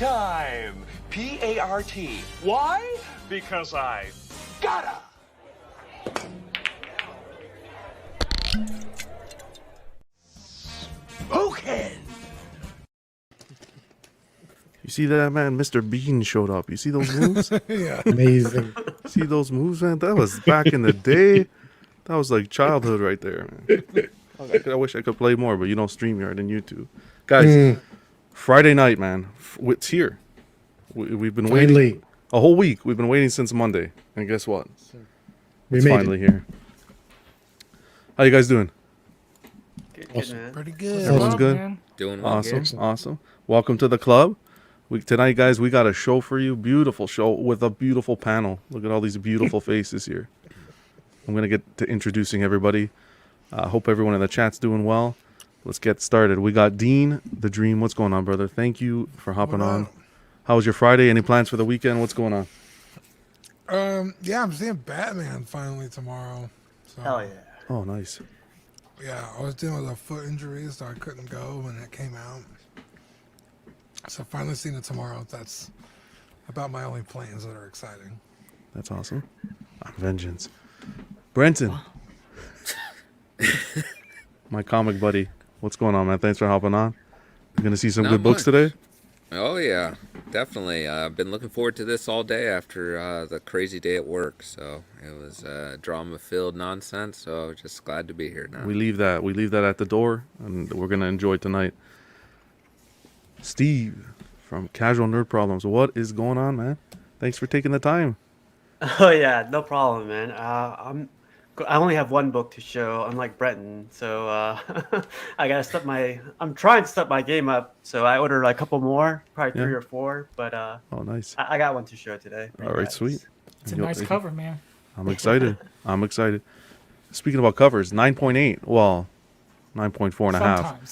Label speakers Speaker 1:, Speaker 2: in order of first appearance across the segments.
Speaker 1: time. P-A-R-T. Why? Because I gotta. Spoken.
Speaker 2: You see that, man? Mr. Bean showed up. You see those moves?
Speaker 3: Yeah.
Speaker 4: Amazing.
Speaker 2: See those moves, man? That was back in the day. That was like childhood right there, man. I wish I could play more, but you don't StreamYard and YouTube. Guys, Friday night, man. It's here. We've been waiting
Speaker 4: Finally.
Speaker 2: a whole week. We've been waiting since Monday. And guess what?
Speaker 4: We
Speaker 2: It's
Speaker 4: made
Speaker 2: finally here. How you guys doing?
Speaker 5: Good, man.
Speaker 3: Pretty good.
Speaker 2: Everyone's good?
Speaker 6: Man.
Speaker 5: Doing well.
Speaker 2: Awesome. Awesome. Welcome to the club. Tonight, guys, we got a show for you. Beautiful show with a beautiful panel. Look at all these beautiful faces here. I'm going to get to introducing everybody. Hope everyone in the chat's doing well. Let's get started. We got Dean, the Dream. What's going on, brother? Thank you for hopping on. How was your Friday? Any plans for the weekend? What's going on?
Speaker 3: Yeah, I'm seeing Batman finally tomorrow. So,
Speaker 5: Hell yeah.
Speaker 2: Oh, nice.
Speaker 3: yeah, I was dealing with a foot injury, so I couldn't go when it came out. So finally seeing it tomorrow. That's about my only plans that are exciting.
Speaker 2: That's awesome. On Vengeance. Brenton. My comic buddy. What's going on, man? Thanks for hopping on. You going to see some
Speaker 5: Not
Speaker 2: good books
Speaker 5: much.
Speaker 2: today?
Speaker 5: Oh yeah, definitely. I've been looking forward to this all day after the crazy day at work. So it was drama-filled nonsense. So just glad to be here now.
Speaker 2: We leave that at the door, and we're gonna enjoy tonight. Steve from Casual Nerd Problems. What is going on, man? Thanks for taking the time.
Speaker 7: Oh yeah, no problem, man. I only have one book to show, unlike Breton. So I gotta step my. I'm trying to step my game up. So I ordered a couple more, probably three
Speaker 2: Yeah.
Speaker 7: or four. But
Speaker 2: Oh, nice.
Speaker 7: I got one to show today.
Speaker 2: All right, sweet.
Speaker 6: It's a nice cover, man.
Speaker 2: I'm excited. I'm excited. Speaking about covers, 9.8. Well, 9.4 and a half.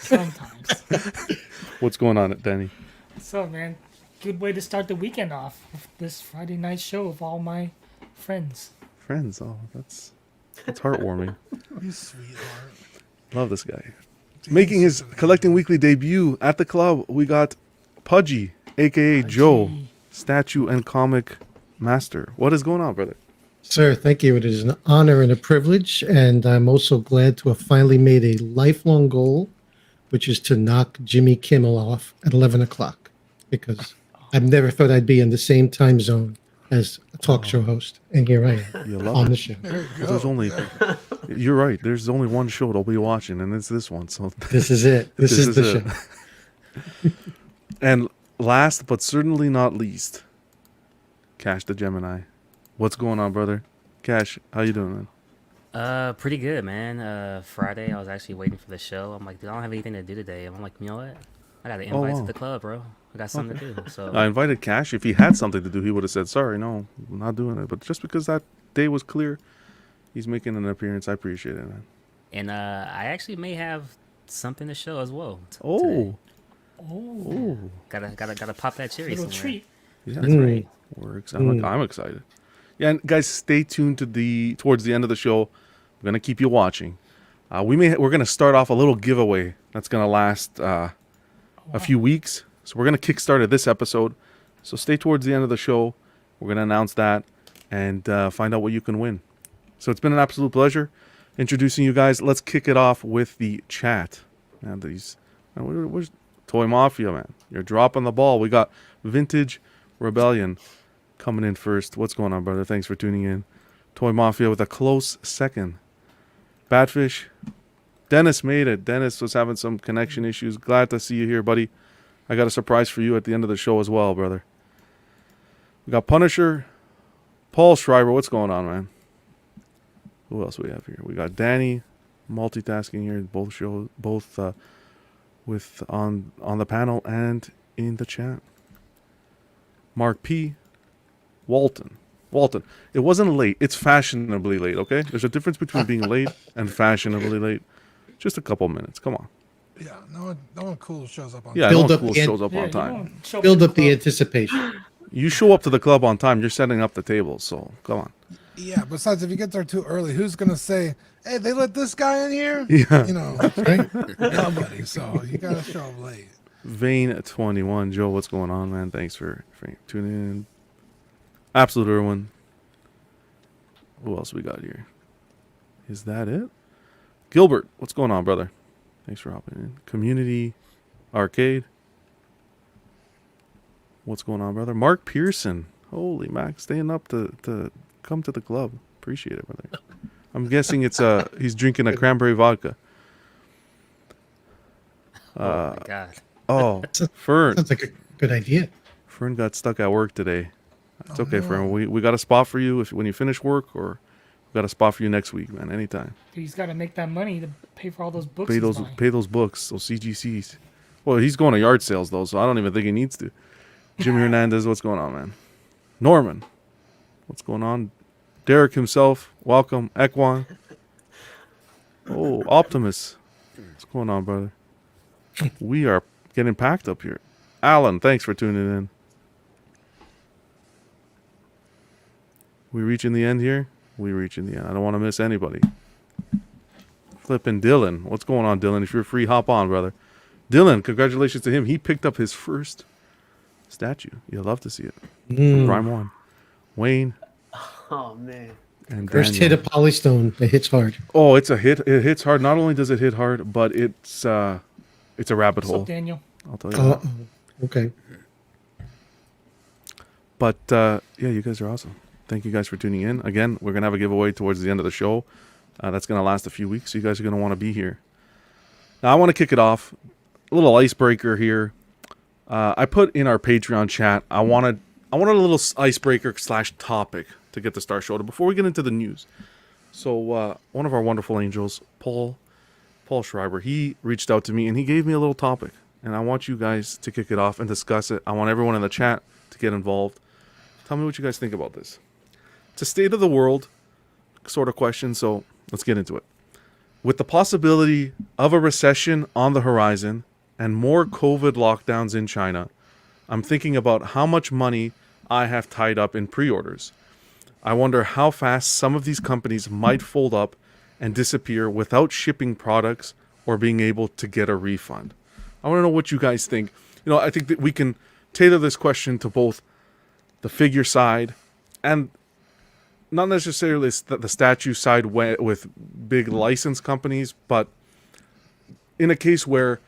Speaker 6: Sometimes. Sometimes.
Speaker 2: What's going on, Danny?
Speaker 6: So, man, good way to start the weekend off with this Friday night show of all my friends.
Speaker 2: Friends. Oh, that's heartwarming.
Speaker 3: You sweetheart.
Speaker 2: Love this guy. Making his collecting weekly debut at the club, we got Pudgy, aka Joe, statue and comic master. What is going on, brother?
Speaker 4: Sir, thank you. It is an honor and a privilege, and I'm also glad to have finally made a lifelong goal, which is to knock Jimmy Kimmel off at 11 o'clock, because I've never thought I'd be in the same time zone as a talk show host, and here I am
Speaker 2: You love
Speaker 4: on
Speaker 2: it.
Speaker 4: the show.
Speaker 3: There you
Speaker 2: Well,
Speaker 3: go.
Speaker 2: there's only. You're right. There's only one show to be watching, and it's this one. So
Speaker 4: This is it. This is the
Speaker 2: it.
Speaker 4: show.
Speaker 2: And last but certainly not least, Cash the Gemini. What's going on, brother? Cash, how you doing, man?
Speaker 8: Pretty good, man. Friday, I was actually waiting for the show. I'm like, dude, I don't have anything to do today. I'm like, you know what? I got an invite
Speaker 2: wow.
Speaker 8: to the club, bro. I got something to do. So
Speaker 2: I invited Cash. If he had something to do, he would have said, "Sorry, no, I'm not doing it." But just because that day was clear, he's making an appearance. I appreciate it, man.
Speaker 8: and I actually may have something to show as well.
Speaker 2: Oh,
Speaker 8: today.
Speaker 6: Oh,
Speaker 8: Gotta pop that cherry.
Speaker 6: little
Speaker 8: somewhere.
Speaker 6: treat.
Speaker 2: yeah,
Speaker 8: That's right.
Speaker 2: I'm excited. Yeah, and guys, stay tuned to towards the end of the show. We're gonna keep you watching. We're gonna start off a little giveaway that's gonna last a few weeks. So we're gonna kickstart this episode. So stay towards the end of the show. We're gonna announce that and find out what you can win. So it's been an absolute pleasure introducing you guys. Let's kick it off with the chat. And where's Toy Mafia, man? You're dropping the ball. We got Vintage Rebellion coming in first. What's going on, brother? Thanks for tuning in. Toy Mafia with a close second. Batfish. Dennis made it. Dennis was having some connection issues. Glad to see you here, buddy. I got a surprise for you at the end of the show as well, brother. We got Punisher. Paul Schreiber. What's going on, man? Who else we have here? We got Danny multitasking here. Both with on the panel and in the chat. Mark P. Walton. It wasn't late. It's fashionably late, okay? There's a difference between being late and fashionably late. Just a couple minutes. Come on.
Speaker 3: Yeah, no one cool shows up on
Speaker 2: Yeah,
Speaker 4: Build
Speaker 2: no
Speaker 4: up
Speaker 2: one cool
Speaker 4: the-
Speaker 2: shows up
Speaker 6: Yeah,
Speaker 2: on
Speaker 6: you
Speaker 2: time.
Speaker 6: don't show up
Speaker 4: Build
Speaker 6: to
Speaker 4: up the
Speaker 6: club.
Speaker 4: anticipation.
Speaker 2: You show up to the club on time, you're setting up the table, so come on.
Speaker 3: Yeah, besides, if you get there too early, who's going to say, hey, they let this guy in here?
Speaker 2: Yeah.
Speaker 3: You know,
Speaker 4: Right?
Speaker 3: nobody. So you got to show up late.
Speaker 2: Vane21. Joe, what's going on, man? Thanks for tuning in. Absolute Irwin. Who else we got here? Is that it? Gilbert, what's going on, brother? Thanks for hopping in. Community Arcade. What's going on, brother? Mark Pearson. Holy Mac, staying up to come to the club. Appreciate it, brother. I'm guessing it's he's drinking a cranberry vodka.
Speaker 8: Oh my god.
Speaker 2: Oh, Fern.
Speaker 4: Sounds like a good idea.
Speaker 2: Fern got stuck at work today. It's okay, Fern. We got a spot for you when you finish work, or we got a spot for you next week, man. Anytime.
Speaker 6: He's got to make that money to pay for all those books.
Speaker 2: Pay
Speaker 6: he's
Speaker 2: those
Speaker 6: buying.
Speaker 2: pay those books, those CGCs. Well, he's going to yard sales though, so I don't even think he needs to. Jimmy Hernandez, what's going on, man? Norman, what's going on? Derek himself, welcome. Ekwan. Oh, Optimus, what's going on, brother? We are getting packed up here. Alan, thanks for tuning in. We reaching the end here? We reaching the end. I don't want to miss anybody. Flipping Dylan. What's going on, Dylan? If you're free, hop on, brother. Dylan, congratulations to him. He picked up his first statue. You'll love to see it. From Prime 1. Wayne.
Speaker 7: Oh man.
Speaker 2: And
Speaker 4: First
Speaker 2: Daniel.
Speaker 4: hit of Polystone that hits hard.
Speaker 2: Oh, it's a hit. It hits hard. Not only does it hit hard, but it's a rabbit
Speaker 6: What's
Speaker 2: hole.
Speaker 6: up, Daniel?
Speaker 2: I'll tell you that.
Speaker 4: Okay.
Speaker 2: But yeah, you guys are awesome. Thank you guys for tuning in. Again, we're gonna have a giveaway towards the end of the show. That's gonna last a few weeks. So you guys are gonna want to be here. Now I want to kick it off. A little icebreaker here. I put in our Patreon chat. I wanted a little icebreaker / topic to get the Star Shoulder before we get into the news. So one of our wonderful angels, Paul Schreiber, he reached out to me and he gave me a little topic, and I want you guys to kick it off and discuss it. I want everyone in the chat to get involved. Tell me what you guys think about this. It's a state of the world sort of question, so let's get into it. With the possibility of a recession on the horizon and more COVID lockdowns in China, I'm thinking about how much money I have tied up in pre-orders. I wonder how fast some of these companies might fold up and disappear without shipping products or being able to get a refund. I want to know what you guys think. I think that we can tailor this question to both the figure side and not necessarily the statue side with big license companies, but in a case where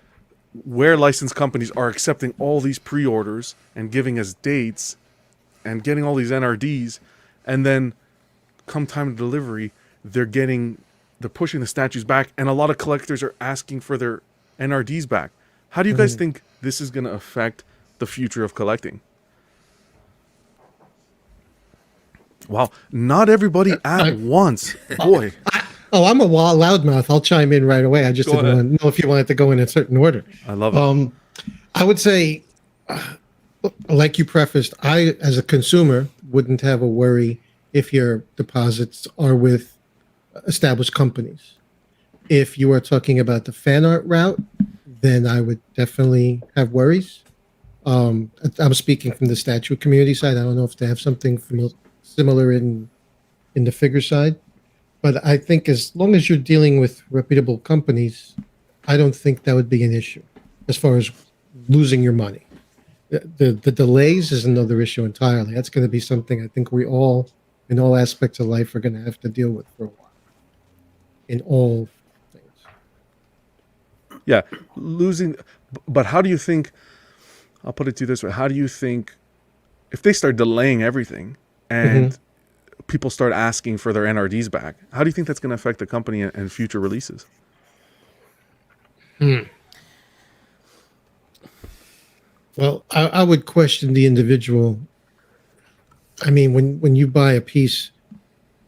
Speaker 2: license companies are accepting all these pre-orders and giving us dates and getting all these NRDs, and then come time of delivery, they're pushing the statues back, and a lot of collectors are asking for their NRDs back. How do you guys think this is going to affect the future of collecting? Wow, not everybody at once. Boy.
Speaker 4: I'm a loudmouth. I'll chime in right away. I just
Speaker 2: Go
Speaker 4: didn't
Speaker 2: ahead.
Speaker 4: want to know if you wanted to go in a certain order.
Speaker 2: I love it.
Speaker 4: I would say, like you prefaced, I, as a consumer, wouldn't have a worry if your deposits are with established companies. If you are talking about the fan art route, then I would definitely have worries. I'm speaking from the statue community side. I don't know if they have something similar in the figure side. But I think as long as you're dealing with reputable companies, I don't think that would be an issue as far as losing your money. The delays is another issue entirely. That's going to be something I think we all, in all aspects of life, are going to have to deal with for a while. In all things.
Speaker 2: Yeah, losing. But how do you think, I'll put it to you this way, how do you think if they start delaying everything and people start asking for their NRDs back, how do you think that's going to affect the company and future releases?
Speaker 4: Well, I would question the individual. I mean, when you buy a piece,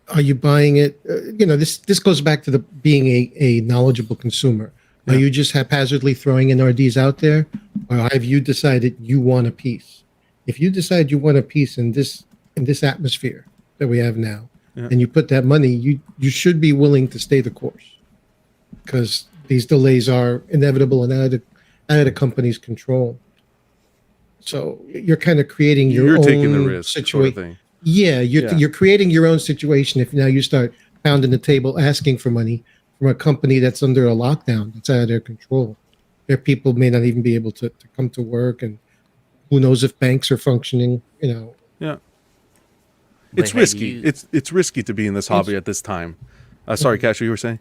Speaker 4: are you buying it? This goes back to being a knowledgeable consumer. Are you just haphazardly throwing NRDs out there, or have you decided you want a piece? If you decide you want a piece in this atmosphere that we have now, and you put that money, you should be willing to stay the course, because these delays are inevitable and out of the company's control. So you're kind of creating your own
Speaker 2: taking the risk
Speaker 4: situation.
Speaker 2: sort of thing.
Speaker 4: Yeah, you're creating your own situation if now you start pounding the table asking for money from a company that's under a lockdown, that's out of their control. Their people may not even be able to come to work, and who knows if banks are functioning.
Speaker 2: Yeah.
Speaker 8: But
Speaker 2: It's
Speaker 8: hey,
Speaker 2: risky.
Speaker 8: you
Speaker 2: It's risky to be in this hobby at this time. Sorry, Casher, you were saying?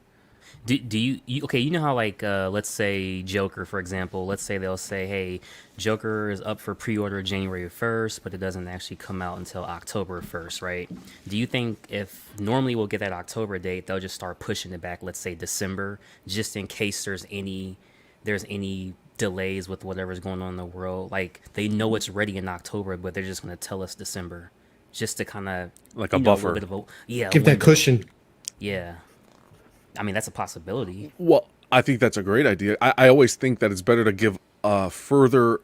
Speaker 8: do you okay? You know how like let's say Joker, for example. Let's say they'll say, "Hey, Joker is up for pre-order January 1st, but it doesn't actually come out until October 1st, right?" Do you think if normally we'll get that October date, they'll just start pushing it back, let's say December, just in case there's any delays with whatever's going on in the world? Like they know it's ready in October, but they're just going to tell us December, just to kind of
Speaker 2: Like a buffer.
Speaker 4: Give that cushion.
Speaker 8: Yeah, I mean that's a possibility.
Speaker 2: Well, I think that's a great idea. I always think that it's better to give a further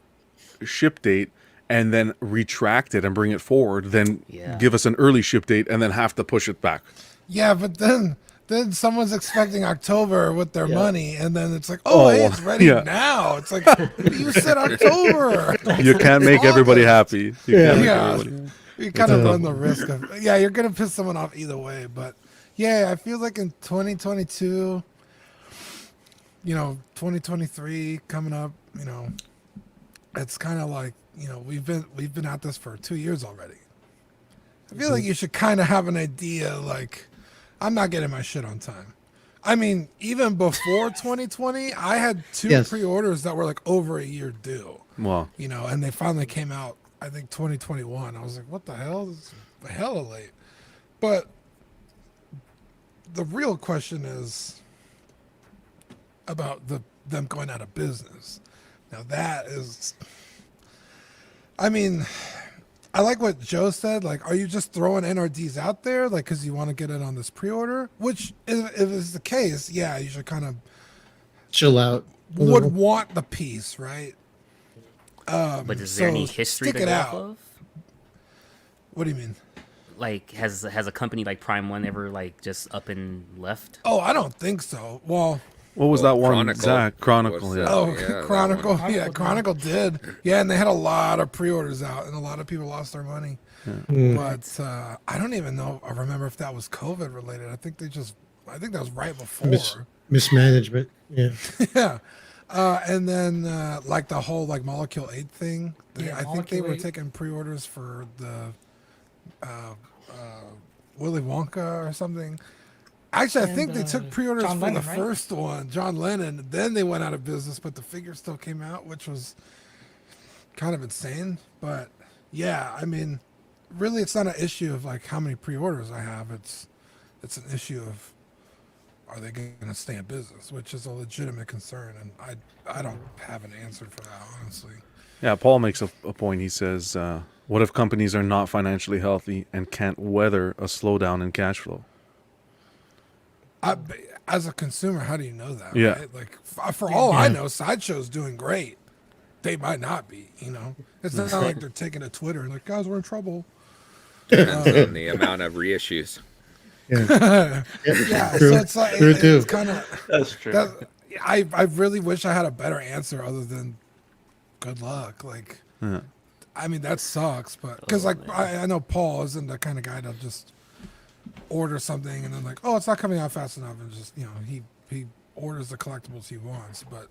Speaker 2: ship date and then retract it and bring it forward than
Speaker 8: Yeah.
Speaker 2: give us an early ship date and then have to push it back.
Speaker 3: Yeah, but then someone's expecting October with their
Speaker 8: Yeah.
Speaker 3: money, and then it's like,
Speaker 2: Oh,
Speaker 3: hey, it's ready
Speaker 2: yeah.
Speaker 3: now. It's like, you said October.
Speaker 2: You can't make everybody happy. You can't make
Speaker 3: Yeah.
Speaker 2: everybody happy.
Speaker 3: You kind of run the risk of, you're gonna piss someone off either way. But yeah, I feel like in 2022, 2023 coming up, it's kind of like, we've been at this for 2 years already. I feel like you should kind of have an idea, like, I'm not getting my shit on time. I mean, even before 2020, I had two
Speaker 4: Yes.
Speaker 3: pre-orders that were like over a year due.
Speaker 2: Well,
Speaker 3: And they finally came out, I think 2021. I was like, what the hell? This is hella late. But the real question is about them going out of business. Now that is, I mean, I like what Joe said. Like, are you just throwing NRDs out there, like, because you want to get it on this pre-order? Which, if it's the case, yeah, you should kind of
Speaker 4: Chill out. a
Speaker 3: would
Speaker 4: little.
Speaker 3: want the piece, right?
Speaker 8: But is there any
Speaker 3: so
Speaker 8: history
Speaker 3: stick
Speaker 8: to
Speaker 3: it
Speaker 8: go
Speaker 3: out.
Speaker 8: off of?
Speaker 3: What do you mean?
Speaker 8: Like, has a company like Prime One ever like just up and left?
Speaker 3: Oh, I don't think so. Well,
Speaker 2: what was that one?
Speaker 5: Chronicle
Speaker 2: Zach? Chronicle,
Speaker 5: was,
Speaker 2: yeah.
Speaker 3: oh,
Speaker 5: yeah, that
Speaker 3: Chronicle.
Speaker 6: one.
Speaker 3: Yeah, Chronicle did. Yeah, and they had a lot of pre-orders out, and a lot of people lost their money. But I don't even know. I remember if that was COVID related. I think that was right before.
Speaker 4: Mismanagement. Yeah.
Speaker 3: Yeah. And then like the whole like Molecule 8 thing.
Speaker 6: Yeah,
Speaker 3: I think they
Speaker 6: Molecule
Speaker 3: were
Speaker 6: 8.
Speaker 3: taking pre-orders for the Willy Wonka or something. Actually, I
Speaker 6: And,
Speaker 3: think they took pre-orders
Speaker 6: John
Speaker 3: for
Speaker 6: Lennon,
Speaker 3: the
Speaker 6: right?
Speaker 3: first one, John Lennon. Then they went out of business, but the figure still came out, which was kind of insane. But yeah, I mean, really, it's not an issue of like how many pre-orders I have. It's an issue of, are they going to stay in business, which is a legitimate concern, and I don't have an answer for that, honestly.
Speaker 2: Yeah, Paul makes a point. He says, what if companies are not financially healthy and can't weather a slowdown in cash flow?
Speaker 3: As a consumer, how do you know that?
Speaker 2: Yeah.
Speaker 3: Right? Like for all I know, Sideshow's doing great. They might not be. It's not like they're taking to Twitter and like, guys, we're in trouble.
Speaker 5: Depends on the amount of reissues.
Speaker 4: Yeah.
Speaker 3: Yeah,
Speaker 4: True.
Speaker 3: so it's like
Speaker 4: True, too.
Speaker 3: it's kind of.
Speaker 7: That's true.
Speaker 3: I really wish I had a better answer other than good luck. Like,
Speaker 2: Yeah.
Speaker 3: I mean, that sucks, but because like I know Paul isn't the kind of guy to just order something and then like, oh, it's not coming out fast enough, and just he orders the collectibles he wants. But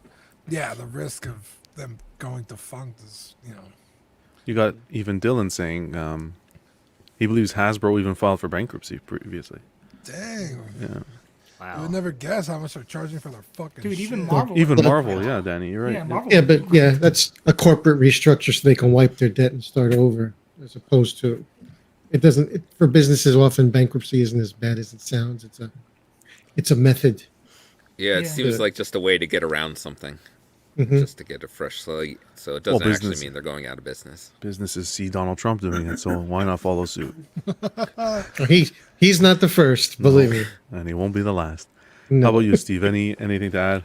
Speaker 3: yeah, the risk of them going defunct is
Speaker 2: You got even Dylan saying he believes Hasbro even filed for bankruptcy previously.
Speaker 3: dang.
Speaker 2: Yeah.
Speaker 3: You
Speaker 8: Wow.
Speaker 3: would never guess how much they're charging for their fucking
Speaker 6: Dude, even
Speaker 3: shit.
Speaker 6: Marvel.
Speaker 2: Even
Speaker 6: was-
Speaker 2: Marvel, yeah, Danny, you're right.
Speaker 6: Yeah, Marvel.
Speaker 4: Yeah, but yeah, that's a corporate restructure so they can wipe their debt and start over, as opposed to for businesses. Often bankruptcy isn't as bad as it sounds. It's a method.
Speaker 5: Yeah, it
Speaker 6: Yeah.
Speaker 5: seems like just a way to get around something,
Speaker 4: Mhm.
Speaker 5: just to get a fresh slate. So it doesn't actually
Speaker 2: business-
Speaker 5: mean they're going out of business.
Speaker 2: Businesses see Donald Trump doing it, so why not follow suit?
Speaker 4: He's not the first, believe me.
Speaker 2: And he won't be the last.
Speaker 4: No.
Speaker 2: How about you, Steve? Anything to add?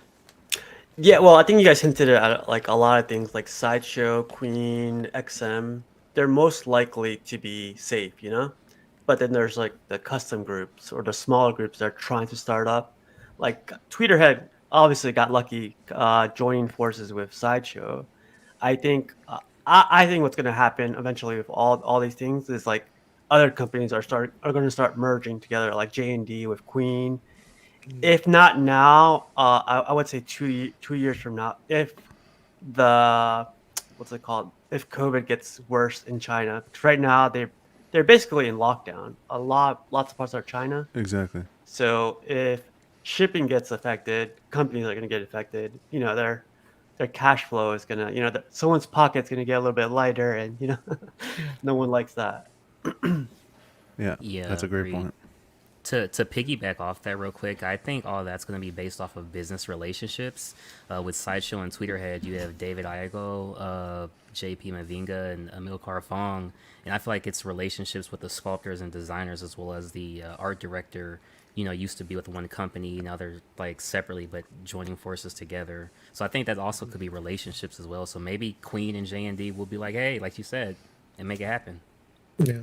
Speaker 7: Yeah, well, I think you guys hinted at like a lot of things like Sideshow, Queen, XM. They're most likely to be safe, But then there's like the custom groups or the smaller groups that are trying to start up. Like Tweeterhead obviously got lucky joining forces with Sideshow. I think I think what's going to happen eventually with all these things is like other companies are going to start merging together, like J&D with Queen, if not now, I would say 2 years from now, if the what's it called? If COVID gets worse in China, because right now they're basically in lockdown. Lots of parts of China.
Speaker 2: Exactly.
Speaker 7: So if shipping gets affected, companies are going to get affected. Their cash flow is going to, someone's pocket's going to get a little bit lighter, and no one likes that.
Speaker 2: Yeah.
Speaker 8: Yeah,
Speaker 2: That's a great
Speaker 8: agreed.
Speaker 2: point.
Speaker 8: To piggyback off that real quick, I think all that's going to be based off of business relationships. With Sideshow and Tweeterhead, you have David Iago, JP Mavinga, and Amilcar Fong, and I feel like it's relationships with the sculptors and designers as well as the art director. Used to be with one company, now they're like separately, but joining forces together. So I think that also could be relationships as well. So maybe Queen and J&D will be like, hey, like you said, and make it happen.
Speaker 4: Yeah.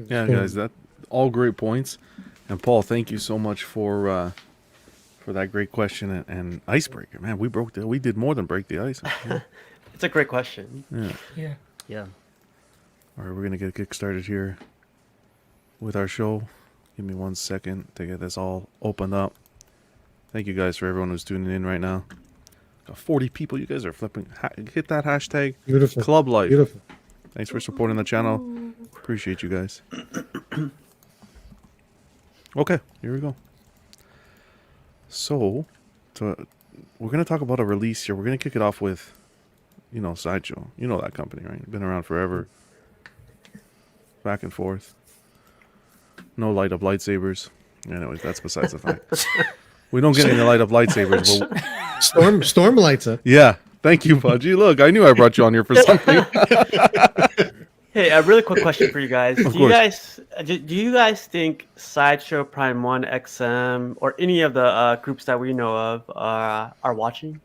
Speaker 2: Yeah, guys, that all great points. And Paul, thank you so much for that great question and icebreaker. Man, we did more than break the ice. Yeah.
Speaker 7: It's a great question.
Speaker 6: Yeah.
Speaker 8: Yeah.
Speaker 2: All right, we're gonna get kick-started here with our show. Give me 1 second to get this all opened up. Thank you guys for everyone who's tuning in right now. Got 40 people. You guys are flipping. Hit that hashtag.
Speaker 4: Beautiful.
Speaker 2: Club Life.
Speaker 4: Beautiful.
Speaker 2: Thanks for supporting the channel. Appreciate you guys. Okay, here we go. So, we're going to talk about a release here. We're going to kick it off with, Sideshow. You know that company, right? Been around forever. Back and forth. No light up lightsabers. Anyways, that's besides the fact. We don't get any light up lightsabers. But
Speaker 4: Storm lights up.
Speaker 2: yeah. Thank you, Pudgy. Look, I knew I brought you on here for something.
Speaker 7: Hey, a really quick question for you guys.
Speaker 2: Of
Speaker 7: Do
Speaker 2: course.
Speaker 7: you guys think Sideshow, Prime One, XM, or any of the groups that we know of are watching?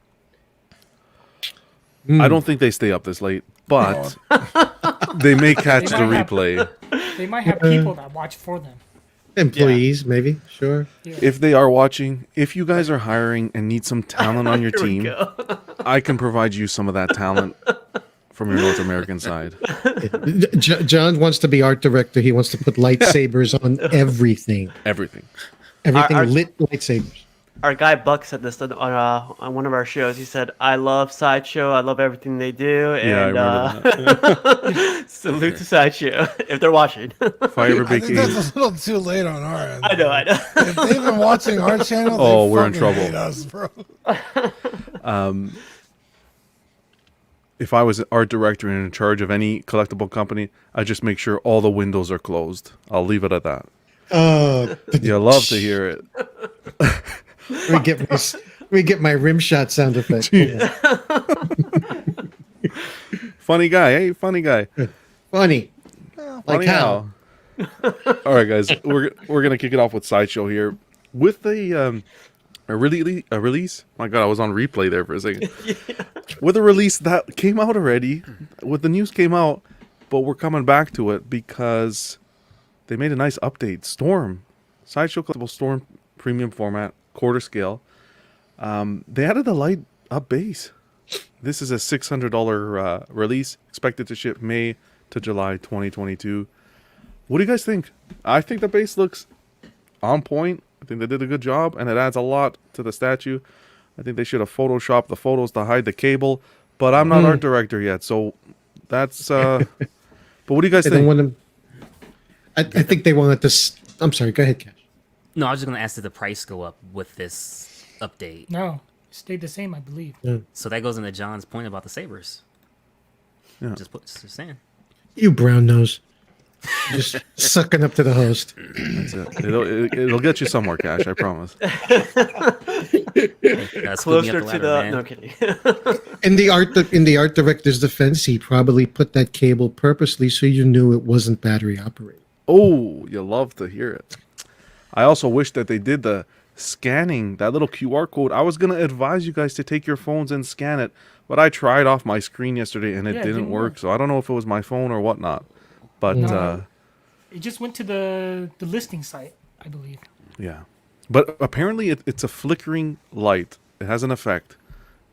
Speaker 2: I don't think they stay up this late, but they may catch the
Speaker 6: They might have-
Speaker 2: replay.
Speaker 6: They might have people that watch for them.
Speaker 4: Employees, maybe. Sure.
Speaker 6: Yeah.
Speaker 2: If they are watching, if you guys are hiring and need some talent on your
Speaker 7: Here we
Speaker 2: team,
Speaker 7: go.
Speaker 2: I can provide you some of that talent from your North American side.
Speaker 4: John wants to be art director. He wants to put lightsabers on everything.
Speaker 2: Everything.
Speaker 4: Everything
Speaker 7: Our-
Speaker 4: lit lightsabers.
Speaker 7: Our guy Buck said this on one of our shows. He said, "I love Sideshow. I love everything they do."
Speaker 2: Yeah,
Speaker 7: And
Speaker 2: I remember
Speaker 7: salute to Sideshow if they're watching.
Speaker 2: If I ever
Speaker 3: I think
Speaker 2: became,
Speaker 3: that's a little too late on our end.
Speaker 7: I know.
Speaker 3: If they've been watching our channel,
Speaker 2: Oh,
Speaker 3: they
Speaker 2: we're in
Speaker 3: fucking
Speaker 2: trouble.
Speaker 3: hate us, bro.
Speaker 2: if I was an art director and in charge of any collectible company, I'd just make sure all the windows are closed. I'll leave it at that.
Speaker 4: Oh,
Speaker 2: You love to hear it.
Speaker 4: we get my rim shot sound effect.
Speaker 2: Funny guy, hey, funny guy.
Speaker 4: Funny. Like
Speaker 2: Funny
Speaker 4: how?
Speaker 2: All right, guys, we're gonna kick it off with Sideshow here with a release. My God, I was on replay there for a second. With a release that came out already, with the news came out, but we're coming back to it because they made a nice update. Storm, Sideshow Collectible Storm premium format, quarter scale. They added a light up base. This is a $600 release, expected to ship May to July 2022. What do you guys think? I think the base looks on point. I think they did a good job, and it adds a lot to the statue. I think they should have photoshopped the photos to hide the cable, but I'm not art director yet, so that's. But what do you guys
Speaker 4: They don't
Speaker 2: think?
Speaker 4: want them. I think they wanted this. I'm sorry. Go ahead, Cash.
Speaker 8: No, I was just going to ask, did the price go up with this update?
Speaker 6: No, it stayed the same, I believe.
Speaker 8: So that goes into John's point about the sabers.
Speaker 2: Yeah.
Speaker 8: Just saying.
Speaker 4: You brown nose. Just sucking up to the host.
Speaker 2: That's it. It'll get you somewhere, Cash. I promise.
Speaker 7: Closer to the. No kidding.
Speaker 4: In the art director's defense, he probably put that cable purposely so you knew it wasn't battery operated.
Speaker 2: Oh, you love to hear it. I also wish that they did the scanning, that little QR code. I was going to advise you guys to take your phones and scan it, but I tried off my screen yesterday and it didn't work. So I don't know if it was my phone or whatnot. But
Speaker 6: It just went to the listing site, I believe.
Speaker 2: yeah. But apparently it's a flickering light. It has an effect.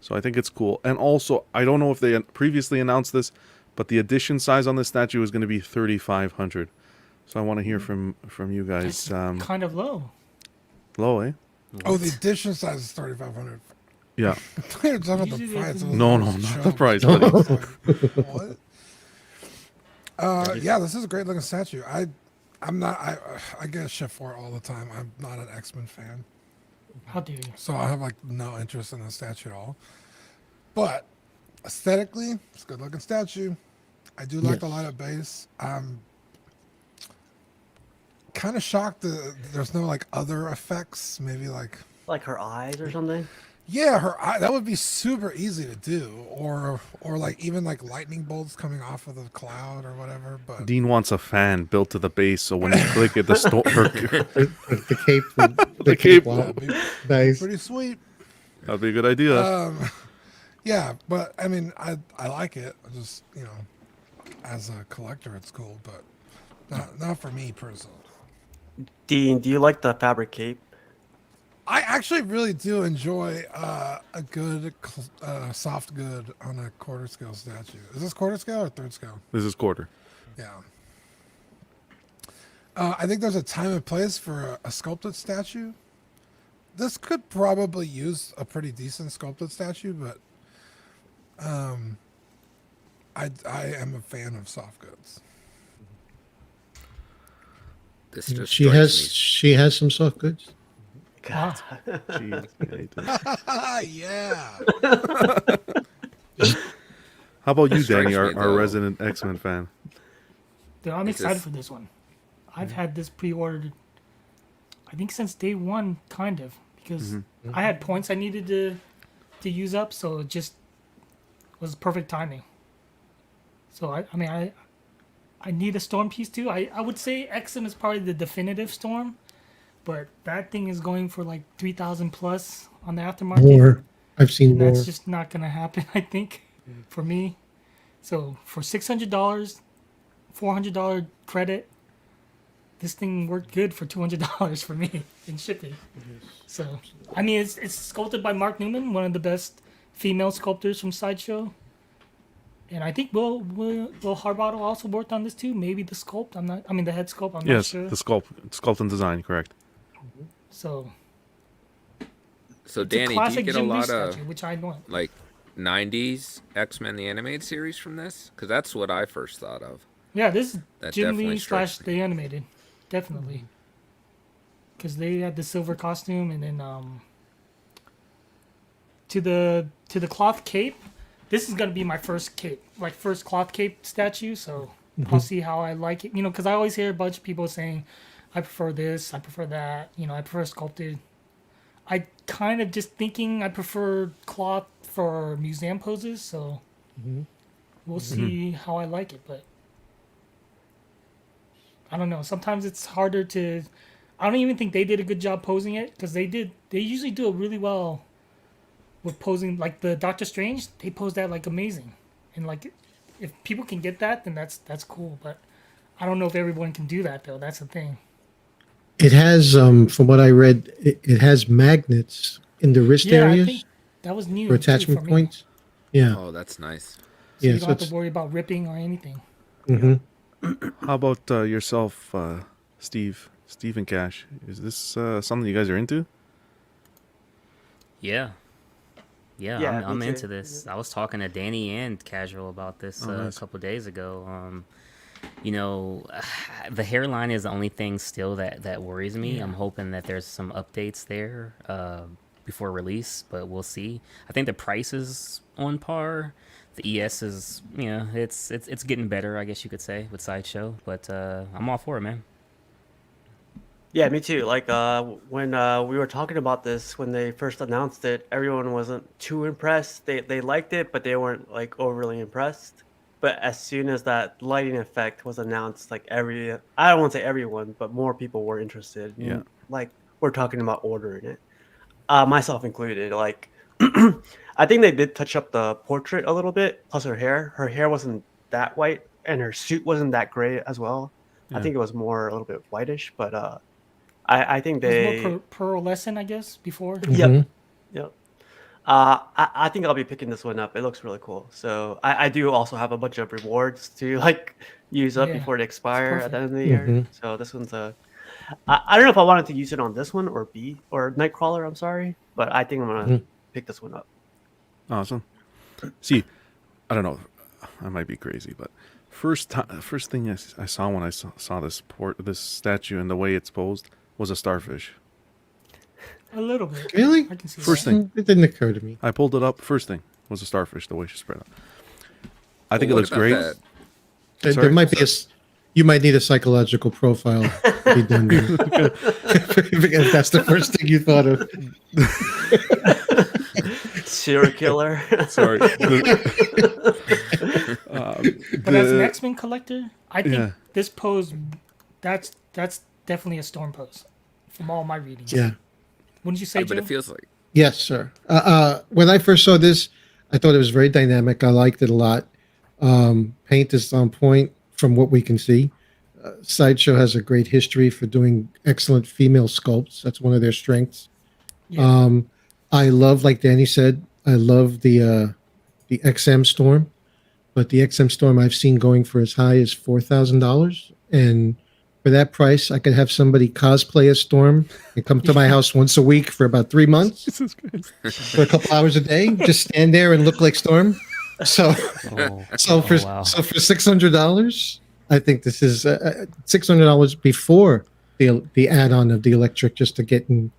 Speaker 2: So I think it's cool. And also, I don't know if they previously announced this, but the edition size on this statue is going to be 3,500. So I want to hear from you guys.
Speaker 6: Kind of low.
Speaker 2: Low, eh?
Speaker 3: Oh, the edition size is 3,500.
Speaker 2: Yeah.
Speaker 3: You're talking about the
Speaker 6: Usually
Speaker 3: price.
Speaker 6: they
Speaker 3: of
Speaker 6: do-
Speaker 2: No,
Speaker 3: the
Speaker 2: no, not
Speaker 3: show.
Speaker 2: the price,
Speaker 3: I
Speaker 2: buddy.
Speaker 3: was like, what? Yeah, this is a great looking statue. I get shit for it all the time. I'm not an X-Men fan,
Speaker 6: How dare you?
Speaker 3: so I have like no interest in the statue at all. But aesthetically, it's a good looking statue. I do like the
Speaker 4: Yes.
Speaker 3: light up base. I'm kind of shocked that there's no like other effects. Maybe like
Speaker 7: Like her eyes or something.
Speaker 3: yeah, her eye. That would be super easy to do, or like even like lightning bolts coming off of the cloud or whatever. But
Speaker 2: Dean wants a fan built to the base, so when you click it, the
Speaker 4: The cape.
Speaker 2: The cape.
Speaker 3: that'd be
Speaker 4: Nice.
Speaker 3: pretty sweet.
Speaker 2: that'd be a good idea.
Speaker 3: Yeah, but I mean, I like it. I just as a collector, it's cool, but not for me personally.
Speaker 7: Dean, do you like the fabric cape?
Speaker 3: I actually really do enjoy a good soft good on a quarter scale statue. Is this quarter scale or third scale?
Speaker 2: This is quarter.
Speaker 3: Yeah. I think there's a time and place for a sculpted statue. This could probably use a pretty decent sculpted statue, but I am a fan of soft goods.
Speaker 5: This just
Speaker 4: She
Speaker 5: strikes
Speaker 4: has
Speaker 5: me.
Speaker 4: she has some soft goods.
Speaker 7: God.
Speaker 2: Jeez, Nathan.
Speaker 3: Yeah.
Speaker 2: How about you,
Speaker 5: It strikes
Speaker 2: Danny, our
Speaker 5: me, though.
Speaker 2: resident X-Men fan?
Speaker 6: Dude, I'm
Speaker 5: Is
Speaker 6: excited
Speaker 5: this-
Speaker 6: for this one. I've had this pre-ordered, I think since day one, kind of, because I had points I needed to use up, so it just was perfect timing. So I need a storm piece too. I would say XM is probably the definitive storm, but that thing is going for like 3,000 plus on the aftermarket.
Speaker 4: More. I've seen
Speaker 6: And
Speaker 4: more.
Speaker 6: that's just not gonna happen, I think, for me. So for $600, $400 credit, this thing worked good for $200 for me in shipping. So I mean, it's sculpted by Mark Newman, one of the best female sculptors from Sideshow. And I think Will Harbottle also worked on this too. Maybe the sculpt. The head sculpt. I'm not
Speaker 2: Yes,
Speaker 6: sure.
Speaker 2: the sculpt and design, correct.
Speaker 6: So
Speaker 5: So
Speaker 6: it's a
Speaker 5: Danny, do you
Speaker 6: classic
Speaker 5: get a
Speaker 6: Jim Lee
Speaker 5: lot of
Speaker 6: statue, which I want.
Speaker 5: like 90s X-Men the animated series from this? Because that's what I first thought of.
Speaker 6: Yeah, this is
Speaker 5: That
Speaker 6: Jim
Speaker 5: definitely
Speaker 6: Lee /
Speaker 5: strikes
Speaker 6: the animated, definitely. Because they had the silver costume, and then to the cloth cape. This is gonna be my first cape, like first cloth cape statue. So I'll see how I like it. Because I always hear a bunch of people saying, "I prefer this, I prefer that." I prefer sculpted. I kind of just thinking I prefer cloth for museum poses. So we'll see how I like it, but. I don't know. Sometimes it's harder to. I don't even think they did a good job posing it because they usually do it really well with posing. Like the Doctor Strange, they pose that like amazing, and like if people can get that, then that's cool. But I don't know if everyone can do that though. That's the thing.
Speaker 4: It has, from what I read, it has magnets in the wrist
Speaker 6: Yeah, I
Speaker 4: areas
Speaker 6: think that was new
Speaker 4: for
Speaker 6: too
Speaker 4: attachment
Speaker 6: for me.
Speaker 4: points. Yeah.
Speaker 5: Oh, that's nice.
Speaker 6: So
Speaker 4: Yeah,
Speaker 6: you
Speaker 4: so
Speaker 6: don't have
Speaker 4: it's-
Speaker 6: to worry about ripping or anything.
Speaker 2: How about yourself, Steve and Cash? Is this something you guys are into?
Speaker 8: Yeah.
Speaker 7: Yeah,
Speaker 8: I'm
Speaker 7: me
Speaker 8: into
Speaker 7: too.
Speaker 8: this. I was talking to Danny and Casual about this
Speaker 2: nice.
Speaker 8: a couple days ago. The hairline is the only thing still that worries me. I'm hoping that there's some updates there before release, but we'll see. I think the price is on par. The ES is, it's getting better, I guess you could say, with Sideshow. But I'm all for it, man.
Speaker 7: Yeah, me too. Like when we were talking about this when they first announced it, everyone wasn't too impressed. They liked it, but they weren't like overly impressed. But as soon as that lighting effect was announced, like I don't want to say everyone, but more people were interested.
Speaker 2: Yeah.
Speaker 7: Like we're talking about ordering it, myself included. Like I think they did touch up the portrait a little bit. Plus her hair. Her hair wasn't that white, and her suit wasn't that gray as well. I
Speaker 2: Yeah.
Speaker 7: think it was more a little bit whitish, but I think
Speaker 6: It
Speaker 7: they.
Speaker 6: was more pearlescent, I guess, before.
Speaker 7: Yep. Yep. I think I'll be picking this one up. It looks really cool. So I do also have a bunch of rewards to like use up
Speaker 6: Yeah,
Speaker 7: before they expire at the end of the
Speaker 6: perfect.
Speaker 7: year. So this one's I don't know if I wanted to use it on this one or Nightcrawler. I'm sorry, but I think I'm gonna pick this one up.
Speaker 2: Awesome. See, I don't know. I might be crazy, but first thing I saw when I saw this statue and the way it's posed was a starfish.
Speaker 6: A little bit.
Speaker 4: Really?
Speaker 6: I can see
Speaker 2: First
Speaker 6: that.
Speaker 2: thing.
Speaker 4: It didn't occur to me.
Speaker 2: I pulled it up. First thing was a starfish. The way she spread out. I think it
Speaker 5: Well, what
Speaker 2: looks
Speaker 5: about
Speaker 2: great.
Speaker 5: that?
Speaker 4: There
Speaker 2: Sorry?
Speaker 4: might be you might need a psychological profile to be done there. If that's the first thing you thought of.
Speaker 7: Serial killer.
Speaker 2: Sorry.
Speaker 6: But as an X-Men collector, I think this pose, that's definitely a Storm pose from all my readings.
Speaker 4: Yeah.
Speaker 6: Wouldn't you say,
Speaker 5: Yeah, but
Speaker 6: Joe?
Speaker 5: it feels like
Speaker 4: Yes, sir. When I first saw this, I thought it was very dynamic. I liked it a lot. Paint is on point from what we can see. Sideshow has a great history for doing excellent female sculpts. That's one of their strengths.
Speaker 6: Yeah.
Speaker 4: I love, like Danny said, I love the XM Storm, but the XM Storm I've seen going for as high as $4,000, and for that price, I could have somebody cosplay a Storm and come to my house once a week for about 3 months for a couple hours a day, just stand there and look like Storm. So,
Speaker 8: Oh, wow.
Speaker 4: so for $600, I think this is $600 before the add-on of the electric, just to get and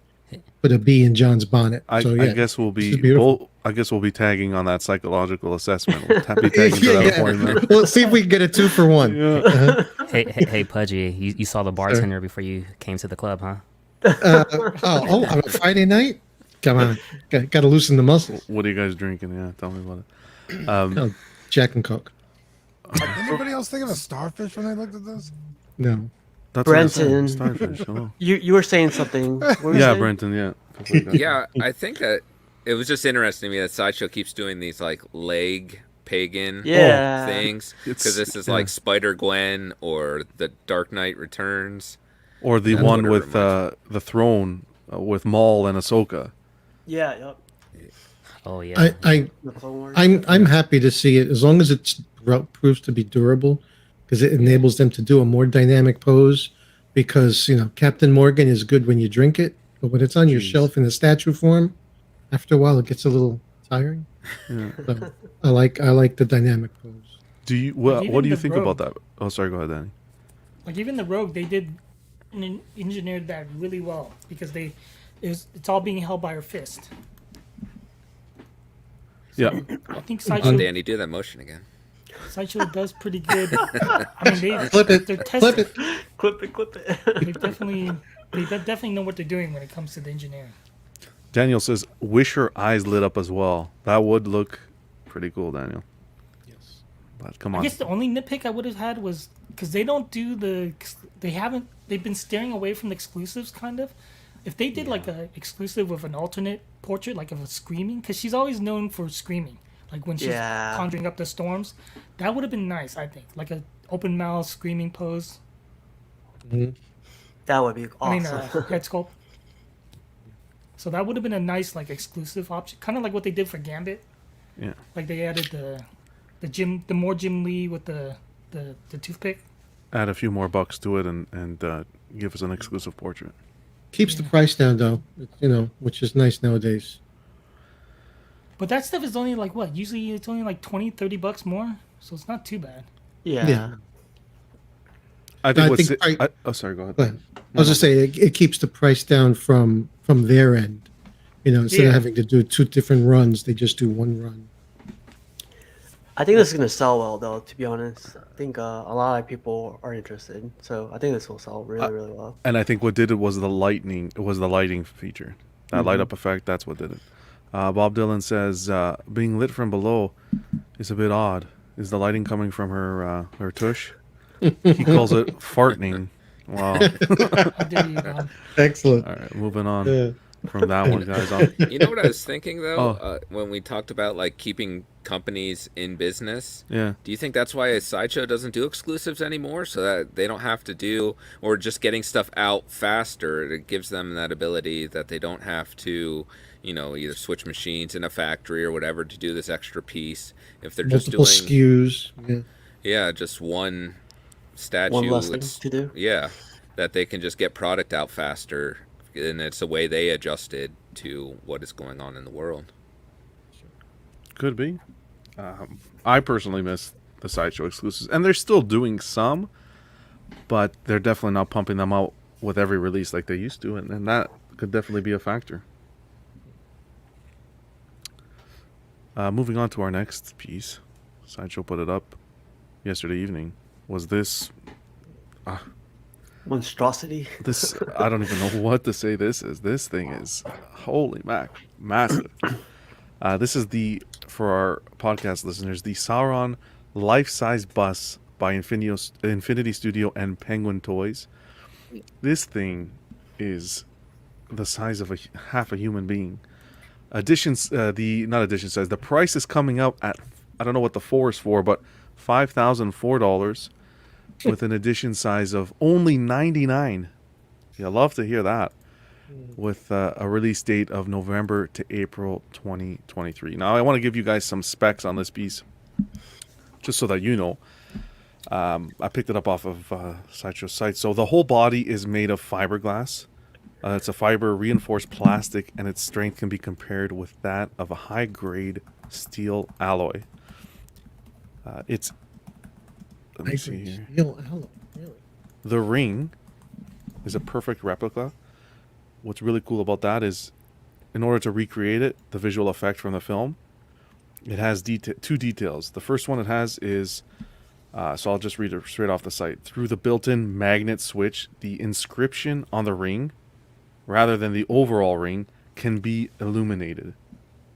Speaker 4: put a bee in John's bonnet.
Speaker 2: I guess we'll
Speaker 4: this is
Speaker 2: be
Speaker 4: beautiful.
Speaker 2: I guess we'll be tagging on that psychological assessment. We'll be tagging to that appointment.
Speaker 4: Well, let's see if we can get a 2-for-1.
Speaker 2: Yeah.
Speaker 8: Hey, Pudgy, you saw the bartender before you came to the club, huh?
Speaker 4: On a Friday night? Come on. Got to loosen the muscles.
Speaker 2: What are you guys drinking? Yeah, tell me about it.
Speaker 4: Oh, Jack and Coke.
Speaker 3: Did anybody else think of a starfish when they looked at this?
Speaker 4: No.
Speaker 2: That's what I said,
Speaker 7: Brenton.
Speaker 2: starfish. Hello.
Speaker 7: You were saying something. What were you
Speaker 2: Yeah,
Speaker 7: saying?
Speaker 2: Brenton. Yeah.
Speaker 5: yeah, I think that it was just interesting to me that Sideshow keeps doing these like leg pagan
Speaker 7: Yeah.
Speaker 5: things,
Speaker 2: It's-
Speaker 5: because this is
Speaker 2: yeah.
Speaker 5: like Spider Gwen or the Dark Knight Returns.
Speaker 2: Or the
Speaker 5: That's
Speaker 2: one
Speaker 5: what it
Speaker 2: with
Speaker 5: reminds
Speaker 2: the throne with Maul and Ahsoka.
Speaker 7: Yeah. Yep.
Speaker 8: Oh yeah.
Speaker 7: The Clone Wars.
Speaker 4: I'm happy to see it as long as it proves to be durable, because it enables them to do a more dynamic pose. Because Captain Morgan is good when you drink it, but when it's on your shelf in the statue form, after a while it gets a little tiring.
Speaker 2: Yeah.
Speaker 4: So I like the dynamic pose.
Speaker 2: Do you
Speaker 6: Like,
Speaker 2: what do you
Speaker 6: even
Speaker 2: think
Speaker 6: the
Speaker 2: about
Speaker 6: robe.
Speaker 2: that? Oh, sorry. Go ahead, Danny.
Speaker 6: Like even the Rogue, they did engineered that really well because it's all being held by her fist.
Speaker 2: Yeah.
Speaker 6: I think
Speaker 5: Oh,
Speaker 6: Sideshow,
Speaker 5: Danny, do that motion again.
Speaker 6: Sideshow does pretty good. I mean,
Speaker 4: Flip it.
Speaker 6: they're testing.
Speaker 4: Flip it.
Speaker 7: Clip it.
Speaker 6: They definitely know what they're doing when it comes to the engineering.
Speaker 2: Daniel says, "Wish her eyes lit up as well. That would look pretty cool, Daniel."
Speaker 4: Yes.
Speaker 2: But come
Speaker 6: I
Speaker 2: on.
Speaker 6: guess the only nitpick I would have had was because they don't do they've been steering away from the exclusives kind of. If they did like a exclusive with an alternate portrait, like of a screaming, because she's always known for screaming, like when she's
Speaker 7: Yeah.
Speaker 6: conjuring up the storms, that would have been nice. I think like a open mouth screaming pose.
Speaker 7: That would be awesome.
Speaker 6: I mean, head sculpt. So that would have been a nice like exclusive option, kind of like what they did for Gambit.
Speaker 2: Yeah.
Speaker 6: Like they added the more Jim Lee with the toothpick.
Speaker 2: Add a few more bucks to it and give us an exclusive portrait.
Speaker 4: Keeps the price down though, which is nice nowadays.
Speaker 6: But that stuff is only like what? Usually it's only like $20-$30 more, so it's not too bad.
Speaker 7: yeah.
Speaker 4: Yeah.
Speaker 2: I think.
Speaker 4: I think
Speaker 2: Sorry. Go ahead.
Speaker 4: But I was just saying it keeps the price down from their end. Instead
Speaker 6: Yeah.
Speaker 4: of having to do 2 different runs, they just do 1 run.
Speaker 7: I think this is gonna sell well, though. To be honest, I think a lot of people are interested, so I think this will sell really well.
Speaker 2: And I think what did it was the lightning. It was the lighting feature, that light up effect. That's what did it. Bob Dylan says being lit from below is a bit odd. Is the lighting coming from her tush? He calls it farting. Wow.
Speaker 6: How dare you, Bob?
Speaker 4: Excellent.
Speaker 2: All right, moving on
Speaker 4: Yeah.
Speaker 2: from that one, guys.
Speaker 5: You know what I was thinking though,
Speaker 2: Oh.
Speaker 5: when we talked about like keeping companies in business.
Speaker 2: Yeah.
Speaker 5: Do you think that's why Sideshow doesn't do exclusives anymore, so that they don't have to do, or just getting stuff out faster? It gives them that ability that they don't have to, either switch machines in a factory or whatever to do this extra piece. If they're
Speaker 4: Multiple
Speaker 5: just doing,
Speaker 4: SKUs. Yeah.
Speaker 5: yeah, just one statue.
Speaker 7: One less thing
Speaker 5: it's-
Speaker 7: to do.
Speaker 5: Yeah, that they can just get product out faster, and it's the way they adjusted to what is going on in the world.
Speaker 2: Could be. I personally miss the Sideshow exclusives, and they're still doing some, but they're definitely not pumping them out with every release like they used to, and that could definitely be a factor. Moving on to our next piece, Sideshow put it up yesterday evening. Was this
Speaker 7: Monstrosity.
Speaker 2: this? I don't even know what to say. This is. This thing is holy mac, massive. This is for our podcast listeners, the Sauron life-size bus by Infinity Studio and Penguin Toys. This thing is the size of half a human being. Editions, not edition size. The price is coming out at, I don't know what the 4 is for, but $5,004 with an edition size of only $99. Yeah, love to hear that. With a release date of November to April 2023. Now, I want to give you guys some specs on this piece, just so that you know. I picked it up off of Sideshow's site. So the whole body is made of fiberglass. It's a fiber reinforced plastic, and its strength can be compared with that of a high-grade steel alloy. Let me see here.
Speaker 4: Steel alloy, really?
Speaker 2: The ring is a perfect replica. What's really cool about that is, in order to recreate it, the visual effect from the film, it has two details. The first one it has is, so I'll just read it straight off the site. Through the built-in magnet switch, the inscription on the ring, rather than the overall ring, can be illuminated.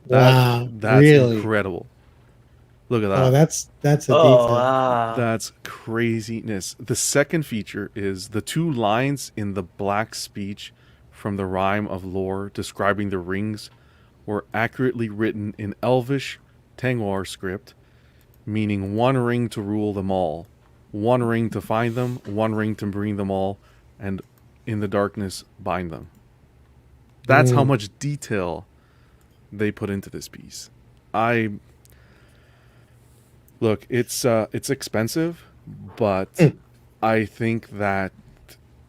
Speaker 4: Wow,
Speaker 2: That's
Speaker 4: really?
Speaker 2: incredible. Look at that.
Speaker 4: Oh, that's a
Speaker 7: Oh,
Speaker 4: detail.
Speaker 7: wow.
Speaker 2: That's craziness. The second feature is the 2 lines in the black speech from the Rime of Lore describing the rings were accurately written in Elvish Tengwar script, meaning 1 ring to rule them all, 1 ring to find them, 1 ring to bring them all, and in the darkness bind them. That's how much detail they put into this piece. Look, it's expensive, but I think that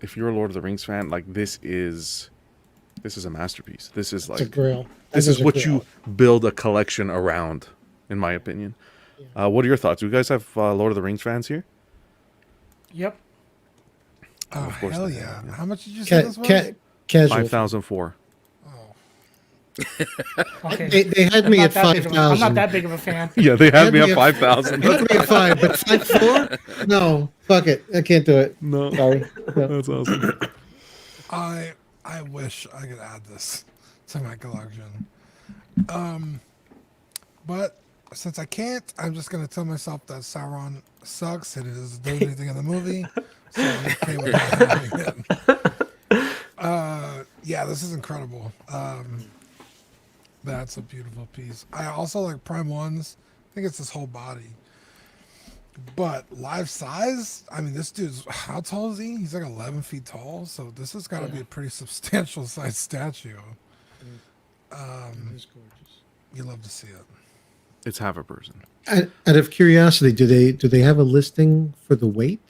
Speaker 2: if you're a Lord of the Rings fan, like this is a masterpiece. This is
Speaker 4: It's a
Speaker 2: like
Speaker 4: grill.
Speaker 2: this
Speaker 4: That
Speaker 2: is
Speaker 4: a
Speaker 2: what
Speaker 4: grill.
Speaker 2: you build a collection around, in my opinion. What are your thoughts? Do you guys have Lord of the Rings fans here?
Speaker 6: Yep.
Speaker 3: Oh,
Speaker 2: course
Speaker 3: hell
Speaker 2: they
Speaker 3: yeah.
Speaker 2: have, yeah.
Speaker 3: How much did you say this was?
Speaker 4: Casual.
Speaker 2: 5,004.
Speaker 6: Okay.
Speaker 4: They had
Speaker 6: I'm
Speaker 4: me
Speaker 6: not
Speaker 4: at
Speaker 6: that big of a- I'm
Speaker 4: 5,000.
Speaker 6: not that big of a fan.
Speaker 2: Yeah, they had me
Speaker 4: me
Speaker 2: at
Speaker 4: at-
Speaker 2: 5,000.
Speaker 4: They had me at 5, but 5,400? No, fuck it. I can't do it.
Speaker 2: No,
Speaker 4: Sorry. No.
Speaker 2: that's awesome.
Speaker 3: I wish I could add this to my collection. But since I can't, I'm just gonna tell myself that Sauron sucks and it doesn't do anything in the movie. So I'm okay with not having it. Yeah, this is incredible. That's a beautiful piece. I also like Prime Ones. I think it's this whole body. But life size, I mean, this dude's, how tall is he? He's like 11 feet tall. So this has got to be a pretty substantial size statue.
Speaker 4: It's gorgeous.
Speaker 3: You love to see it.
Speaker 2: It's half a person.
Speaker 4: Out of curiosity, do they have a listing for the weight?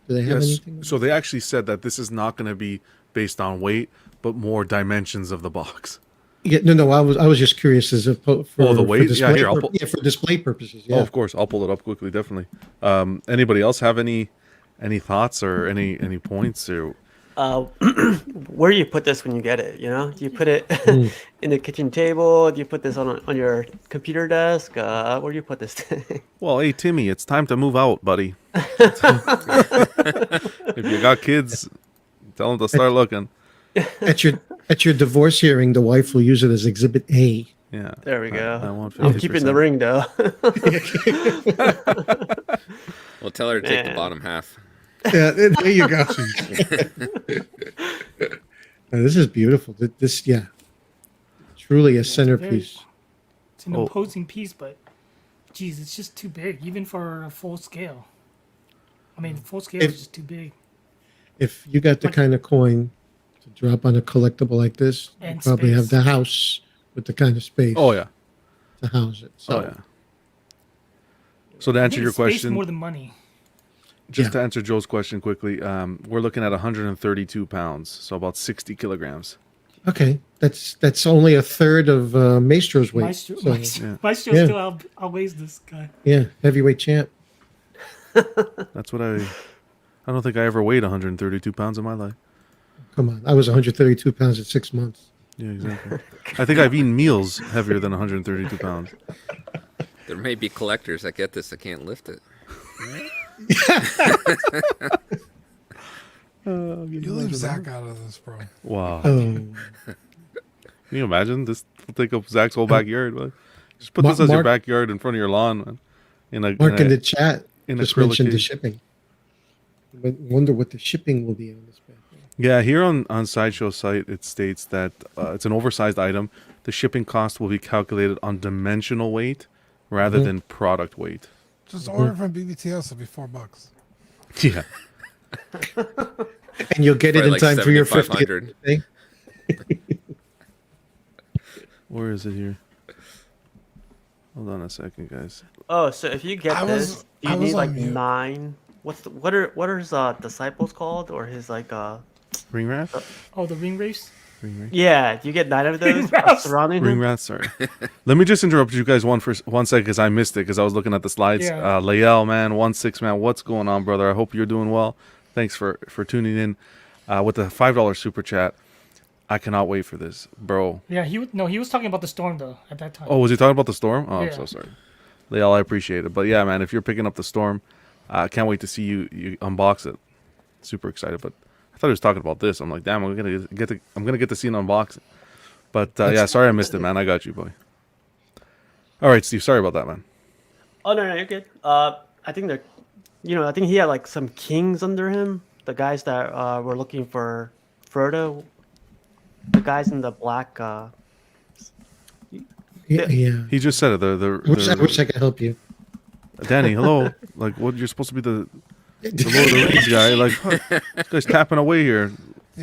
Speaker 4: Do they have
Speaker 2: Yes.
Speaker 4: anything?
Speaker 2: So they actually said that this is not going to be based on weight, but more dimensions of the box.
Speaker 4: Yeah, no. I was just curious as a for
Speaker 2: the weight?
Speaker 4: For display
Speaker 2: Yeah, here, I'll pull-
Speaker 4: for display purposes. Yeah.
Speaker 2: Oh, of course. I'll pull it up quickly, definitely. Anybody else have any thoughts or any points? Or
Speaker 7: Where do you put this when you get it? You know, do you put it in the kitchen table? Do you put this on your computer desk? Where do you put this thing?
Speaker 2: well, hey Timmy, it's time to move out, buddy. If you got kids, tell them to start looking.
Speaker 4: At your divorce hearing, the wife will use it as Exhibit A.
Speaker 2: Yeah.
Speaker 7: There we go.
Speaker 2: I want
Speaker 7: I'm keeping the
Speaker 2: 50%.
Speaker 7: ring though.
Speaker 5: Well, tell her to take the
Speaker 7: Man.
Speaker 5: bottom half.
Speaker 4: Yeah, there you go. Now, this is beautiful. This, yeah, truly a centerpiece.
Speaker 6: It's an
Speaker 2: Oh.
Speaker 6: imposing piece, but geez, it's just too big, even for a full scale. I mean, full scale
Speaker 4: If-
Speaker 6: is just too big.
Speaker 4: If you got the kind of coin to drop on a collectible like this, you
Speaker 6: And
Speaker 4: probably have
Speaker 6: space.
Speaker 4: the house with the kind of space
Speaker 2: Oh yeah.
Speaker 4: to house it. So
Speaker 2: Oh yeah. So to
Speaker 6: I
Speaker 2: answer
Speaker 6: think
Speaker 2: your
Speaker 6: it's space
Speaker 2: question,
Speaker 6: more than money.
Speaker 2: just to
Speaker 4: Yeah.
Speaker 2: answer Joe's question quickly, we're looking at 132 pounds, so about 60 kilograms.
Speaker 4: Okay, that's only a third of Maestro's weight.
Speaker 6: Maestro,
Speaker 4: So,
Speaker 6: Maestro
Speaker 4: Yeah.
Speaker 6: still outweighs this guy.
Speaker 4: yeah, heavyweight champ.
Speaker 2: That's what I don't think I ever weighed 132 pounds in my life.
Speaker 4: Come on, I was 132 pounds at 6 months.
Speaker 2: Yeah, exactly. I think I've eaten meals heavier than 132 pounds.
Speaker 5: There may be collectors that get this that can't lift it.
Speaker 3: You leave Zach out of this, bro.
Speaker 2: Wow.
Speaker 4: Oh,
Speaker 2: Can you imagine? This will take up Zach's whole backyard. Man. Just put this
Speaker 4: Mark-
Speaker 2: as your backyard in front of your lawn, man.
Speaker 4: Mark in the chat
Speaker 2: in
Speaker 4: just
Speaker 2: acrylic
Speaker 4: mentioned the
Speaker 2: case.
Speaker 4: shipping. But wonder what the shipping will be on this bad boy.
Speaker 2: Yeah, here on Sideshow's site, it states that it's an oversized item. The shipping cost will be calculated on dimensional weight rather than product weight.
Speaker 3: Just order it from BBTS. It'll be $4.
Speaker 2: Yeah.
Speaker 4: And you'll get it
Speaker 5: Probably
Speaker 4: in
Speaker 5: like
Speaker 4: time for your 50th
Speaker 5: 7,500.
Speaker 4: birthday.
Speaker 2: Where is it here? Hold on a second, guys.
Speaker 7: Oh, so if you get
Speaker 3: I
Speaker 7: this,
Speaker 3: was-
Speaker 7: do
Speaker 3: I
Speaker 7: you
Speaker 3: was
Speaker 7: need
Speaker 3: on
Speaker 7: like
Speaker 3: mute.
Speaker 7: 9? What are his disciples called, or his like
Speaker 2: Ring rat?
Speaker 6: Oh, the ring race.
Speaker 2: Ring rat?
Speaker 7: Yeah, do you get 9 of those
Speaker 6: Mouse.
Speaker 7: surrounding
Speaker 2: Ring
Speaker 7: him?
Speaker 2: rat, sorry. Let me just interrupt you guys one second because I missed it because I was looking at the slides.
Speaker 6: Yeah.
Speaker 2: Lael, man, 1-6, man, what's going on, brother? I hope you're doing well. Thanks for tuning in with the $5 super chat. I cannot wait for this, bro.
Speaker 6: Yeah, he was talking about the storm though at that time.
Speaker 2: Oh, was he talking about the storm? Oh, I'm
Speaker 6: Yeah.
Speaker 2: so sorry. Lael, I appreciate it. But yeah, man, if you're picking up the storm, I can't wait to see you unbox it. Super excited. But I thought he was talking about this. I'm like, damn, I'm gonna get to see an unboxing. But yeah, sorry I missed it, man. I got you, boy. All right, Steve. Sorry about that, man.
Speaker 7: Oh no, you're good. I think they're, I think he had like some kings under him. The guys that were looking for Frodo. The guys in the black.
Speaker 4: Yeah.
Speaker 2: He just said it.
Speaker 4: I wish I could help you.
Speaker 2: Danny, hello. Like, what? You're supposed to be the Lord of the Rings guy. Like, huh, this guy's tapping away here.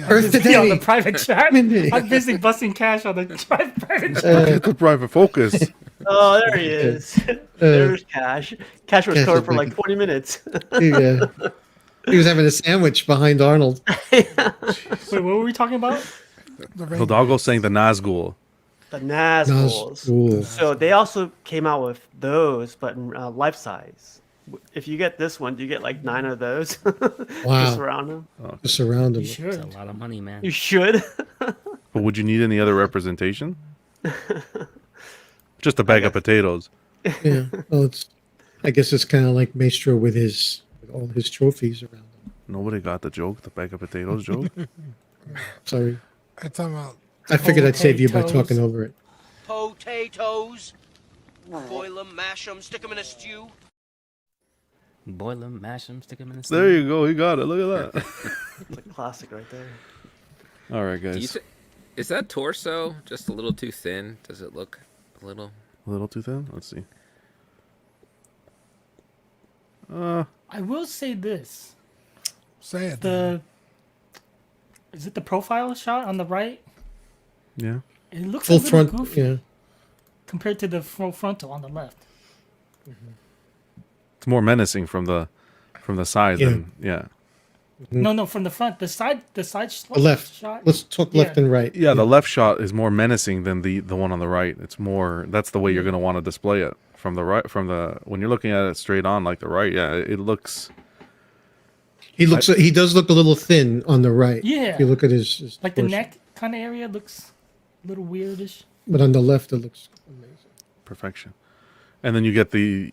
Speaker 4: Earth
Speaker 6: Be on the
Speaker 4: today.
Speaker 6: private chat. I'm busy busting cash on the private chat.
Speaker 2: Get the private focus.
Speaker 7: Oh, there he is. There's Cash. Cash was
Speaker 4: Cash
Speaker 7: covered
Speaker 4: is
Speaker 7: for like
Speaker 4: back.
Speaker 7: 20 minutes.
Speaker 4: Yeah. He was having a sandwich behind Arnold.
Speaker 6: Wait, what were we talking about?
Speaker 3: The ring.
Speaker 2: Hidalgo's saying the Nazgul.
Speaker 7: The Nazguls.
Speaker 4: Nazgul.
Speaker 7: So they also came out with those, but in life size. If you get this one, you get like 9 of those.
Speaker 4: Wow.
Speaker 7: Just around them.
Speaker 4: Just around him.
Speaker 6: You
Speaker 8: It's
Speaker 6: should.
Speaker 8: a lot of money, man.
Speaker 7: You should.
Speaker 2: But would you need any other representation? Just a bag of potatoes.
Speaker 4: Yeah. Well, I guess it's kind of like Maestro with all his trophies around him.
Speaker 2: Nobody got the joke, the bag of potatoes joke.
Speaker 4: Sorry.
Speaker 3: I'm talking about
Speaker 4: I figured I'd save you by
Speaker 6: Potatoes.
Speaker 4: talking over it.
Speaker 9: Potatoes. Boil them, mash them, stick them in a stew.
Speaker 8: Boil them, mash them, stick them in the
Speaker 2: There
Speaker 8: steam.
Speaker 2: you go. He got it. Look at that.
Speaker 7: It's a classic right there.
Speaker 2: All right,
Speaker 5: Do you
Speaker 2: guys.
Speaker 5: thi- is that torso just a little too thin? Does it look a little?
Speaker 2: A little too thin. Let's see.
Speaker 6: I will say this:
Speaker 3: say it.
Speaker 6: is it the profile shot on the right?
Speaker 2: Yeah.
Speaker 6: It looks
Speaker 4: Full
Speaker 6: a little
Speaker 4: front.
Speaker 6: goofy
Speaker 4: Yeah.
Speaker 6: compared to the full frontal on the left.
Speaker 2: It's more menacing from the side
Speaker 4: Yeah.
Speaker 2: than yeah.
Speaker 6: No, from the front. The side
Speaker 4: The left.
Speaker 6: shot.
Speaker 4: Let's talk left
Speaker 6: Yeah.
Speaker 4: and right.
Speaker 2: Yeah, the left shot is more menacing than the one on the right. It's more that's the way you're going to want to display it. From the right when you're looking at it straight on like the right, yeah, it looks
Speaker 4: He does look a little thin on the right.
Speaker 6: Yeah.
Speaker 4: If you look at his
Speaker 6: Like the
Speaker 4: torso.
Speaker 6: neck kind of area looks a little weirdish.
Speaker 4: But on the left, it looks amazing.
Speaker 2: perfection. And then you get the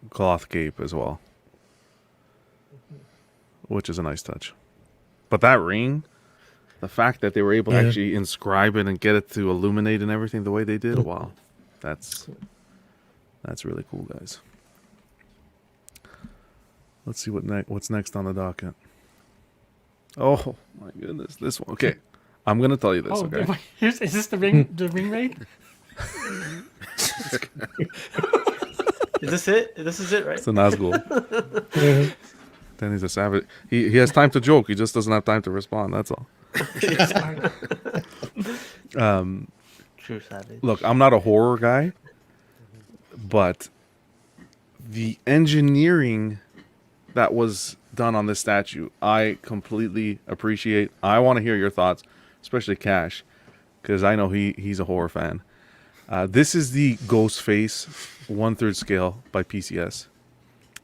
Speaker 2: cloth cape as well. Which is a nice touch. But that ring, the fact that they were able to
Speaker 4: Yeah.
Speaker 2: actually inscribe it and get it to illuminate and everything the way they did, wow. That's really cool, guys. Let's see what's next on the docket. Oh my goodness, this one. Okay, I'm gonna tell you this.
Speaker 6: Oh,
Speaker 2: Okay,
Speaker 6: wait, is this the ring raid?
Speaker 7: Is this it? This is it, right?
Speaker 2: it's a Nazgul.
Speaker 4: Yeah.
Speaker 2: Danny's a savage. He has time to joke. He just doesn't have time to respond. That's all.
Speaker 7: True savage.
Speaker 2: Look, I'm not a horror guy, but the engineering that was done on this statue, I completely appreciate. I want to hear your thoughts, especially Cash, because I know he's a horror fan. This is the Ghostface 1/3 scale by PCS.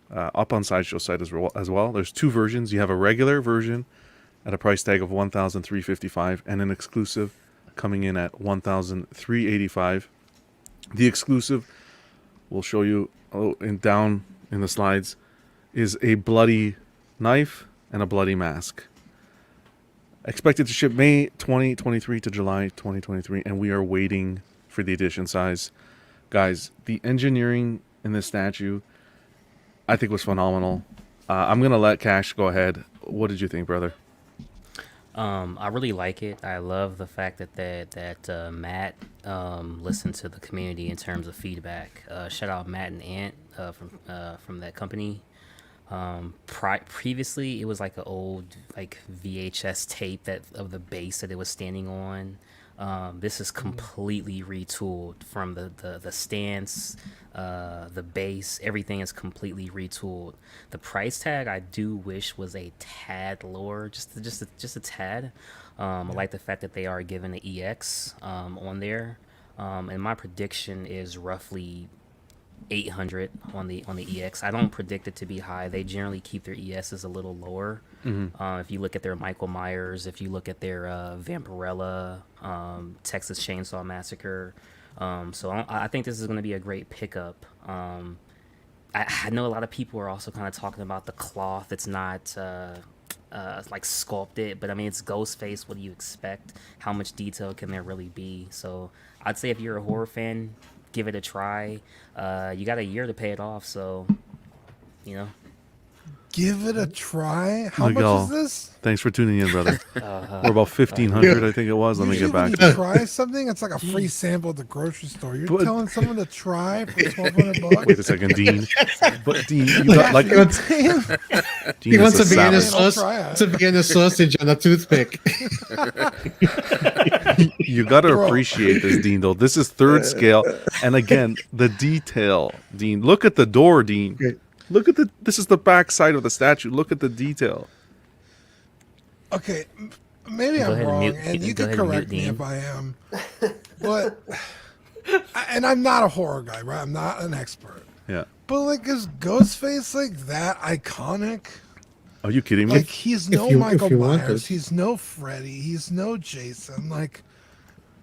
Speaker 2: Up on Sideshow site as well. There's two versions. You have a regular version at a price tag of $1,355 and an exclusive coming in at $1,385. The exclusive, we'll show you down in the slides, is a bloody knife and a bloody mask. Expected to ship May 2023 to July 2023, and we are waiting for the edition size. Guys, the engineering in this statue, I think, was phenomenal. I'm going to let Cash go ahead. What did you think, brother?
Speaker 8: I really like it. I love the fact that Matt listened to the community in terms of feedback. Shout out Matt and Ant from that company. Previously, it was like an old VHS tape of the base that it was standing on. This is completely retooled from the stance, the base. Everything is completely retooled. The price tag I do wish was a tad lower, just a tad. I like the fact that they are giving the EX on there, and my prediction is roughly 800 on the EX. I don't predict it to be high. They generally keep their ESs a little lower. If you look at their Michael Myers, if you look at their Vampirella, Texas Chainsaw Massacre, so I think this is going to be a great pickup. I know a lot of people are also kind of talking about the cloth. It's not like sculpted, but I mean, it's Ghostface. What do you expect? How much detail can there really be? So I'd say if you're a horror fan, give it a try. You got a year to pay it off, so
Speaker 3: Give it a try. How
Speaker 2: Miguel,
Speaker 3: much is this?
Speaker 2: Thanks for tuning in, brother. We're about 1,500, I think it was. Let me get back.
Speaker 3: When you try something, it's like a free sample at the grocery store. You're telling someone to try for $1,200.
Speaker 2: Wait a second, Dean. But Dean, you got like.
Speaker 3: You know what I'm saying?
Speaker 2: Dean
Speaker 4: He wants
Speaker 2: is
Speaker 4: a Vienna
Speaker 2: savage.
Speaker 4: sauce. It's a Vienna sausage on a toothpick.
Speaker 2: You got to appreciate this, Dean, though. This is 3rd scale. And again, the detail, Dean. Look at the door, Dean.
Speaker 4: Great.
Speaker 2: Look at this is the back side of the statue. Look at the detail.
Speaker 3: Okay, maybe
Speaker 8: Go
Speaker 3: I'm
Speaker 8: ahead and
Speaker 3: wrong,
Speaker 8: mute-
Speaker 3: and you
Speaker 8: go
Speaker 3: can
Speaker 8: ahead and
Speaker 3: correct
Speaker 8: mute
Speaker 3: me
Speaker 8: Dean.
Speaker 3: if I am. But, and I'm not a horror guy, right? I'm not an expert.
Speaker 2: Yeah.
Speaker 3: But like, is Ghostface like that iconic?
Speaker 2: Are you kidding me?
Speaker 3: Like, he's no
Speaker 4: you-
Speaker 3: Michael
Speaker 4: if you want
Speaker 3: Myers.
Speaker 4: it.
Speaker 3: He's no Freddy. He's no Jason. Like,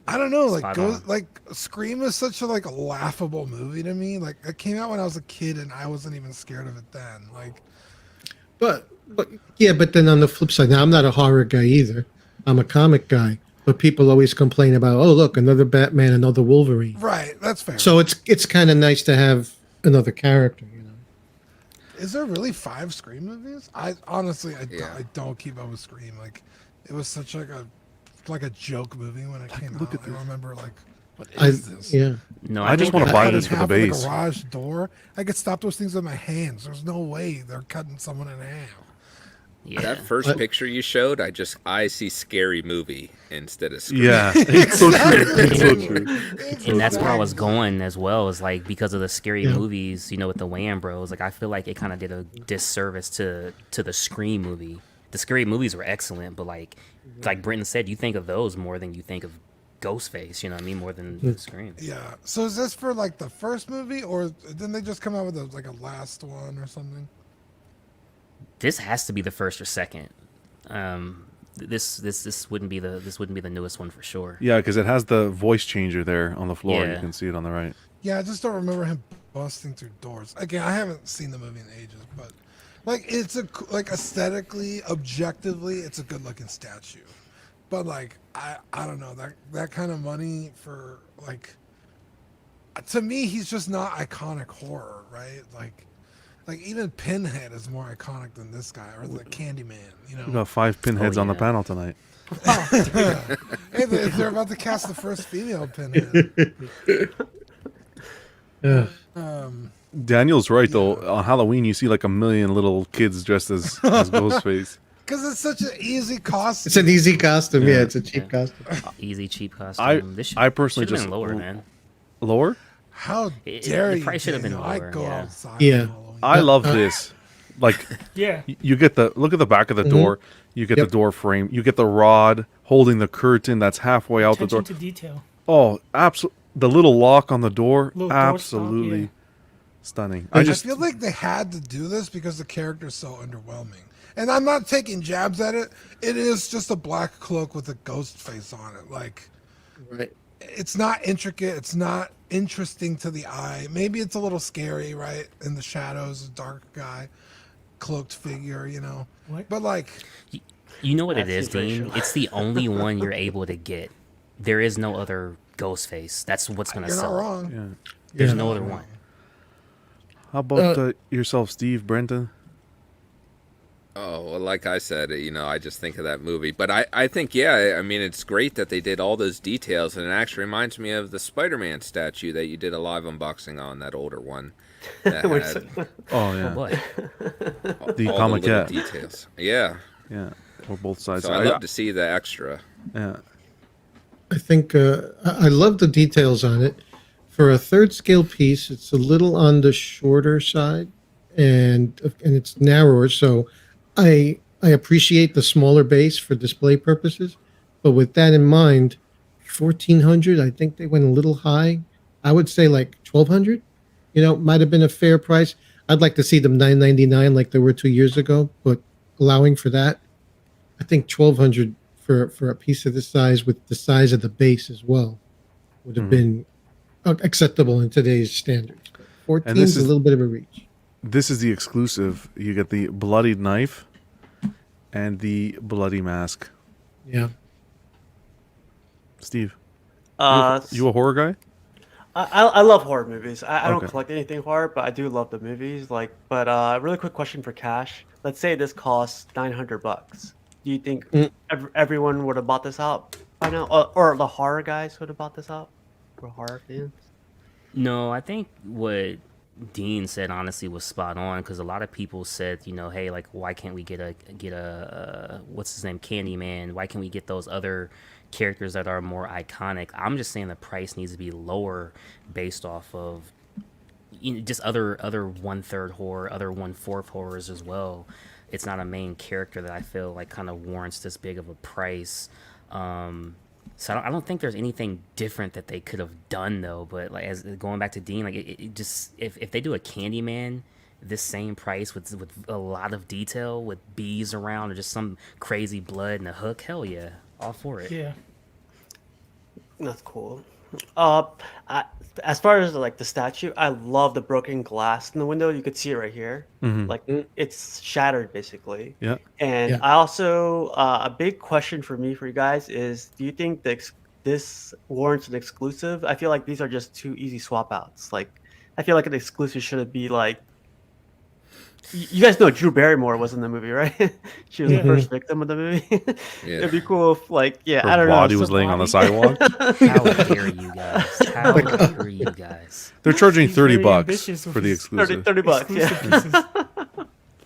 Speaker 3: I don't know. Like,
Speaker 8: Spot on.
Speaker 3: Scream is such a laughable movie to me. Like, it came out when I was a kid, and I wasn't even scared of it then. Like,
Speaker 4: But then on the flip side, now I'm not a horror guy either. I'm a comic guy. But people always complain about, oh look, another Batman, another Wolverine.
Speaker 3: right? That's fair.
Speaker 4: So it's kind of nice to have another character, you know.
Speaker 3: Is there really 5 Scream movies? I honestly,
Speaker 5: Yeah.
Speaker 3: I don't keep up with Scream. Like, it was such like a joke movie when it came out. I remember what is this?
Speaker 4: Yeah.
Speaker 8: No,
Speaker 2: I just
Speaker 8: think
Speaker 2: wanna
Speaker 8: that-
Speaker 2: buy
Speaker 3: Cut in
Speaker 2: this for the
Speaker 3: half with
Speaker 2: base.
Speaker 3: A garage door. I could stop those things with my hands. There's no way they're cutting someone in half.
Speaker 8: Yeah.
Speaker 5: That first picture you showed, I see Scary Movie instead of Scream.
Speaker 2: Yeah. It's so true. It's so true.
Speaker 8: And that's where I was going as well, is like because of the scary movies, with the Wayans Bros. Like I feel like it kind of did a disservice to the Scream movie. The scary movies were excellent, but like Britton said, you think of those more than you think of Ghostface. You know what I mean? More than Scream.
Speaker 3: Yeah. So is this for the first movie, or didn't they just come out with a last one or something?
Speaker 8: This has to be the first or second. This wouldn't be the newest one for sure.
Speaker 2: Yeah, because it has the voice changer there on the floor. You
Speaker 8: Yeah.
Speaker 2: can see it on the right.
Speaker 3: Yeah, I just don't remember him busting through doors. Again, I haven't seen the movie in ages, but it's aesthetically, objectively, it's a good looking statue. But I don't know, that kind of money for to me, he's just not iconic horror, right? Like even Pinhead is more iconic than this guy, or the Candyman.
Speaker 2: We got 5 pinheads on the
Speaker 8: yeah.
Speaker 2: panel tonight.
Speaker 3: Hey, they're about to cast the first female Pinhead.
Speaker 4: Yeah.
Speaker 2: Daniel's right though. On Halloween, you see like a million little kids dressed as Ghostface.
Speaker 3: Because it's such an easy costume.
Speaker 4: It's an easy costume. Yeah, it's a cheap costume.
Speaker 8: Easy, cheap costume.
Speaker 2: I personally
Speaker 8: should've
Speaker 2: just
Speaker 8: been lower, man.
Speaker 2: Lower.
Speaker 3: How
Speaker 8: The
Speaker 3: dare you?
Speaker 8: price should have been
Speaker 3: Daniel. I
Speaker 8: lower,
Speaker 3: go
Speaker 8: yeah.
Speaker 3: outside.
Speaker 4: Yeah.
Speaker 3: on Halloween.
Speaker 2: I love this. Like
Speaker 6: Yeah.
Speaker 2: you get the look at the back of the door. You get
Speaker 4: Yep.
Speaker 2: the door frame. You get the rod holding the curtain that's halfway out the
Speaker 6: Attention
Speaker 2: door.
Speaker 6: to detail.
Speaker 2: Oh, absolutely! The little lock on the door,
Speaker 6: Little door stop,
Speaker 2: absolutely
Speaker 6: yeah.
Speaker 2: stunning.
Speaker 3: I
Speaker 2: I just
Speaker 3: feel like they had to do this because the character's so underwhelming. And I'm not taking jabs at it. It is just a black cloak with a ghost face on it. Like,
Speaker 4: Right.
Speaker 3: it's not intricate. It's not interesting to the eye. Maybe it's a little scary, right? In the shadows, a dark guy, cloaked figure, you know.
Speaker 6: What?
Speaker 3: But like,
Speaker 8: You know what it is,
Speaker 7: That's
Speaker 8: Dean?
Speaker 7: racial.
Speaker 8: It's the only one you're able to get. There is no other Ghostface. That's what's gonna
Speaker 3: you're not
Speaker 8: sell. it.
Speaker 3: wrong.
Speaker 2: yeah.
Speaker 8: There's
Speaker 4: Yeah.
Speaker 8: no other one.
Speaker 2: How about
Speaker 4: Uh,
Speaker 2: yourself, Steve, Brenton?
Speaker 5: Oh, well, like I said, I just think of that movie. But I think, yeah, I mean, it's great that they did all those details. And it actually reminds me of the Spider-Man statue that you did a live unboxing on, that older one. That
Speaker 7: Which-
Speaker 5: had
Speaker 2: Oh yeah,
Speaker 8: Boy,
Speaker 2: the
Speaker 5: all
Speaker 2: comic
Speaker 5: little
Speaker 2: cat.
Speaker 5: details. Yeah.
Speaker 2: Yeah, or both sides.
Speaker 5: So I love to see the extra.
Speaker 2: Yeah,
Speaker 4: I think I love the details on it. For a third scale piece, it's a little on the shorter side, and it's narrower. So I appreciate the smaller base for display purposes, but with that in mind, 1,400. I think they went a little high. I would say like 1,200. You know, might have been a fair price. I'd like to see them 999 like they were 2 years ago, but allowing for that, I think 1,200 for a piece of this size with the size of the base as well would have been acceptable in today's standards. 14
Speaker 2: this
Speaker 4: is a
Speaker 2: is-
Speaker 4: little bit of a reach.
Speaker 2: this is the exclusive. You get the bloodied knife and the bloody mask.
Speaker 4: Yeah.
Speaker 2: Steve,
Speaker 7: Uh,
Speaker 2: you a horror guy?
Speaker 7: I love horror movies. I don't
Speaker 2: Okay.
Speaker 7: collect anything horror, but I do love the movies. Like, but really quick question for Cash. Let's say this costs $900. Do you think everyone would have bought this out by now, or the horror guys would have bought this out for horror fans?
Speaker 8: no, I think what Dean said honestly was spot on because a lot of people said, hey, like, why can't we get a what's his name, Candyman? Why can't we get those other characters that are more iconic? I'm just saying the price needs to be lower based off of just other 1/3 horror, other 1/4 horrors as well. It's not a main character that I feel like kind of warrants this big of a price. So I don't think there's anything different that they could have done though. But like as going back to Dean, like it just if they do a Candyman this same price with a lot of detail with bees around or just some crazy blood and a hook, hell yeah, all for it.
Speaker 6: Yeah.
Speaker 7: That's cool. As far as like the statue, I love the broken glass in the window. You could see it right here. Like it's shattered basically.
Speaker 2: Yeah.
Speaker 7: And
Speaker 4: Yeah.
Speaker 7: I also a big question for me for you guys is: do you think this warrants an exclusive? I feel like these are just too easy swap outs. Like I feel like an exclusive should be like. You guys know Drew Barrymore was in the movie, right? She was the first victim of the movie.
Speaker 5: Yeah.
Speaker 7: It'd be cool if, like, I
Speaker 2: Her
Speaker 7: don't know.
Speaker 2: body was laying on the sidewalk.
Speaker 8: How dare you guys? How dare you guys?
Speaker 2: They're charging
Speaker 6: He's
Speaker 2: 30
Speaker 6: very
Speaker 2: bucks
Speaker 6: ambitious with
Speaker 2: for the
Speaker 6: his
Speaker 2: exclusive.
Speaker 7: 30 bucks,
Speaker 6: Exclusive
Speaker 7: yeah.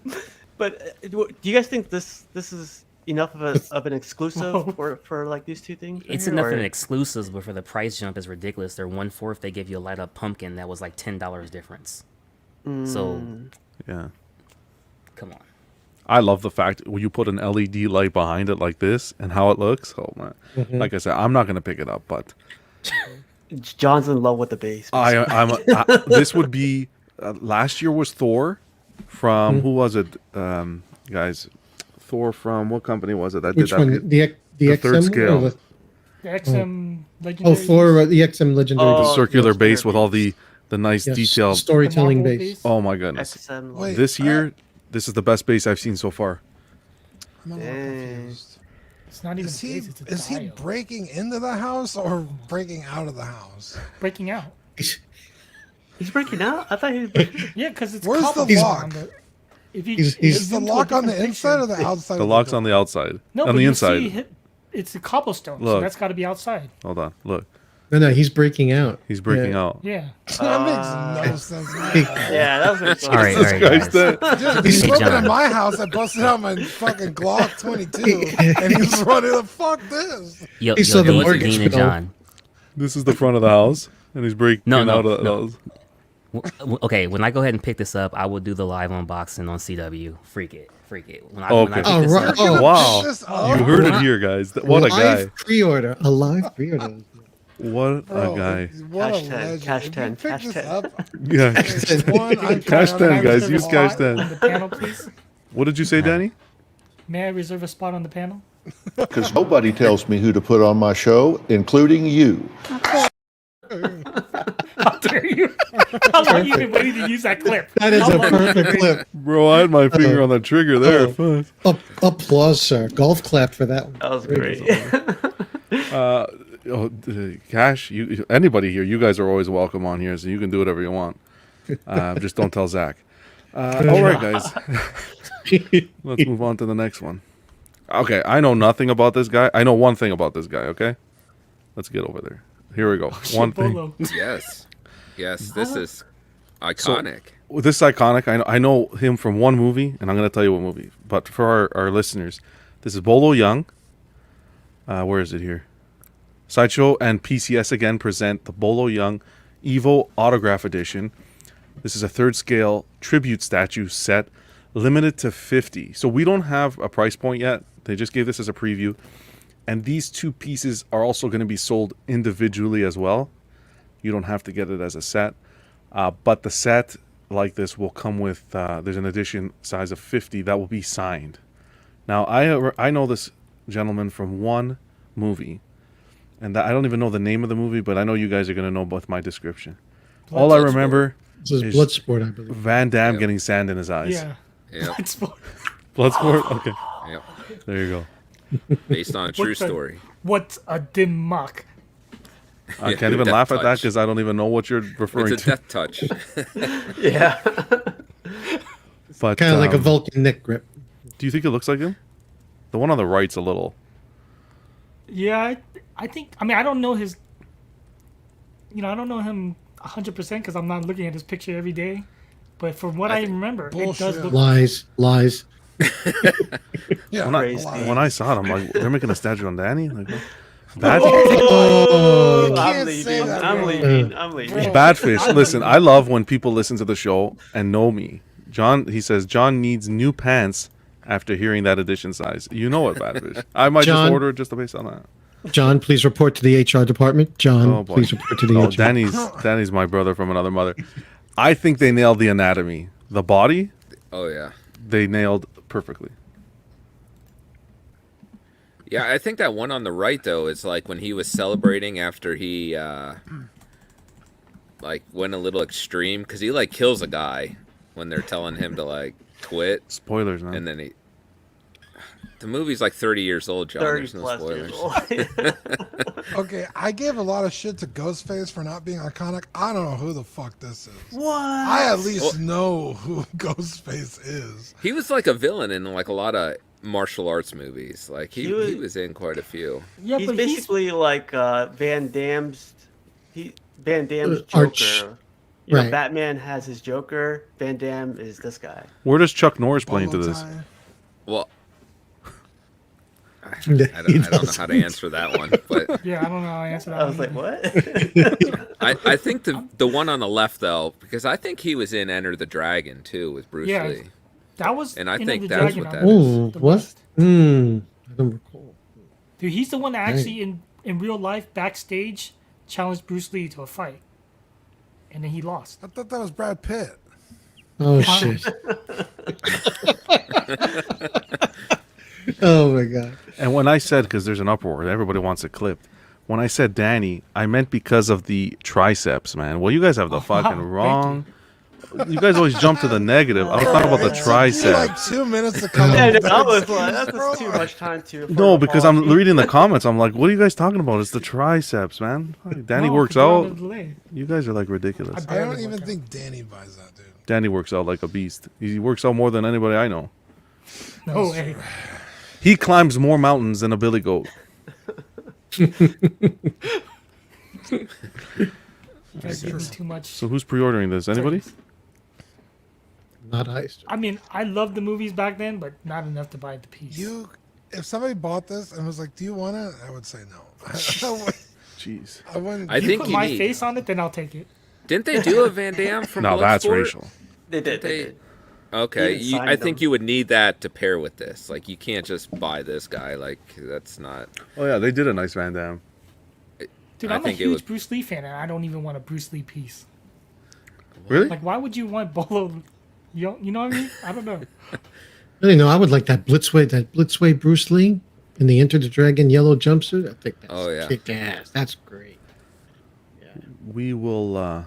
Speaker 6: pieces.
Speaker 7: But do you guys think this is enough of an exclusive
Speaker 6: Whoa.
Speaker 7: for like these two things? right
Speaker 8: It's
Speaker 7: here,
Speaker 8: enough
Speaker 7: or-
Speaker 8: of an exclusive, but for the price jump is ridiculous. They're 1/4. They give you a light up pumpkin that was like $10 difference. So
Speaker 2: Yeah.
Speaker 8: come on.
Speaker 2: I love the fact when you put an LED light behind it like this and how it looks. Oh man. Like I said, I'm not gonna pick it up, but
Speaker 7: John's in love with the base.
Speaker 2: this would be last year was Thor from who was it, guys? Thor from what company was it that
Speaker 4: Which
Speaker 2: did that?
Speaker 4: one? The
Speaker 2: The third
Speaker 4: XM
Speaker 2: scale.
Speaker 4: or the-
Speaker 6: The XM legendary.
Speaker 4: for the XM legendary.
Speaker 7: Oh,
Speaker 2: The circular
Speaker 7: yes,
Speaker 2: base with all
Speaker 7: base.
Speaker 2: the nice
Speaker 4: Yes,
Speaker 2: detail.
Speaker 4: storytelling
Speaker 6: The marble
Speaker 4: base.
Speaker 6: base.
Speaker 2: Oh my goodness!
Speaker 7: XM.
Speaker 3: Wait.
Speaker 2: This year, this is the best base I've seen so far.
Speaker 3: I'm a little
Speaker 7: Dang.
Speaker 3: confused.
Speaker 6: It's not even
Speaker 3: Is he
Speaker 6: base, it's a
Speaker 3: is he
Speaker 6: dial.
Speaker 3: breaking into the house or breaking out of the house?
Speaker 6: breaking out?
Speaker 7: He's breaking out. I thought he was breaking.
Speaker 6: Yeah, because it's
Speaker 3: Where's the
Speaker 6: cobblestone
Speaker 3: lock?
Speaker 6: on the- If you,
Speaker 4: He's-
Speaker 6: if
Speaker 4: he's-
Speaker 6: you
Speaker 3: Is the
Speaker 6: zoom to a
Speaker 3: lock on the
Speaker 6: different
Speaker 3: inside or
Speaker 6: picture-
Speaker 3: the outside?
Speaker 2: The
Speaker 3: of
Speaker 2: lock's
Speaker 3: door?
Speaker 2: on the outside.
Speaker 6: No,
Speaker 2: on
Speaker 6: but
Speaker 2: the
Speaker 6: you
Speaker 2: inside.
Speaker 6: see it's a cobblestone, so
Speaker 2: Look.
Speaker 6: that's got to be outside.
Speaker 2: Hold on, look,
Speaker 4: No, he's breaking out.
Speaker 2: he's breaking
Speaker 4: Yeah.
Speaker 2: out.
Speaker 6: Yeah.
Speaker 3: That makes no sense.
Speaker 7: Yeah, that was
Speaker 8: All right,
Speaker 2: This guy's
Speaker 8: guys.
Speaker 2: dead.
Speaker 3: Dude, he's
Speaker 8: Hey,
Speaker 3: living
Speaker 8: John.
Speaker 3: in my house. I busted out my fucking Glock 22, and he's running the fuck this.
Speaker 8: Yo,
Speaker 4: He saw the
Speaker 8: Dean
Speaker 4: mortgage
Speaker 8: and
Speaker 4: bill.
Speaker 8: John.
Speaker 2: This is the front of the house, and he's breaking
Speaker 8: No,
Speaker 2: out of the
Speaker 8: no.
Speaker 2: house.
Speaker 8: Okay, when I go ahead and pick this up, I will do the live unboxing on CW. Freak it. When I
Speaker 2: Okay.
Speaker 8: pick this
Speaker 4: right.
Speaker 8: up,
Speaker 4: Oh,
Speaker 2: Wow.
Speaker 3: Just-
Speaker 2: You heard it here, guys. What a guy.
Speaker 4: live pre-order. A live pre-order.
Speaker 2: What
Speaker 3: Bro,
Speaker 2: a guy.
Speaker 3: what
Speaker 7: Cash
Speaker 3: a
Speaker 7: 10,
Speaker 3: legend.
Speaker 7: cash
Speaker 3: If
Speaker 7: 10,
Speaker 3: you pick
Speaker 7: cash
Speaker 3: this
Speaker 7: 10.
Speaker 3: up,
Speaker 2: Yeah.
Speaker 3: it's one, I'm
Speaker 2: Cash
Speaker 3: trying
Speaker 2: 10,
Speaker 3: to-
Speaker 2: guys.
Speaker 6: Reserve a
Speaker 2: Use cash
Speaker 6: spot
Speaker 2: 10.
Speaker 6: on the panel, please.
Speaker 2: What did you say, Danny?
Speaker 6: May I reserve a spot on the panel?
Speaker 10: Because nobody tells me who to put on my show, including you.
Speaker 6: How dare you? How long you been waiting to use that clip?
Speaker 4: That is
Speaker 6: How
Speaker 4: a
Speaker 6: long?
Speaker 4: perfect clip.
Speaker 2: Bro, I had my finger on the trigger there. Fuck.
Speaker 4: Applause, sir. Golf clap for that one.
Speaker 7: That was great.
Speaker 2: Cash, anybody here, you guys are always welcome on here, so you can do whatever you want. Just don't tell Zach. All right, guys. Let's move on to the next one. Okay, I know nothing about this guy. I know one thing about this guy, okay? Let's get over there. Here we go. One thing.
Speaker 6: Bolo.
Speaker 5: Yes. Yes, this is iconic.
Speaker 2: Well, this is iconic. I know him from one movie, and I'm going to tell you what movie. But for our listeners, this is Bolo Young. Where is it here? Sideshow and PCS again present the Bolo Young Evo Autograph Edition. This is a third scale tribute statue set, limited to 50. So we don't have a price point yet. They just gave this as a preview. And these two pieces are also going to be sold individually as well. You don't have to get it as a set. But the set like this will come with, there's an edition size of 50 that will be signed. Now, I know this gentleman from one movie. And I don't even know the name of the movie, but I know you guys are going to know both my description. All I remember
Speaker 4: This is
Speaker 2: is
Speaker 4: Bloodsport, I believe.
Speaker 2: Van Damme
Speaker 5: Yep.
Speaker 2: getting sand in his eyes.
Speaker 6: Yeah.
Speaker 5: Yep.
Speaker 6: It's for-
Speaker 2: Bloodsport? Okay.
Speaker 5: Yep.
Speaker 2: There you go.
Speaker 5: Based on a true
Speaker 6: What's the-
Speaker 5: story.
Speaker 6: What's a dim mock?
Speaker 2: I
Speaker 5: Yeah,
Speaker 2: can't even
Speaker 5: death
Speaker 2: laugh at that
Speaker 5: touch.
Speaker 2: because I don't even know what you're referring
Speaker 5: It's a
Speaker 2: to.
Speaker 5: death touch.
Speaker 7: Yeah.
Speaker 2: But
Speaker 4: Kind of like a Vulcan neck grip.
Speaker 2: do you think it looks like him? The one on the right's a little.
Speaker 6: Yeah, I think. I mean, I don't know his. I don't know him 100% because I'm not looking at his picture every day. But from what I remember, it does
Speaker 3: Bullshit.
Speaker 6: look.
Speaker 4: Lies.
Speaker 3: Yeah,
Speaker 2: When I,
Speaker 3: alive.
Speaker 2: when I saw it, I'm like, they're making a statue on Danny? Like, what? Bad,
Speaker 4: Oh,
Speaker 3: You
Speaker 7: I'm
Speaker 3: can't say
Speaker 7: leaving.
Speaker 3: that,
Speaker 7: I'm
Speaker 3: bro.
Speaker 7: leaving. I'm leaving.
Speaker 2: Badfish. Listen, I love when people listen to the show and know me. He says, John needs new pants after hearing that edition size. You know it, Badfish. I might just
Speaker 4: John-
Speaker 2: order it just based on that.
Speaker 4: John, please report to the HR department. John,
Speaker 2: Oh, boy.
Speaker 4: please report to the
Speaker 2: Oh,
Speaker 4: HR.
Speaker 2: Danny's my brother from another mother. I think they nailed the anatomy. The body,
Speaker 5: Oh, yeah.
Speaker 2: they nailed perfectly.
Speaker 5: Yeah, I think that one on the right, though, is like when he was celebrating after he, like, went a little extreme. Because he, like, kills a guy when they're telling him to, like, quit.
Speaker 2: Spoilers, man.
Speaker 5: And then he... The movie's like 30 years old, John.
Speaker 7: 30
Speaker 5: There's no
Speaker 7: plus
Speaker 5: spoilers.
Speaker 7: years old.
Speaker 3: Okay, I gave a lot of shit to Ghostface for not being iconic. I don't know who the fuck this is.
Speaker 7: What?
Speaker 3: I at least know who Ghostface is.
Speaker 5: He was like a villain in like a lot of martial arts movies. Like he
Speaker 7: He was-
Speaker 5: was in quite a few.
Speaker 6: Yeah,
Speaker 7: He's
Speaker 6: but
Speaker 7: basically like Van Damme's Joker.
Speaker 4: Arch-
Speaker 7: You know,
Speaker 4: right.
Speaker 7: Batman has his Joker. Van Damme is this guy.
Speaker 2: Where does Chuck Norris play into
Speaker 3: Bolo
Speaker 2: this?
Speaker 3: tie.
Speaker 5: Well, I
Speaker 4: He
Speaker 5: don't know how
Speaker 4: doesn't.
Speaker 5: to answer that one, but
Speaker 6: Yeah, I don't know how I answer that.
Speaker 7: I was
Speaker 6: one
Speaker 7: like,
Speaker 6: either.
Speaker 7: what?
Speaker 5: I think the one on the left though, because I think he was in Enter the Dragon too with Bruce
Speaker 6: Yeah,
Speaker 5: Lee.
Speaker 6: That was.
Speaker 5: And I
Speaker 6: Enter
Speaker 5: think
Speaker 6: the
Speaker 5: that's
Speaker 6: Dragon
Speaker 5: what
Speaker 6: on
Speaker 5: that is.
Speaker 6: the
Speaker 4: Oh, what?
Speaker 6: list.
Speaker 4: I don't recall.
Speaker 6: Dude, he's the one that actually in real life backstage challenged Bruce Lee to a fight, and then he lost.
Speaker 3: I thought that was Brad Pitt.
Speaker 4: Oh, shit. Oh, my God.
Speaker 2: And when I said, because there's an uproar, everybody wants it clipped. When I said Danny, I meant because of the triceps, man. Well, you guys have the fucking
Speaker 6: thank
Speaker 2: wrong. You guys always jump to the negative. I was talking about the
Speaker 3: It took you like
Speaker 2: triceps.
Speaker 3: 2 minutes to come
Speaker 7: Yeah,
Speaker 3: up with
Speaker 7: I was
Speaker 3: that
Speaker 7: like,
Speaker 3: excuse, bro.
Speaker 7: that's too much time to. for
Speaker 2: No,
Speaker 7: an
Speaker 2: because I'm
Speaker 7: apology.
Speaker 2: reading the comments. I'm like, what are you guys talking about? It's the triceps, man. Danny
Speaker 6: No,
Speaker 2: works
Speaker 6: 'cause they're on
Speaker 2: out.
Speaker 6: the delay.
Speaker 2: You guys are like ridiculous.
Speaker 3: I don't
Speaker 6: barely
Speaker 3: even
Speaker 6: work out.
Speaker 3: think Danny buys that, dude.
Speaker 2: Danny works out like a beast. He works out more than anybody I know.
Speaker 6: No way.
Speaker 2: He climbs more mountains than a billy goat.
Speaker 6: You guys give me too much.
Speaker 2: So who's pre-ordering this? Anybody?
Speaker 4: Not ice.
Speaker 6: I mean, I loved the movies back then, but not enough to buy the piece.
Speaker 3: If somebody bought this and was like, "Do you want it?" I would say no.
Speaker 2: Jeez.
Speaker 3: I wouldn't.
Speaker 5: I
Speaker 6: you
Speaker 5: think
Speaker 6: put
Speaker 5: you
Speaker 6: my
Speaker 5: need-
Speaker 6: face on it, then I'll take it.
Speaker 5: Didn't they do a Van Damme from
Speaker 2: No, that's
Speaker 5: Bloodsport?
Speaker 2: racial.
Speaker 7: They did. They did.
Speaker 5: Okay,
Speaker 7: Even signed
Speaker 5: I think
Speaker 7: them.
Speaker 5: you would need that to pair with this. Like, you can't just buy this guy. Like, that's not.
Speaker 2: Oh yeah, they did a nice Van Damme.
Speaker 6: Dude,
Speaker 5: I
Speaker 6: I'm a
Speaker 5: think it
Speaker 6: huge
Speaker 5: would-
Speaker 6: Bruce Lee fan, and I don't even want a Bruce Lee piece.
Speaker 2: Really?
Speaker 6: Like, why would you want Bolo? You know what I mean? I don't know.
Speaker 4: I know. I would like that Blitzway Bruce Lee in the Enter the Dragon yellow jumpsuit. I think that's
Speaker 5: Oh, yeah.
Speaker 4: kick ass. That's great.
Speaker 2: We will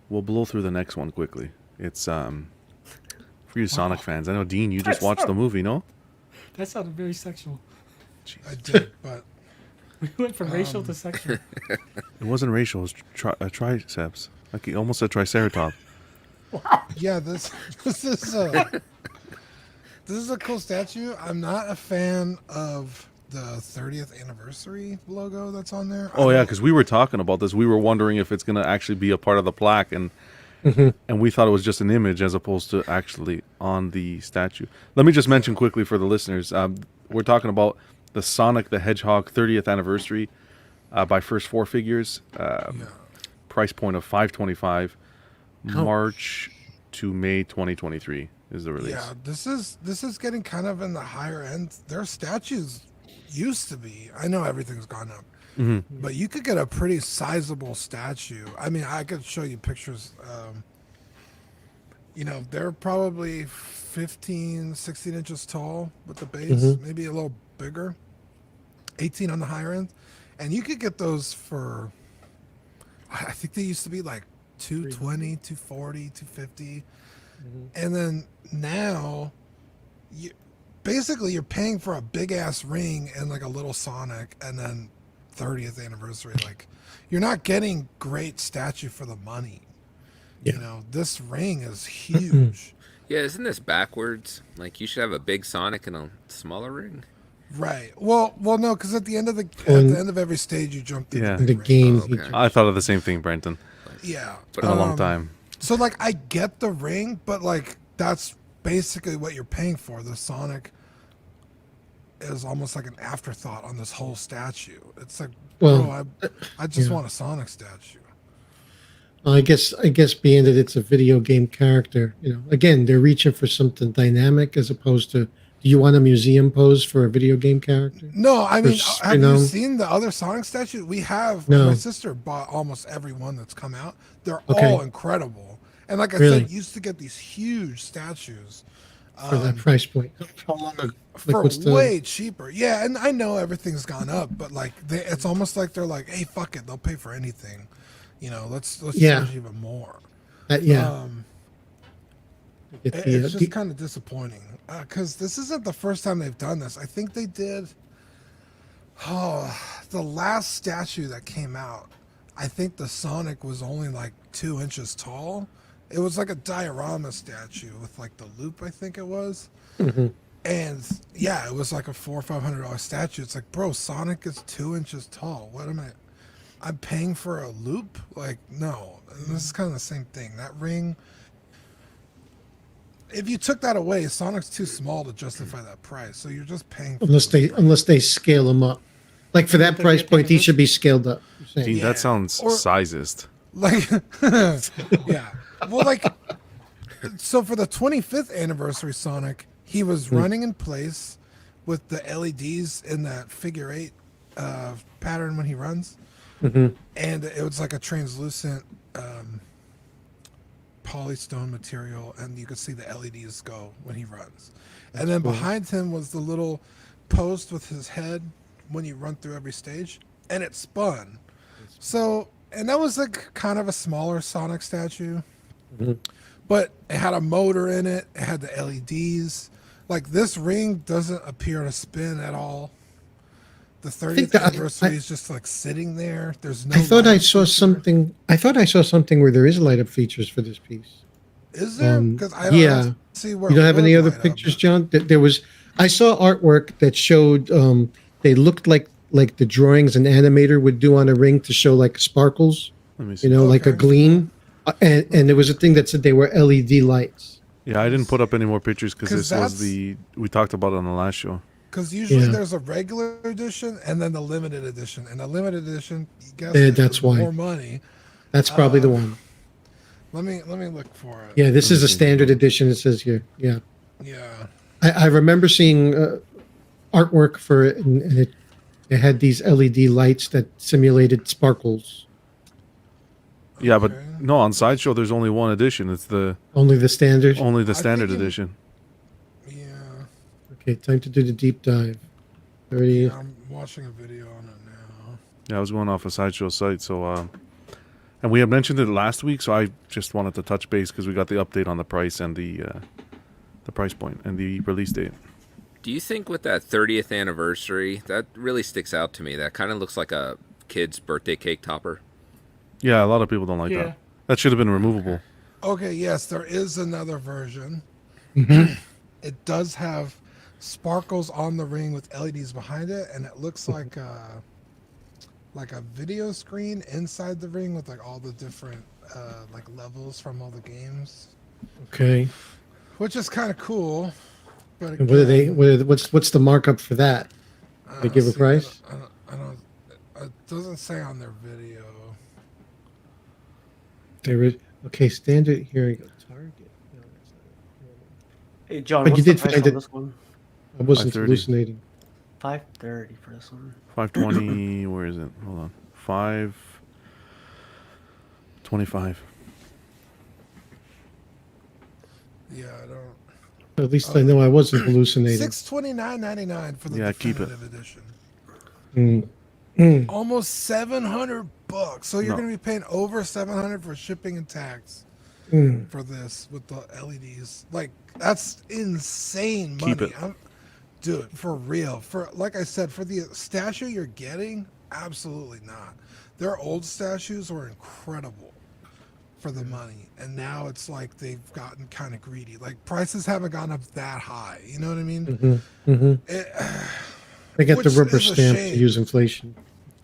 Speaker 2: we'll blow through the next one quickly. It's for you Sonic fans. I know Dean, you just watched the movie, no?
Speaker 6: That sounded very sexual.
Speaker 3: I did, but
Speaker 6: We went from racial to sexual.
Speaker 2: It wasn't racial. It was triceps. Like he almost said triceratops.
Speaker 3: yeah, this is a cool statue. I'm not a fan of the 30th anniversary logo that's on there.
Speaker 2: Oh yeah, because we were talking about this. We were wondering if it's gonna actually be a part of the plaque, and we thought it was just an image as opposed to actually on the statue. Let me just mention quickly for the listeners. We're talking about the Sonic the Hedgehog 30th anniversary by First Four Figures. Price point of $525. March to May 2023 is the release.
Speaker 3: Yeah, this is getting kind of in the higher end. Their statues used to be. I know everything's gone up, but you could get a pretty sizable statue. I mean, I could show you pictures. They're probably 15, 16 inches tall with the base, maybe a little bigger, 18 on the higher end, and you could get those for. I think they used to be like 220, 240, 250. And then now you're paying for a big ass ring and like a little Sonic, and then 30th anniversary. Like, you're not getting great statue for the money.
Speaker 4: Yeah.
Speaker 3: This ring is huge.
Speaker 5: Yeah, isn't this backwards? Like, you should have a big Sonic and a smaller ring.
Speaker 3: Right. Well, no, because at the end of every stage you jump through
Speaker 2: Yeah.
Speaker 3: the,
Speaker 4: The
Speaker 3: big
Speaker 4: game.
Speaker 3: ring.
Speaker 5: Okay.
Speaker 2: I thought of the same thing, Brenton.
Speaker 3: Yeah.
Speaker 2: It's been a long time.
Speaker 3: So, like, I get the ring, but, like, that's basically what you're paying for. The Sonic is almost like an afterthought on this whole statue. It's like,
Speaker 4: Well,
Speaker 3: I just want a Sonic statue.
Speaker 4: I guess being that it's a video game character, again, they're reaching for something dynamic as opposed to, do you want a museum pose for a video game character?
Speaker 3: No, I mean,
Speaker 4: There's,
Speaker 3: have you seen the other Sonic statues? We have.
Speaker 4: No.
Speaker 3: My sister bought almost every one that's come out. They're
Speaker 4: Okay.
Speaker 3: all incredible. And like I
Speaker 4: Really?
Speaker 3: said, used to get these huge statues
Speaker 4: For that price point. How long ago?
Speaker 3: for
Speaker 4: what's the-
Speaker 3: way cheaper. Yeah, and I know everything's gone up, but like it's almost like they're like, hey, fuck it, they'll pay for anything. Let's
Speaker 4: Yeah.
Speaker 3: charge even more.
Speaker 4: yeah.
Speaker 3: It's just kind of disappointing because this isn't the first time they've done this. I think they did. The last statue that came out, I think the Sonic was only like 2 inches tall. It was like a diorama statue with like the loop, I think it was. And yeah, it was like a $400 or $500 statue. It's like, bro, Sonic is 2 inches tall. What am I? I'm paying for a loop? Like, no. And this is kind of the same thing. That ring. If you took that away, Sonic's too small to justify that price. So you're just paying. For
Speaker 4: unless they scale them up. Like for that price point, he should be scaled up. you're saying.
Speaker 2: Dean,
Speaker 3: Yeah.
Speaker 2: that sounds
Speaker 3: Or-
Speaker 2: sizist.
Speaker 3: Like, yeah. Well, like, so for the 25th anniversary Sonic, he was running in place with the LEDs in that figure 8 pattern when he runs. And it was like a translucent polystone material, and you could see the LEDs go when he runs. And then behind him was the little post with his head when you run through every stage, and it spun. So, and that was like kind of a smaller Sonic statue, but it had a motor in it. It had the LEDs. Like, this ring doesn't appear to spin at all. The 30th
Speaker 4: that-
Speaker 3: anniversary is just like sitting there. There's no.
Speaker 4: I thought I
Speaker 3: light
Speaker 4: saw
Speaker 3: feature.
Speaker 4: something. I thought I saw something where there is light up features for this piece.
Speaker 3: Is there? Because I don't
Speaker 4: yeah.
Speaker 3: see where.
Speaker 4: You don't have
Speaker 3: it
Speaker 4: any
Speaker 3: would
Speaker 4: other
Speaker 3: light up,
Speaker 4: pictures,
Speaker 3: but-
Speaker 4: John? There was. I saw artwork that showed. They looked like the drawings an animator would do on a ring to show like sparkles.
Speaker 2: Let me see.
Speaker 4: Like a
Speaker 3: Okay.
Speaker 4: gleam. And there was a thing that said they were LED lights.
Speaker 2: Yeah, I didn't put up any more pictures because
Speaker 3: 'Cause
Speaker 2: this was
Speaker 3: that's-
Speaker 2: we talked about it on the last show.
Speaker 3: Because usually
Speaker 4: Yeah.
Speaker 3: there's a regular edition and then the limited edition. And the limited edition, you guess,
Speaker 4: That's why.
Speaker 3: more money.
Speaker 4: That's probably the one.
Speaker 3: Let me look for it.
Speaker 4: Yeah, this is a standard edition. It says here. Yeah,
Speaker 3: Yeah.
Speaker 4: I remember seeing artwork for it, and it had these LED lights that simulated sparkles.
Speaker 2: Yeah, but
Speaker 3: Okay.
Speaker 2: no, on Sideshow there's only one edition. It's the
Speaker 4: Only the standard.
Speaker 2: only the
Speaker 3: I
Speaker 2: standard
Speaker 3: think
Speaker 2: edition.
Speaker 3: Yeah.
Speaker 4: Okay, time to do the deep dive. 30.
Speaker 3: I'm watching a video on it now.
Speaker 2: Yeah, I was going off a Sideshow site, so and we had mentioned it last week, so I just wanted to touch base because we got the update on the price and the price point and the release date.
Speaker 5: Do you think with that 30th anniversary, that really sticks out to me? That kind of looks like a kid's birthday cake topper.
Speaker 2: Yeah, a lot of people don't like
Speaker 6: Yeah.
Speaker 2: that. That should have been removable.
Speaker 3: Okay, yes, there is another version. It does have sparkles on the ring with LEDs behind it, and it looks like a video screen inside the ring with like all the different like levels from all the games,
Speaker 4: Okay.
Speaker 3: which is kind of cool. But
Speaker 4: And what are they?
Speaker 3: again,
Speaker 4: What's the markup for that? They give a
Speaker 3: see,
Speaker 4: price?
Speaker 3: I don't. It doesn't say on their video.
Speaker 4: There is. Okay, standard. Here we go. Target. No, that's not
Speaker 7: Hey, John,
Speaker 4: But
Speaker 7: what's
Speaker 4: you
Speaker 7: the
Speaker 4: did
Speaker 7: price
Speaker 4: find
Speaker 7: on
Speaker 4: it-
Speaker 7: this one?
Speaker 4: it. I wasn't
Speaker 2: 530.
Speaker 4: hallucinating.
Speaker 7: 530 for this one.
Speaker 2: 520. Where is it? Hold on. 525.
Speaker 3: Yeah, I don't.
Speaker 4: At least I know I wasn't hallucinating.
Speaker 3: $629.99 for the
Speaker 2: Yeah, keep it.
Speaker 3: definitive edition.
Speaker 4: Mm. Mm.
Speaker 3: Almost $700. So you're
Speaker 2: No.
Speaker 3: going to be paying over $700 for shipping and tax
Speaker 4: Mm.
Speaker 3: for this with the LEDs. Like that's insane money.
Speaker 2: Keep it.
Speaker 3: Dude, for real. For like I said, for the statue you're getting, absolutely not. Their old statues were incredible for the money, and now it's like they've gotten kind of greedy. Like prices haven't gone up that high. You know what I mean? It,
Speaker 4: They got the
Speaker 3: which
Speaker 4: rubber
Speaker 3: is a
Speaker 4: stamp to
Speaker 3: shame.
Speaker 4: use inflation.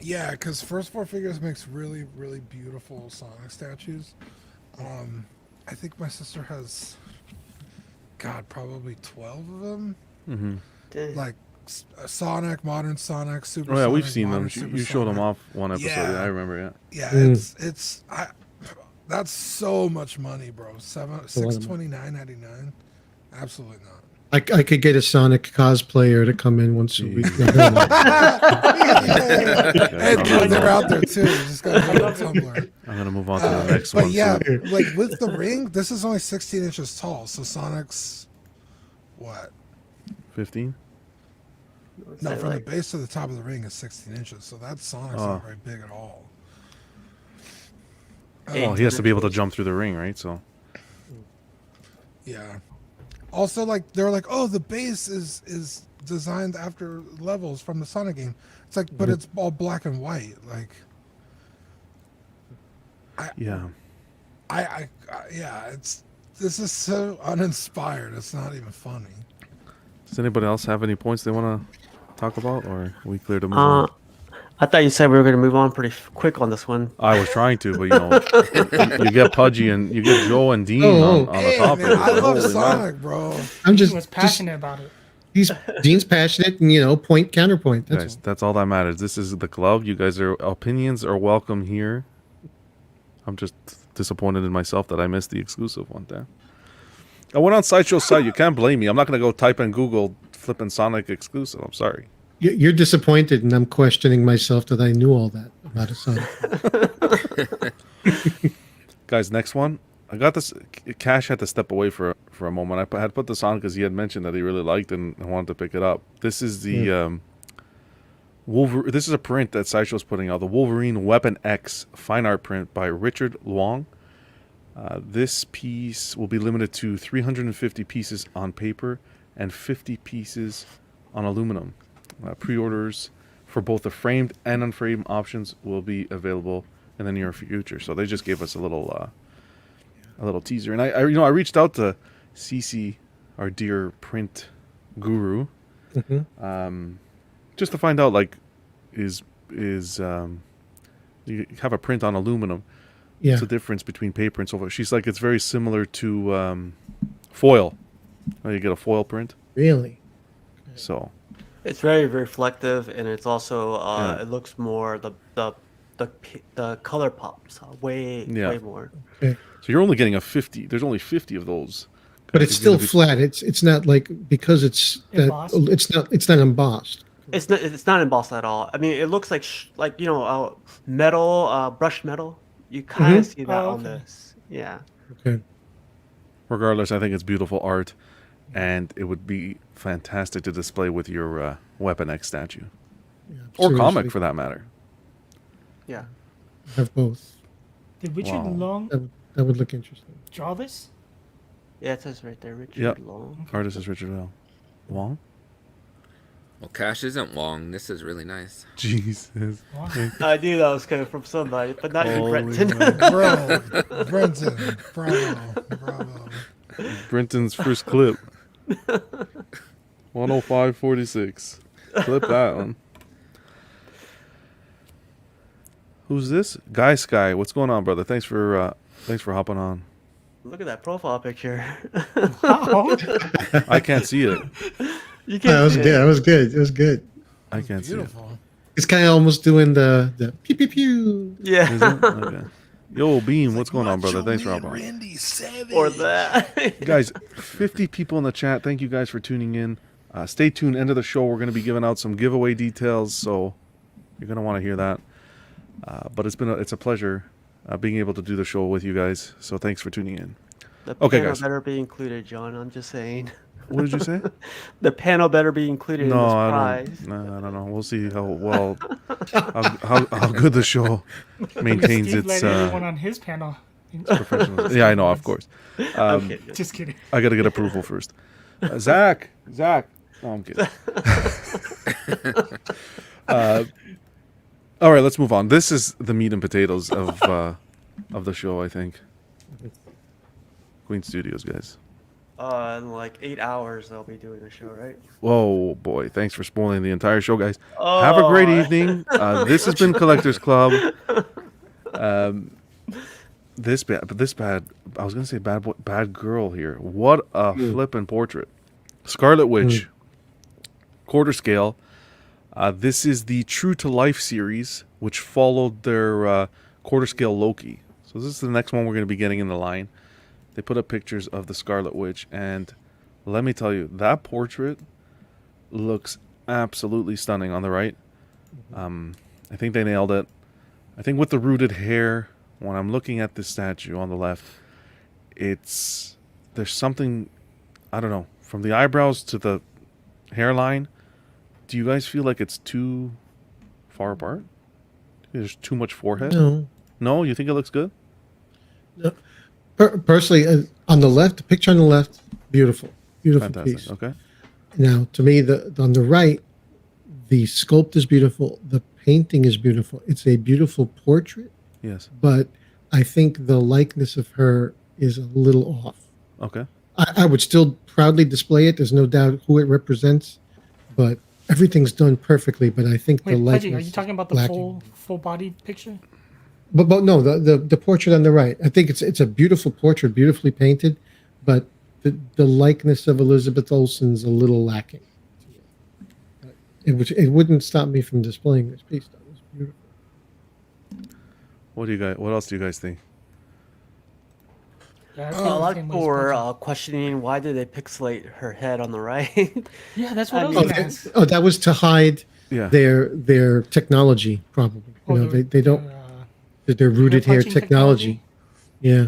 Speaker 3: Yeah, because First Four Figures makes really, really beautiful Sonic statues. I think my sister has, God, probably 12 of them.
Speaker 7: Dang.
Speaker 3: Like Sonic, Modern Sonic, Super.
Speaker 2: Oh yeah, we've
Speaker 3: Sonic,
Speaker 2: seen them.
Speaker 3: Modern Super
Speaker 2: You showed them
Speaker 3: Sonic.
Speaker 2: off one episode.
Speaker 3: Yeah.
Speaker 2: Yeah, I remember. Yeah.
Speaker 3: Yeah,
Speaker 4: Mm.
Speaker 3: that's so much money, bro.
Speaker 4: a lot of money.
Speaker 3: $629.99. Absolutely not.
Speaker 4: I could get a Sonic cosplayer to come in once a week.
Speaker 3: Hey, dude, they're out there too. You just gotta go to Tumblr.
Speaker 2: I'm gonna move on to the next
Speaker 3: But
Speaker 2: one.
Speaker 3: yeah,
Speaker 2: soon.
Speaker 3: like with the ring, this is only 16 inches tall. So Sonic's what?
Speaker 2: 15.
Speaker 3: No,
Speaker 7: that
Speaker 3: from
Speaker 7: like-
Speaker 3: the base to the top of the ring is 16 inches. So that Sonic's
Speaker 2: Oh.
Speaker 3: not very big at all.
Speaker 2: Oh, he has to be able to jump through the ring, right? So
Speaker 3: Yeah. Also, like they're like, oh, the base is designed after levels from the Sonic game. It's like, but it's all black and white. Like,
Speaker 2: yeah.
Speaker 3: yeah, this is so uninspired. It's not even funny.
Speaker 2: Does anybody else have any points they want to talk about, or are we clear to move on?
Speaker 7: I thought you said we were going to move on pretty quick on this one.
Speaker 2: I was trying to, but you get Pudgy and you get Joe and Dean on the
Speaker 3: Hey,
Speaker 2: topic.
Speaker 3: man, I love
Speaker 2: Holy
Speaker 3: Sonic, bro.
Speaker 4: I'm
Speaker 6: He
Speaker 4: just,
Speaker 6: was passionate about it.
Speaker 4: he's Dean's passionate, and point counterpoint. That's
Speaker 2: Guys,
Speaker 4: all.
Speaker 2: that's all that matters. This is the club. You guys are opinions are welcome here. I'm just disappointed in myself that I missed the exclusive one there. I went on Sideshow's site. You can't blame me. I'm not gonna go type in Google flipping Sonic exclusive. I'm sorry.
Speaker 4: You're disappointed, and I'm questioning myself that I knew all that about a Sonic.
Speaker 2: Guys, next one. I got this. Cash had to step away for a moment. I had put this on because he had mentioned that he really liked and I wanted to pick it up. This is the This is a print that Sideshow's putting out. The Wolverine Weapon X fine art print by Richard Luong. This piece will be limited to 350 pieces on paper and 50 pieces on aluminum. Pre-orders for both the framed and unframed options will be available in the near future. So they just gave us a little teaser. And I reached out to Cece, our dear print guru, just to find out is you have a print on aluminum.
Speaker 4: Yeah.
Speaker 2: What's the difference between paper and so forth? She's like, it's very similar to foil. You get a foil print.
Speaker 4: Really?
Speaker 2: So
Speaker 7: It's very reflective, and it's also
Speaker 2: Yeah.
Speaker 7: it looks more the the color pops way more.
Speaker 4: Okay.
Speaker 2: So you're only getting a 50. There's only 50 of those.
Speaker 4: But it's still
Speaker 2: gonna be-
Speaker 4: flat. It's not like because
Speaker 6: Embossed?
Speaker 4: it's not embossed.
Speaker 7: It's not embossed at all. I mean, it looks like metal, brushed metal. You kind of see that on
Speaker 6: okay.
Speaker 7: this. Yeah.
Speaker 4: Okay.
Speaker 2: Regardless, I think it's beautiful art, and it would be fantastic to display with your Weapon X statue.
Speaker 4: Yeah,
Speaker 2: Or
Speaker 4: seriously.
Speaker 2: comic, for that matter.
Speaker 7: Yeah.
Speaker 4: Have both.
Speaker 6: Did Richard
Speaker 2: Wow.
Speaker 6: Long
Speaker 4: That would look interesting.
Speaker 6: draw this?
Speaker 7: Yeah, it says right there, Richard
Speaker 2: Yep.
Speaker 7: Long.
Speaker 2: Artist is Richard L. Wong?
Speaker 5: Well, Cash isn't Wong. This is really nice.
Speaker 2: Jesus.
Speaker 7: I knew that was coming from somebody, but not you,
Speaker 2: Holy
Speaker 7: Brenton.
Speaker 3: Bro, Brenton, bravo.
Speaker 2: Brenton's first clip. 105.46. Clip that one. Who's this? Guy Sky. What's going on, brother? Thanks for hopping on.
Speaker 7: Look at that profile picture.
Speaker 6: Oh,
Speaker 2: I can't see it.
Speaker 7: You
Speaker 4: That
Speaker 7: can't
Speaker 4: was
Speaker 7: see
Speaker 4: good.
Speaker 7: it.
Speaker 4: That was good. It was good.
Speaker 2: I can't see it.
Speaker 3: Beautiful.
Speaker 4: It's kind of almost doing the pew pew pew.
Speaker 7: Yeah.
Speaker 2: Is it? Okay. Yo, Beam, what's going on, brother? Thanks for hopping on.
Speaker 3: Randy Savage.
Speaker 7: Or that.
Speaker 2: Guys, 50 people in the chat. Thank you guys for tuning in. Stay tuned. End of the show, we're going to be giving out some giveaway details, so you're going to want to hear that. But it's a pleasure being able to do the show with you guys. So thanks for tuning in.
Speaker 7: The
Speaker 2: Okay,
Speaker 7: panel
Speaker 2: guys.
Speaker 7: better be included, John. I'm just saying.
Speaker 2: What did you say?
Speaker 7: The panel better be included
Speaker 2: No,
Speaker 7: in this
Speaker 2: I
Speaker 7: prize.
Speaker 2: don't. No, I don't know. We'll see how good the show maintains
Speaker 6: Steve
Speaker 2: its
Speaker 6: let everyone on his panel.
Speaker 2: professionalism. Yeah, I know, of course.
Speaker 7: Okay, good.
Speaker 6: Just kidding.
Speaker 2: I got to get approval first. Zach. No, I'm kidding. All right, let's move on. This is the meat and potatoes of the show, I think. Queen Studios, guys.
Speaker 7: In like 8 hours, they'll be doing the show, right?
Speaker 2: Whoa, boy. Thanks for spoiling the entire show, guys. Have a great
Speaker 7: Oh.
Speaker 2: evening. This has been Collectors Club. This bad, I was going to say bad girl here. What a flippin' portrait. Scarlet Witch, quarter scale. This is the True to Life series, which followed their quarter scale Loki. So this is the next one we're going to be getting in the line. They put up pictures of the Scarlet Witch, and let me tell you, that portrait looks absolutely stunning on the right. I think they nailed it. I think with the rooted hair, when I'm looking at this statue on the left, there's something, I don't know, from the eyebrows to the hairline. Do you guys feel like it's too far apart? There's too much forehead?
Speaker 4: No.
Speaker 2: No? You think it looks good?
Speaker 4: No. Personally, on the left, the picture on the left, beautiful
Speaker 2: Fantastic.
Speaker 4: piece.
Speaker 2: Okay.
Speaker 4: Now, to me, on the right, the sculpt is beautiful. The painting is beautiful. It's a beautiful portrait,
Speaker 2: Yes.
Speaker 4: but I think the likeness of her is a little off.
Speaker 2: Okay.
Speaker 4: I would still proudly display it. There's no doubt who it represents, but everything's done perfectly. But I think
Speaker 6: Wait,
Speaker 4: the likeness.
Speaker 6: Pudgy, are you talking about the
Speaker 4: lacking.
Speaker 6: full body picture?
Speaker 4: But no, the portrait on the right. I think it's a beautiful portrait, beautifully painted, but the likeness of Elizabeth Olsen's a little lacking. It wouldn't stop me from displaying this piece. Though. It was beautiful.
Speaker 2: What else do you guys think?
Speaker 6: Yeah, I
Speaker 7: A
Speaker 6: think
Speaker 7: lot of
Speaker 6: everything
Speaker 7: people
Speaker 6: was
Speaker 7: were
Speaker 6: perfect.
Speaker 7: questioning why did they pixelate her head on the right?
Speaker 6: Yeah, that's what I was
Speaker 7: mean-
Speaker 6: gonna ask.
Speaker 4: That was to hide
Speaker 2: Yeah.
Speaker 4: their technology, probably.
Speaker 6: Oh,
Speaker 4: They don't their rooted hair
Speaker 6: punching
Speaker 4: technology. Yeah,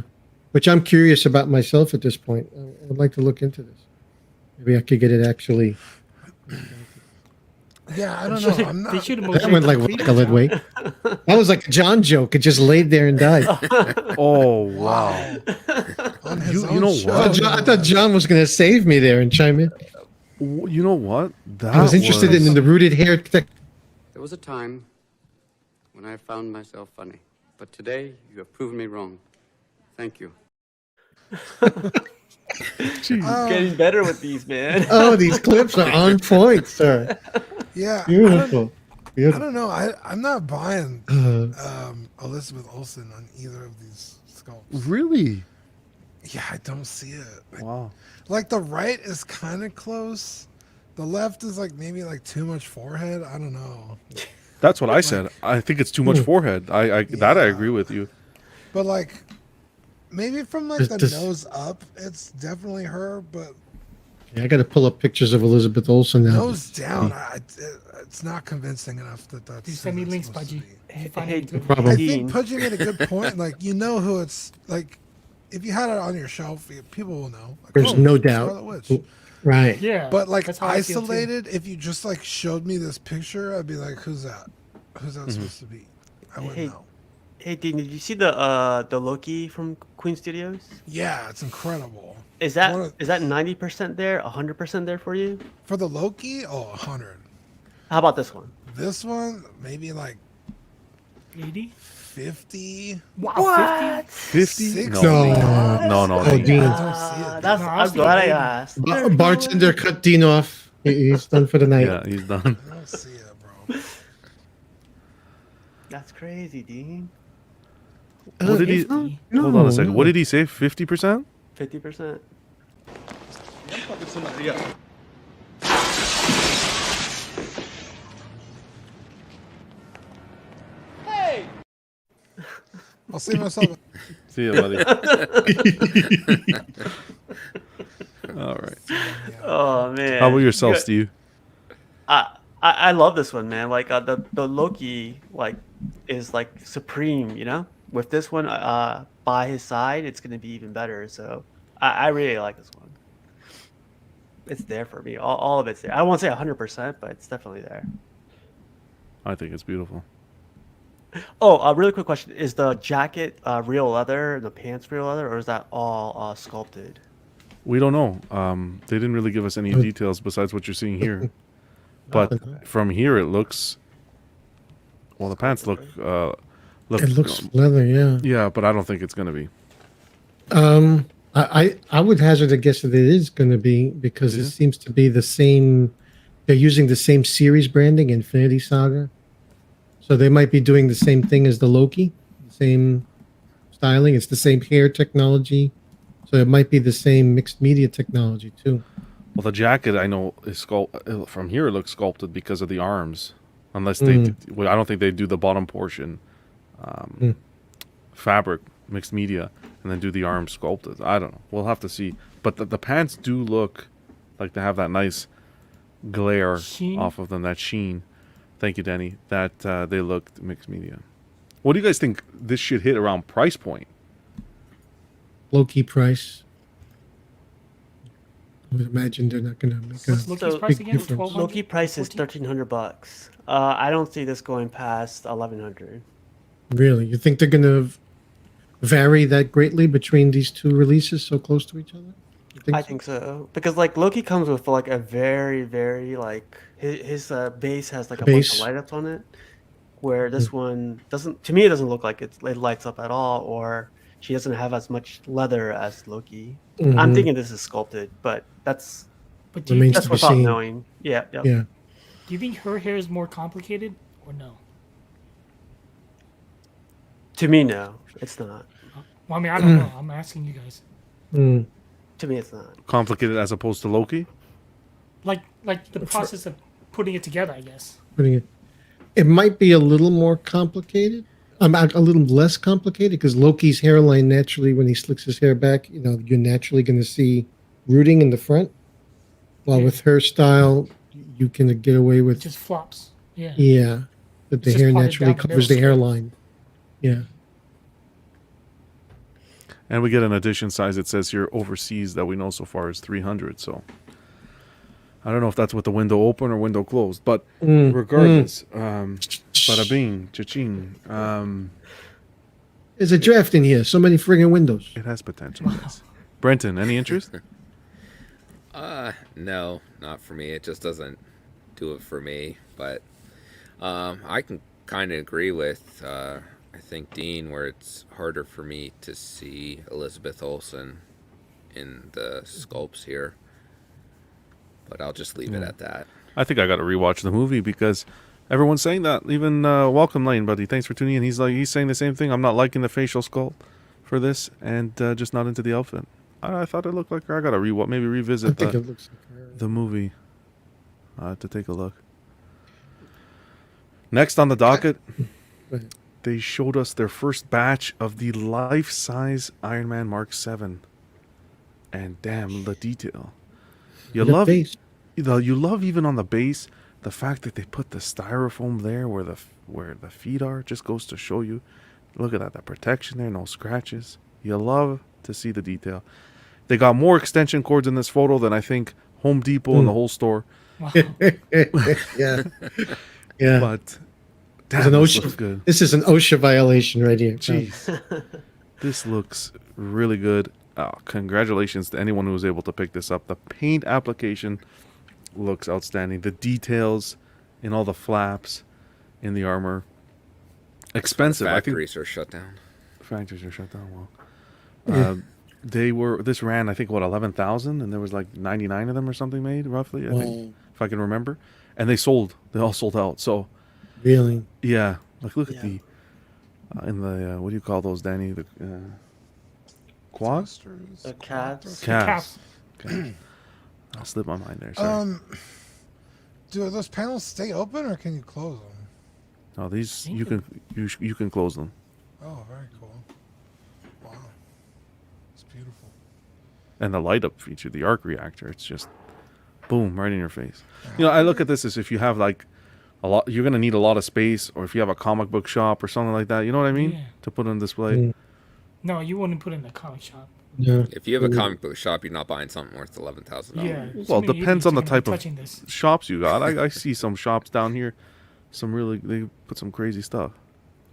Speaker 4: which I'm curious about myself at this point. I would like to look into this. Maybe I could get it actually.
Speaker 3: Yeah, I don't know. I'm
Speaker 6: They
Speaker 3: not.
Speaker 6: should have
Speaker 4: That went like a lead weight. That was like a John joke. It just laid there and died.
Speaker 2: Oh, wow.
Speaker 3: On his
Speaker 2: You
Speaker 3: own
Speaker 2: know
Speaker 3: show.
Speaker 2: what?
Speaker 4: I thought John was going to save me there and chime in.
Speaker 2: You know what? That
Speaker 4: I was interested in the rooted hair tech.
Speaker 11: There was a time when I found myself funny, but today you have proven me wrong. Thank you.
Speaker 7: Getting better with these, man.
Speaker 4: Oh, these clips are on point, sir.
Speaker 3: Yeah,
Speaker 4: Beautiful.
Speaker 3: I
Speaker 4: Beautiful.
Speaker 3: don't know. I'm not buying Elizabeth Olsen on either of these sculpts.
Speaker 2: Really?
Speaker 3: Yeah, I don't see it.
Speaker 2: Wow.
Speaker 3: Like the right is kind of close. The left is like maybe like too much forehead. I don't know.
Speaker 2: That's what I said. I think it's too much forehead. That I agree with you.
Speaker 3: But like, maybe from like the
Speaker 4: This-
Speaker 3: nose up, it's definitely her. But
Speaker 4: Yeah, I got to pull up pictures of Elizabeth Olsen now.
Speaker 3: nose down, it's not convincing enough that that's.
Speaker 6: Dude, send me
Speaker 3: who that's
Speaker 6: links,
Speaker 3: supposed to
Speaker 6: Budgie.
Speaker 3: be.
Speaker 6: If you find
Speaker 7: Hey,
Speaker 6: anything.
Speaker 4: problem.
Speaker 3: I
Speaker 7: Dean.
Speaker 3: think Pudgy made a good point. Like, you know who it's like. If you had it on your shelf, people will know. Like,
Speaker 4: There's
Speaker 3: oh,
Speaker 4: no
Speaker 3: Scarlet
Speaker 4: doubt.
Speaker 3: Witch.
Speaker 4: Right.
Speaker 6: Yeah.
Speaker 3: But like
Speaker 6: that's how I feel, too.
Speaker 3: isolated, if you just like showed me this picture, I'd be like, "Who's that? Who's that supposed to be?" I wouldn't
Speaker 7: Hey.
Speaker 3: know.
Speaker 7: Hey, Dean, did you see the Loki from Queen Studios?
Speaker 3: Yeah, it's incredible.
Speaker 7: Is
Speaker 3: One
Speaker 7: that
Speaker 3: of-
Speaker 7: is that 90% there, 100% there for you?
Speaker 3: For the Loki, 100.
Speaker 7: How about this one?
Speaker 3: This one, maybe like
Speaker 6: 80?
Speaker 3: 50.
Speaker 6: Wow,
Speaker 2: 50?
Speaker 3: 60.
Speaker 2: No.
Speaker 4: Oh,
Speaker 3: I
Speaker 4: Dean.
Speaker 3: don't see it.
Speaker 7: That's
Speaker 6: No, I was
Speaker 7: I'm glad I
Speaker 6: thinking
Speaker 7: asked.
Speaker 4: Bartender cut Dean off. He's done for the night.
Speaker 2: Yeah, he's done.
Speaker 3: I don't see it, bro.
Speaker 7: That's crazy, Dean.
Speaker 2: What did he?
Speaker 6: No.
Speaker 2: Hold on a second. What did he say? 50%?
Speaker 7: 50%.
Speaker 3: I'll see myself.
Speaker 2: See ya, buddy. All right.
Speaker 7: Oh man.
Speaker 2: How about yourself,
Speaker 7: You-
Speaker 2: Steve?
Speaker 7: I love this one, man. Like the Loki like is like supreme, you know. With this one by his side, it's gonna be even better. So I really like this one. It's there for me. All of it's there. I won't say 100%, but it's definitely there.
Speaker 2: I think it's beautiful.
Speaker 7: Oh, a really quick question: is the jacket real leather and the pants real leather, or is that all sculpted?
Speaker 2: We don't know. They didn't really give us any details besides what you're seeing here. But from here, it looks. Well, the pants look.
Speaker 4: It looks leather, yeah.
Speaker 2: Yeah, but I don't think it's gonna be.
Speaker 4: I would hazard a guess that it is going to be because it seems to be the same. They're using the same series branding, Infinity Saga. So they might be doing the same thing as the Loki, same styling. It's the same hair technology. So it might be the same mixed media technology too.
Speaker 2: Well, the jacket I know is from here. It looks sculpted because of the arms, unless they. Well, I don't think they do the bottom portion, fabric mixed media, and then do the arms sculpted. I don't know. We'll have to see. But the pants do look like they have that nice glare
Speaker 6: Sheen?
Speaker 2: off of them, that sheen. Thank you, Danny. That they look mixed media. What do you guys think this should hit around price point?
Speaker 4: Loki price. I would imagine they're not going to make
Speaker 6: What's
Speaker 4: a
Speaker 6: Loki's
Speaker 7: So-
Speaker 6: price
Speaker 4: big
Speaker 6: again?
Speaker 4: difference.
Speaker 6: 1200?
Speaker 7: Loki price is
Speaker 6: 14?
Speaker 7: $1,300. I don't see this going past 1,100.
Speaker 4: Really, you think they're going to vary that greatly between these two releases so close to each other? You
Speaker 7: I think so because like Loki comes with like a very like his base has like a bunch
Speaker 4: Base.
Speaker 7: of light ups on it, where this one doesn't. To me, it doesn't look like it lights up at all, or she doesn't have as much leather as Loki. I'm
Speaker 4: Mhm.
Speaker 7: thinking this is sculpted, but that's
Speaker 6: But do you,
Speaker 4: Remains
Speaker 7: that's
Speaker 4: to be
Speaker 7: without
Speaker 4: seen.
Speaker 7: knowing. Yeah, yeah.
Speaker 4: Yeah.
Speaker 6: do you think her hair is more complicated or no?
Speaker 7: To me, no, it's not.
Speaker 6: Well, I mean, I don't know. I'm asking you guys.
Speaker 4: Mm.
Speaker 7: To me, it's not.
Speaker 2: Complicated as opposed to Loki?
Speaker 6: Like the process of putting it together, I guess.
Speaker 4: Putting it, it might be a little more complicated. A little less complicated because Loki's hairline naturally, when he slicks his hair back, you know, you're naturally going to see rooting in the front. While with her style, you can get away
Speaker 6: It
Speaker 4: with
Speaker 6: just flops. Yeah.
Speaker 4: yeah, that the
Speaker 6: It's just
Speaker 4: hair
Speaker 6: parted
Speaker 4: naturally
Speaker 6: down the
Speaker 4: covers the
Speaker 6: middle.
Speaker 4: hairline. Yeah.
Speaker 2: And we get an edition size, it says here overseas that we know so far is 300. So I don't know if that's with the window open or window closed. But regardless, bada bing, cha-ching.
Speaker 4: There's a draft in here. So many friggin' windows.
Speaker 2: It has potential, yes. Brenton, any interest?
Speaker 5: No, not for me. It just doesn't do it for me. But I can kind of agree with I think Dean, where it's harder for me to see Elizabeth Olsen in the sculpts here. But I'll just leave it at that.
Speaker 2: I think I got to rewatch the movie because everyone's saying that. Even Welcome Lane, buddy, thanks for tuning in. He's saying the same thing. I'm not liking the facial sculpt for this, and just not into the outfit. I thought it looked like her. I got to maybe
Speaker 4: I
Speaker 2: revisit
Speaker 4: think it looks like her.
Speaker 2: the movie to take a look. Next on the docket,
Speaker 4: Right.
Speaker 2: they showed us their first batch of the life-size Iron Man Mark 7. And damn, the detail. You
Speaker 4: The
Speaker 2: love
Speaker 4: base.
Speaker 2: you love even on the base the fact that they put the styrofoam there where the feet are. Just goes to show you. Look at that, the protection there, no scratches. You love to see the detail. They got more extension cords in this photo than I think Home Depot in the whole store.
Speaker 4: Yeah. Yeah.
Speaker 2: But
Speaker 4: It's an
Speaker 2: damn, this looks
Speaker 4: OSHA,
Speaker 2: good.
Speaker 4: this is an OSHA violation right here.
Speaker 2: Jeez. This looks really good. Congratulations to anyone who was able to pick this up. The paint application looks outstanding. The details in all the flaps, in the armor. Expensive.
Speaker 5: Factories are shut down.
Speaker 2: Factories are shut down. Well, this ran, I think, what, 11,000, and there was like 99 of them or something made, roughly, I think, if I can remember. And they all sold out. So,
Speaker 4: Really?
Speaker 2: yeah, like look at the, in the, what do you call those, Danny? The quads?
Speaker 7: The cats.
Speaker 2: Calves. Okay. I'll slip my mind there. Sorry.
Speaker 3: Do those panels stay open or can you close them?
Speaker 2: No, these you can close them.
Speaker 3: Oh, very cool. Wow, it's beautiful.
Speaker 2: And the light up feature, the arc reactor, it's just boom right in your face. You know, I look at this as if you have like a lot, you're gonna need a lot of space, or if you have a comic book shop or something like that. You know what I mean?
Speaker 6: Yeah.
Speaker 2: To put on display.
Speaker 6: No, you wouldn't put it in the comic shop.
Speaker 4: Yeah.
Speaker 5: If you have a comic book shop, you're not buying something worth $11,000.
Speaker 6: Yeah.
Speaker 2: Well,
Speaker 6: so
Speaker 2: it depends on the type of
Speaker 6: touching this.
Speaker 2: shops you got. I see some shops down here, they put some crazy stuff.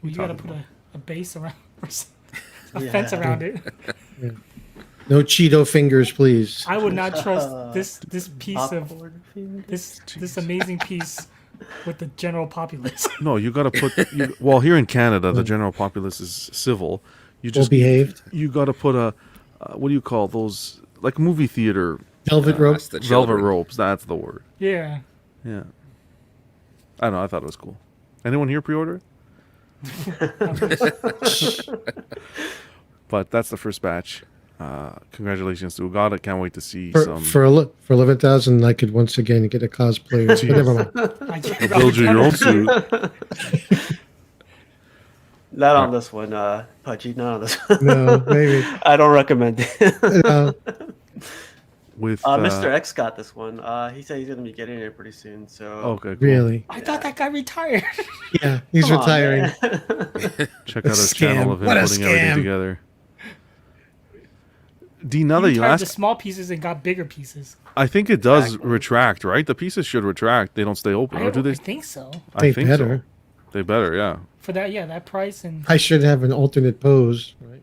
Speaker 6: You gotta put a base around, a fence around it.
Speaker 4: Yeah. No Cheeto fingers, please.
Speaker 6: I would not trust this piece of this amazing piece with the general populace.
Speaker 2: No, you got to put. Well, here in Canada, the general populace is civil. You just
Speaker 4: Well behaved.
Speaker 2: You got to put a what do you call those? Like movie theater
Speaker 4: Velvet rope.
Speaker 2: velvet ropes. That's the word.
Speaker 6: Yeah.
Speaker 2: Yeah. I don't know. I thought it was cool. Anyone here pre-order? But that's the first batch. Congratulations to Ugata. Can't wait to see some.
Speaker 4: For 11,000, I could once again get a cosplayer. But never mind.
Speaker 2: Build you your own suit.
Speaker 7: Not on this one, Pudgy. Not on this one.
Speaker 4: No, maybe.
Speaker 7: I don't recommend it.
Speaker 2: With
Speaker 7: Mr. X got this one. He said he's gonna be getting it pretty soon. So
Speaker 2: okay, cool.
Speaker 4: Really?
Speaker 6: I thought that guy retired.
Speaker 4: Yeah, he's
Speaker 7: Come on,
Speaker 4: retiring.
Speaker 7: man.
Speaker 2: Check out our
Speaker 4: Scam.
Speaker 2: channel of him
Speaker 4: What a
Speaker 2: putting everything
Speaker 4: scam.
Speaker 2: together. D, now that
Speaker 6: He
Speaker 2: you
Speaker 6: retired the
Speaker 2: asked,
Speaker 6: small pieces and got bigger pieces.
Speaker 2: I think it does retract, right? The pieces should retract. They don't stay open, or do they?
Speaker 6: I think so.
Speaker 2: I
Speaker 4: They
Speaker 2: think
Speaker 4: better.
Speaker 2: so. They better, yeah.
Speaker 6: For that, that price and
Speaker 4: I should have an alternate pose. Right?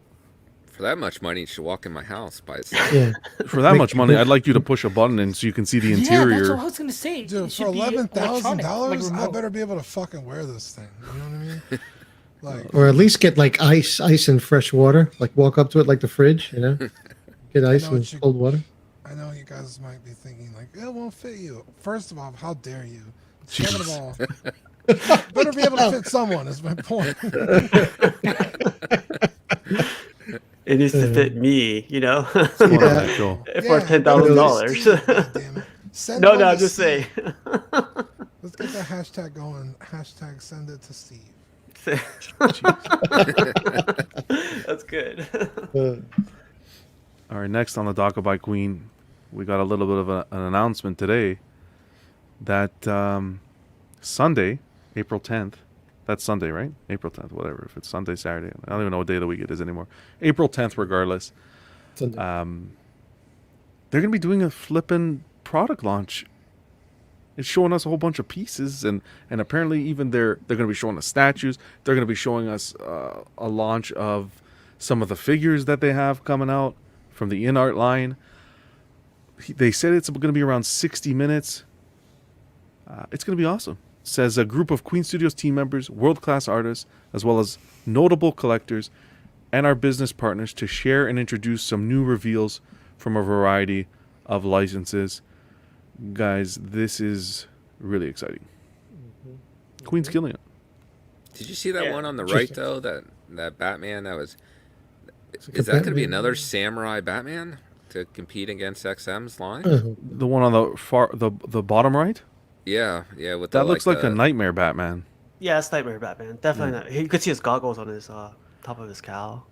Speaker 5: For that much money, you should walk in my house by itself.
Speaker 4: Yeah.
Speaker 2: For that much money, I'd like you to push a button and so you can see the
Speaker 6: yeah, that's
Speaker 2: interior.
Speaker 6: what I was gonna say.
Speaker 3: Dude,
Speaker 6: It should
Speaker 3: for
Speaker 6: be
Speaker 3: $11,000,
Speaker 6: electronic, like
Speaker 3: I
Speaker 6: remote.
Speaker 3: better be able to fucking wear this thing. You know what I mean? Like,
Speaker 4: Or at least get like ice and fresh water. Like walk up to it like the fridge, you know? Get ice
Speaker 3: know
Speaker 4: and
Speaker 3: what you-
Speaker 4: cold water.
Speaker 3: I know you guys might be thinking like, it won't fit you. First of all, how dare you? Second of all, better be able to fit someone. Is my point.
Speaker 7: It needs to fit me, you know.
Speaker 2: What a nice show.
Speaker 7: For $10,000.
Speaker 3: Damn it. Send
Speaker 7: No,
Speaker 3: one
Speaker 7: no,
Speaker 3: to
Speaker 7: I'm just
Speaker 3: Steve.
Speaker 7: saying.
Speaker 3: Let's get the hashtag going. Hashtag send it to Steve.
Speaker 7: That's good.
Speaker 2: All right, next on the docket by Queen, we got a little bit of an announcement today that Sunday, April 10th, that's Sunday, right? April 10th, whatever. If it's Sunday, Saturday, I don't even know what day of the week it is anymore. April 10th, regardless.
Speaker 4: Sunday.
Speaker 2: They're going to be doing a flippin' product launch. It's showing us a whole bunch of pieces, and apparently even they're going to be showing us statues. They're going to be showing us a launch of some of the figures that they have coming out from the in-art line. They said it's going to be around 60 minutes. It's going to be awesome. It says a group of Queen Studios team members, world-class artists, as well as notable collectors, and our business partners to share and introduce some new reveals from a variety of licenses. Guys, this is really exciting. Queen's killing it.
Speaker 5: Did you see that
Speaker 7: Yeah.
Speaker 5: one on the right though? That Batman that was. Is that going to be another samurai Batman to compete against XM's line?
Speaker 2: The one on the far, the bottom right.
Speaker 5: Yeah, with
Speaker 2: That
Speaker 5: the,
Speaker 2: looks like a Nightmare Batman.
Speaker 7: Yeah, it's Nightmare Batman. Definitely not. You could see his goggles on his top of his cowl.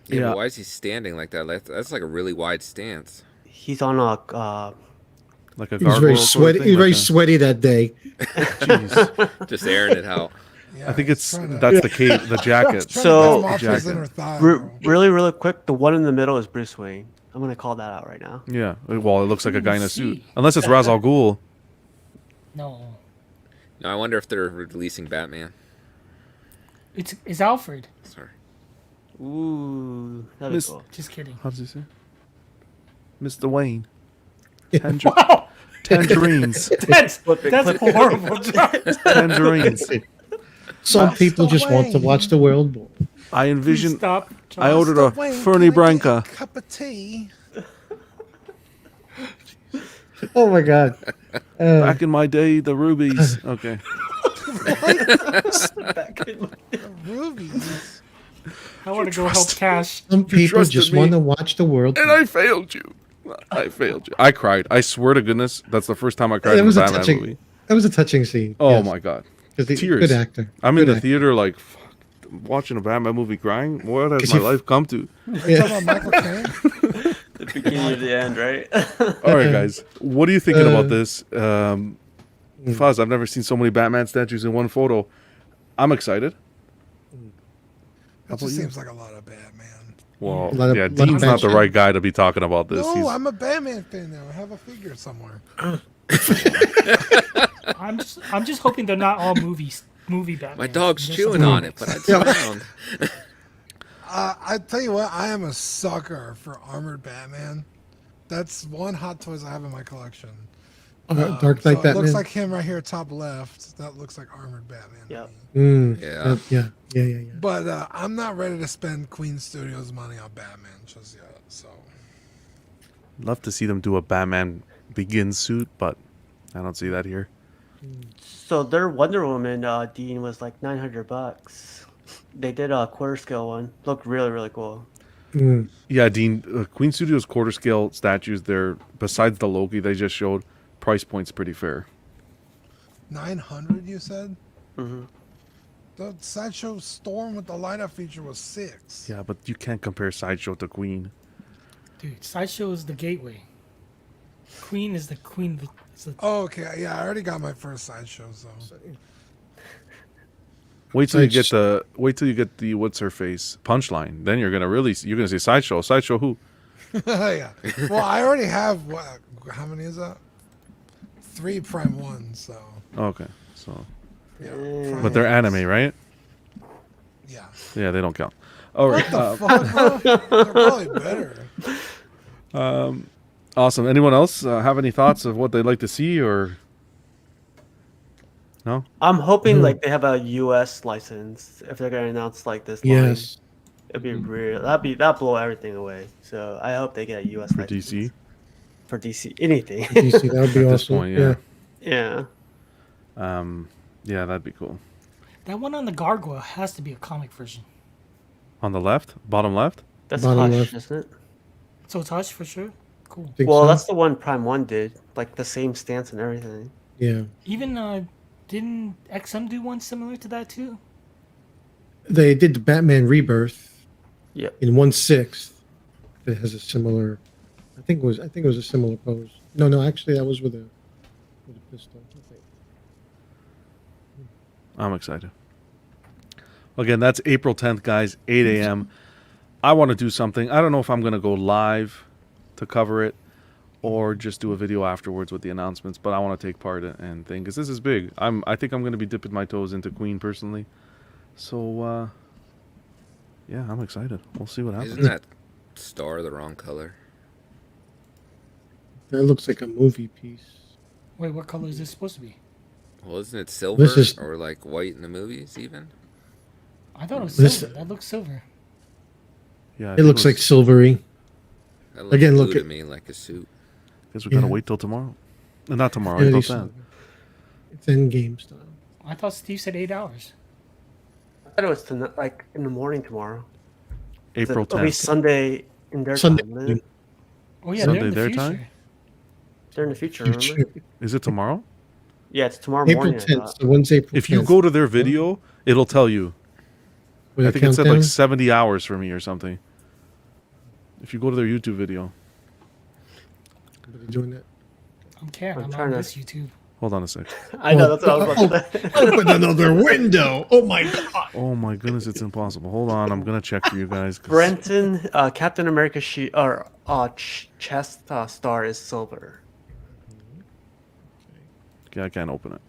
Speaker 5: Yeah,
Speaker 2: Yeah.
Speaker 5: but why is he standing like that? That's like a really wide stance.
Speaker 7: He's on a
Speaker 2: Like a
Speaker 4: He was very
Speaker 2: gargoyle sort of
Speaker 4: sweaty.
Speaker 2: thing,
Speaker 4: He was very
Speaker 2: like a-
Speaker 4: sweaty that day.
Speaker 2: Jeez.
Speaker 5: Just airing it out.
Speaker 3: Yeah,
Speaker 2: I think
Speaker 3: he's
Speaker 2: it's
Speaker 3: trying to-
Speaker 2: that's the cape, the jacket.
Speaker 3: trying
Speaker 7: So-
Speaker 3: to get him off his
Speaker 2: Jacket.
Speaker 3: inner thigh, bro.
Speaker 7: really quick. The one in the middle is Bruce Wayne. I'm gonna call that out right now.
Speaker 2: Yeah. Well, it looks like a guy in a suit.
Speaker 6: See.
Speaker 2: Unless it's Ra's al Ghul.
Speaker 6: No,
Speaker 5: No, I wonder if they're releasing Batman.
Speaker 6: it's Alfred.
Speaker 5: Sorry.
Speaker 7: Ooh, that'd be
Speaker 2: Miss-
Speaker 7: cool.
Speaker 6: Just kidding.
Speaker 2: How does he say? Mr. Wayne.
Speaker 6: Wow,
Speaker 2: Tangerines.
Speaker 6: that's horrible. John.
Speaker 2: Tangerines.
Speaker 4: Some people just want to watch the world burn.
Speaker 2: I envision.
Speaker 6: Stop.
Speaker 2: I
Speaker 6: John.
Speaker 2: ordered a
Speaker 3: Wayne,
Speaker 2: Fernie
Speaker 3: can I get
Speaker 2: Branca.
Speaker 3: a cup of tea.
Speaker 4: Oh my god.
Speaker 2: Back in my day, the rubies. Okay.
Speaker 3: Rubies.
Speaker 6: I want to go help Cash.
Speaker 4: Some people
Speaker 2: trusted
Speaker 4: just
Speaker 2: me.
Speaker 4: want to watch the world
Speaker 2: And
Speaker 4: burn.
Speaker 2: I failed you. I failed you. I cried. I swear to goodness, that's the first time I cried
Speaker 4: That
Speaker 2: in a
Speaker 4: was a
Speaker 2: Batman
Speaker 4: touching.
Speaker 2: movie.
Speaker 4: That was a touching scene.
Speaker 2: Oh
Speaker 4: yes.
Speaker 2: my god.
Speaker 4: 'Cause he-
Speaker 2: Tears.
Speaker 4: Good actor.
Speaker 2: I'm
Speaker 4: Good
Speaker 2: in the
Speaker 4: actor.
Speaker 2: theater like, fuck, watching a Batman movie crying. What has
Speaker 4: 'Cause
Speaker 2: my
Speaker 4: he-
Speaker 2: life come to?
Speaker 4: Yeah.
Speaker 3: Talking about Michael Caine?
Speaker 7: The beginning of the end, right?
Speaker 2: All right, guys. What are you thinking about
Speaker 4: Uh,
Speaker 2: this? Fuzz, I've never seen so many Batman statues in one photo. I'm excited.
Speaker 3: That just seems like a lot of Batman.
Speaker 2: Well,
Speaker 4: Lot of-
Speaker 2: yeah,
Speaker 4: lot of
Speaker 2: Dean's not the
Speaker 4: Batman.
Speaker 2: right guy to be talking about this.
Speaker 3: No,
Speaker 2: He's-
Speaker 3: I'm a Batman fan now. I have a figure somewhere.
Speaker 6: I'm just hoping they're not all movie Batman.
Speaker 5: My dog's
Speaker 6: There's
Speaker 5: chewing
Speaker 6: some
Speaker 5: on it, but it's
Speaker 4: Yeah.
Speaker 5: around.
Speaker 3: I tell you what, I am a sucker for armored Batman. That's one Hot Toys I have in my collection.
Speaker 4: Dark
Speaker 3: So
Speaker 4: Knight
Speaker 3: it
Speaker 4: Batman.
Speaker 3: looks like him right here, top left. That looks like armored Batman. to
Speaker 7: Yep.
Speaker 3: me.
Speaker 4: Yeah. Yeah.
Speaker 3: But I'm not ready to spend Queen Studios money on Batman just yet. So
Speaker 2: love to see them do a Batman Begins suit, but I don't see that here.
Speaker 7: So their Wonder Woman Dean was like $900. They did a quarter scale one. Looked really cool.
Speaker 2: Yeah, Dean, Queen Studios quarter scale statues, they're, besides the Loki they just showed, price point's pretty fair.
Speaker 3: 900, you said?
Speaker 7: Mm-hmm.
Speaker 3: The Sideshow Storm with the light up feature was 6.
Speaker 2: Yeah, but you can't compare Sideshow to Queen.
Speaker 6: Dude, Sideshow is the gateway. Queen is the queen.
Speaker 3: Oh, okay. Yeah, I already got my first Sideshow, so.
Speaker 2: Wait till you get the what's her face punchline. Then you're gonna say Sideshow. Sideshow who?
Speaker 3: Yeah. Well, I already have, how many is that? 3 Prime 1, so.
Speaker 2: Okay, so.
Speaker 3: Yeah.
Speaker 2: But they're anime, right?
Speaker 3: Yeah.
Speaker 2: Yeah, they don't count. All right.
Speaker 3: What the fuck, bro? They're probably better.
Speaker 2: Awesome. Anyone else have any thoughts of what they'd like to see or no?
Speaker 7: I'm hoping like they have a US license if they're gonna announce like this line.
Speaker 4: Yes.
Speaker 7: It'd be real. That'd blow everything away. So I hope they get a US
Speaker 2: For
Speaker 7: license.
Speaker 2: DC?
Speaker 7: For DC. Anything.
Speaker 4: DC, that would be
Speaker 2: At this
Speaker 4: awesome.
Speaker 2: point,
Speaker 4: yeah.
Speaker 7: Yeah.
Speaker 2: Yeah, that'd be cool.
Speaker 6: That one on the gargoyle has to be a comic version.
Speaker 2: On the left, bottom left.
Speaker 7: That's
Speaker 4: Bottom
Speaker 7: Hush,
Speaker 4: left.
Speaker 7: isn't it?
Speaker 6: So it's Hush for sure. Cool.
Speaker 4: Think
Speaker 7: Well,
Speaker 4: so?
Speaker 7: that's the one Prime 1 did. Like the same stance and everything.
Speaker 4: Yeah.
Speaker 6: Even didn't XM do one similar to that too?
Speaker 4: They did the Batman Rebirth
Speaker 7: Yep.
Speaker 4: in 1/6. It has a similar. I think it was a similar pose. No, actually, that was with a pistol. I think.
Speaker 2: I'm excited. Again, that's April 10th, guys, 8 a.m. I want to do something. I don't know if I'm going to go live to cover it or just do a video afterwards with the announcements, but I want to take part and think, because this is big. I think I'm going to be dipping my toes into Queen personally. So, yeah, I'm excited. We'll see what happens.
Speaker 5: Isn't that star the wrong color?
Speaker 4: That looks like a movie piece.
Speaker 6: Wait, what color is this supposed to be?
Speaker 5: Well, isn't it silver
Speaker 4: is-
Speaker 5: or like white in the movies even?
Speaker 6: I thought it was
Speaker 4: This-
Speaker 6: silver. That looks silver.
Speaker 2: Yeah, I
Speaker 4: It
Speaker 2: think
Speaker 4: looks like
Speaker 2: was-
Speaker 4: silvery.
Speaker 5: That looks
Speaker 4: Again,
Speaker 5: blue
Speaker 4: look
Speaker 5: to
Speaker 4: at-
Speaker 5: me like a suit.
Speaker 2: Guess we got to
Speaker 4: Yeah.
Speaker 2: wait till tomorrow. Not tomorrow,
Speaker 4: Yeah,
Speaker 2: April
Speaker 4: they
Speaker 2: 10th.
Speaker 4: It's Endgame style.
Speaker 6: I thought Steve said 8 hours.
Speaker 7: I thought it was like in the morning tomorrow.
Speaker 2: April
Speaker 7: It'll be
Speaker 2: 10th.
Speaker 7: Sunday in their
Speaker 4: Sunday
Speaker 7: time.
Speaker 4: morning.
Speaker 6: Oh yeah,
Speaker 2: Sunday
Speaker 6: they're in the
Speaker 2: their
Speaker 6: future.
Speaker 2: time?
Speaker 7: They're in the future, remember?
Speaker 2: Is it tomorrow?
Speaker 7: Yeah, it's tomorrow
Speaker 4: April
Speaker 7: morning. I
Speaker 4: 10th.
Speaker 7: thought.
Speaker 4: So when's April
Speaker 2: If you
Speaker 4: 10th?
Speaker 2: go to their video, it'll tell you.
Speaker 4: With
Speaker 2: I
Speaker 4: a
Speaker 2: think it said like
Speaker 4: countdown?
Speaker 2: 70 hours for me or something. If you go to their YouTube video.
Speaker 4: Somebody doing that?
Speaker 6: I'm Cam. I'm
Speaker 7: trying
Speaker 6: on
Speaker 7: to-
Speaker 6: this YouTube.
Speaker 2: Hold on a sec.
Speaker 7: I know that's what I was about to say.
Speaker 4: Open another window. Oh my god.
Speaker 2: Oh my goodness, it's impossible. Hold on, I'm gonna check for you guys. 'cause-
Speaker 7: Brenton, Captain America chest star is silver.
Speaker 2: Yeah, I can't open it.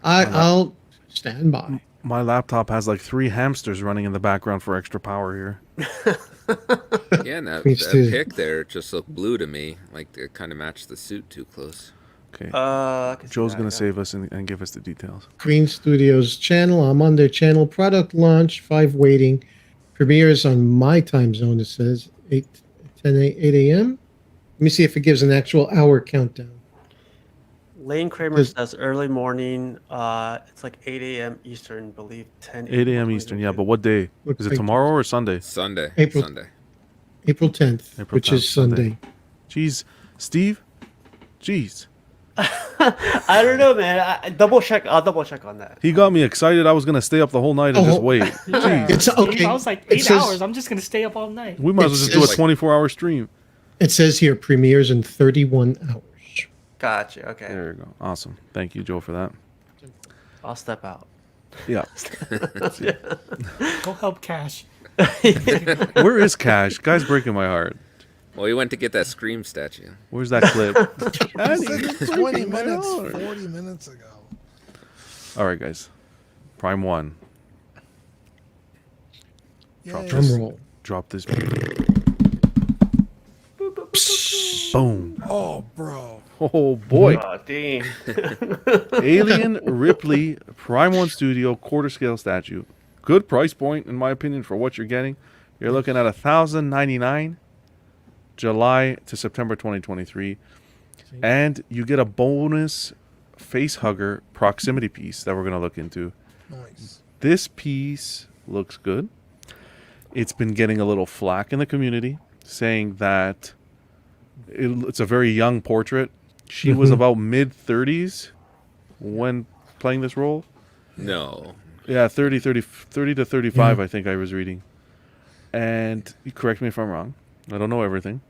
Speaker 4: I'll stand by.
Speaker 2: My laptop has like 3 hamsters running in the background for extra power here.
Speaker 5: Yeah, and that
Speaker 4: Me too.
Speaker 5: pick there just looked blue to me. Like it kind of matched the suit too close.
Speaker 2: Okay.
Speaker 7: I can see
Speaker 2: Joe's
Speaker 7: that,
Speaker 2: gonna
Speaker 7: yeah.
Speaker 2: save us and give us the details.
Speaker 4: Green Studios channel. I'm on their channel. Product launch, 5 waiting. Premieres on my time zone, it says 8 a.m. Let me see if it gives an actual hour countdown.
Speaker 7: Lane Kramer says early morning. It's like 8 a.m. Eastern, believe 10
Speaker 2: 8 a.m. Eastern, yeah, but what day?
Speaker 4: Looks
Speaker 2: Is it
Speaker 4: like
Speaker 2: tomorrow or Sunday?
Speaker 5: Sunday.
Speaker 4: April-
Speaker 5: Sunday.
Speaker 4: April 10th,
Speaker 2: April
Speaker 4: which
Speaker 2: 10th,
Speaker 4: is Sunday.
Speaker 2: Jeez, Steve? Jeez.
Speaker 7: I don't know, man. Double check. I'll double check on that.
Speaker 2: He got me excited. I was gonna stay up the whole night and just wait.
Speaker 6: Yeah,
Speaker 4: It's
Speaker 6: Steve,
Speaker 4: okay.
Speaker 6: I was like,
Speaker 4: It
Speaker 6: 8
Speaker 4: says-
Speaker 6: hours. I'm just gonna stay up all night.
Speaker 2: We might as well just do a
Speaker 4: It's-
Speaker 2: 24-hour stream.
Speaker 4: It says here premieres in 31 hours.
Speaker 7: Gotcha. Okay.
Speaker 2: There you go. Awesome. Thank you, Joe, for that.
Speaker 7: I'll step out.
Speaker 2: Yeah.
Speaker 6: Go help Cash.
Speaker 2: Where is Cash? Guy's breaking my heart.
Speaker 5: Well, he went to get that Scream statue.
Speaker 2: Where's that clip?
Speaker 3: He said it 20 minutes, 40 minutes ago.
Speaker 2: All right, guys. Prime 1. Drop
Speaker 3: Yay.
Speaker 2: this.
Speaker 4: Drum roll.
Speaker 2: Drop this. Boom.
Speaker 3: Oh, bro.
Speaker 2: Oh, boy.
Speaker 7: Oh, dang.
Speaker 2: Alien Ripley Prime 1 Studio quarter scale statue. Good price point, in my opinion, for what you're getting. You're looking at $1,099, July to September 2023. And you get a bonus face hugger proximity piece that we're going to look into.
Speaker 3: Nice.
Speaker 2: This piece looks good. It's been getting a little flack in the community, saying that it's a very young portrait. She was about mid-30s when playing this role.
Speaker 5: No.
Speaker 2: Yeah, 30 to 35, I think I was reading. And you correct me if I'm wrong. I don't know everything.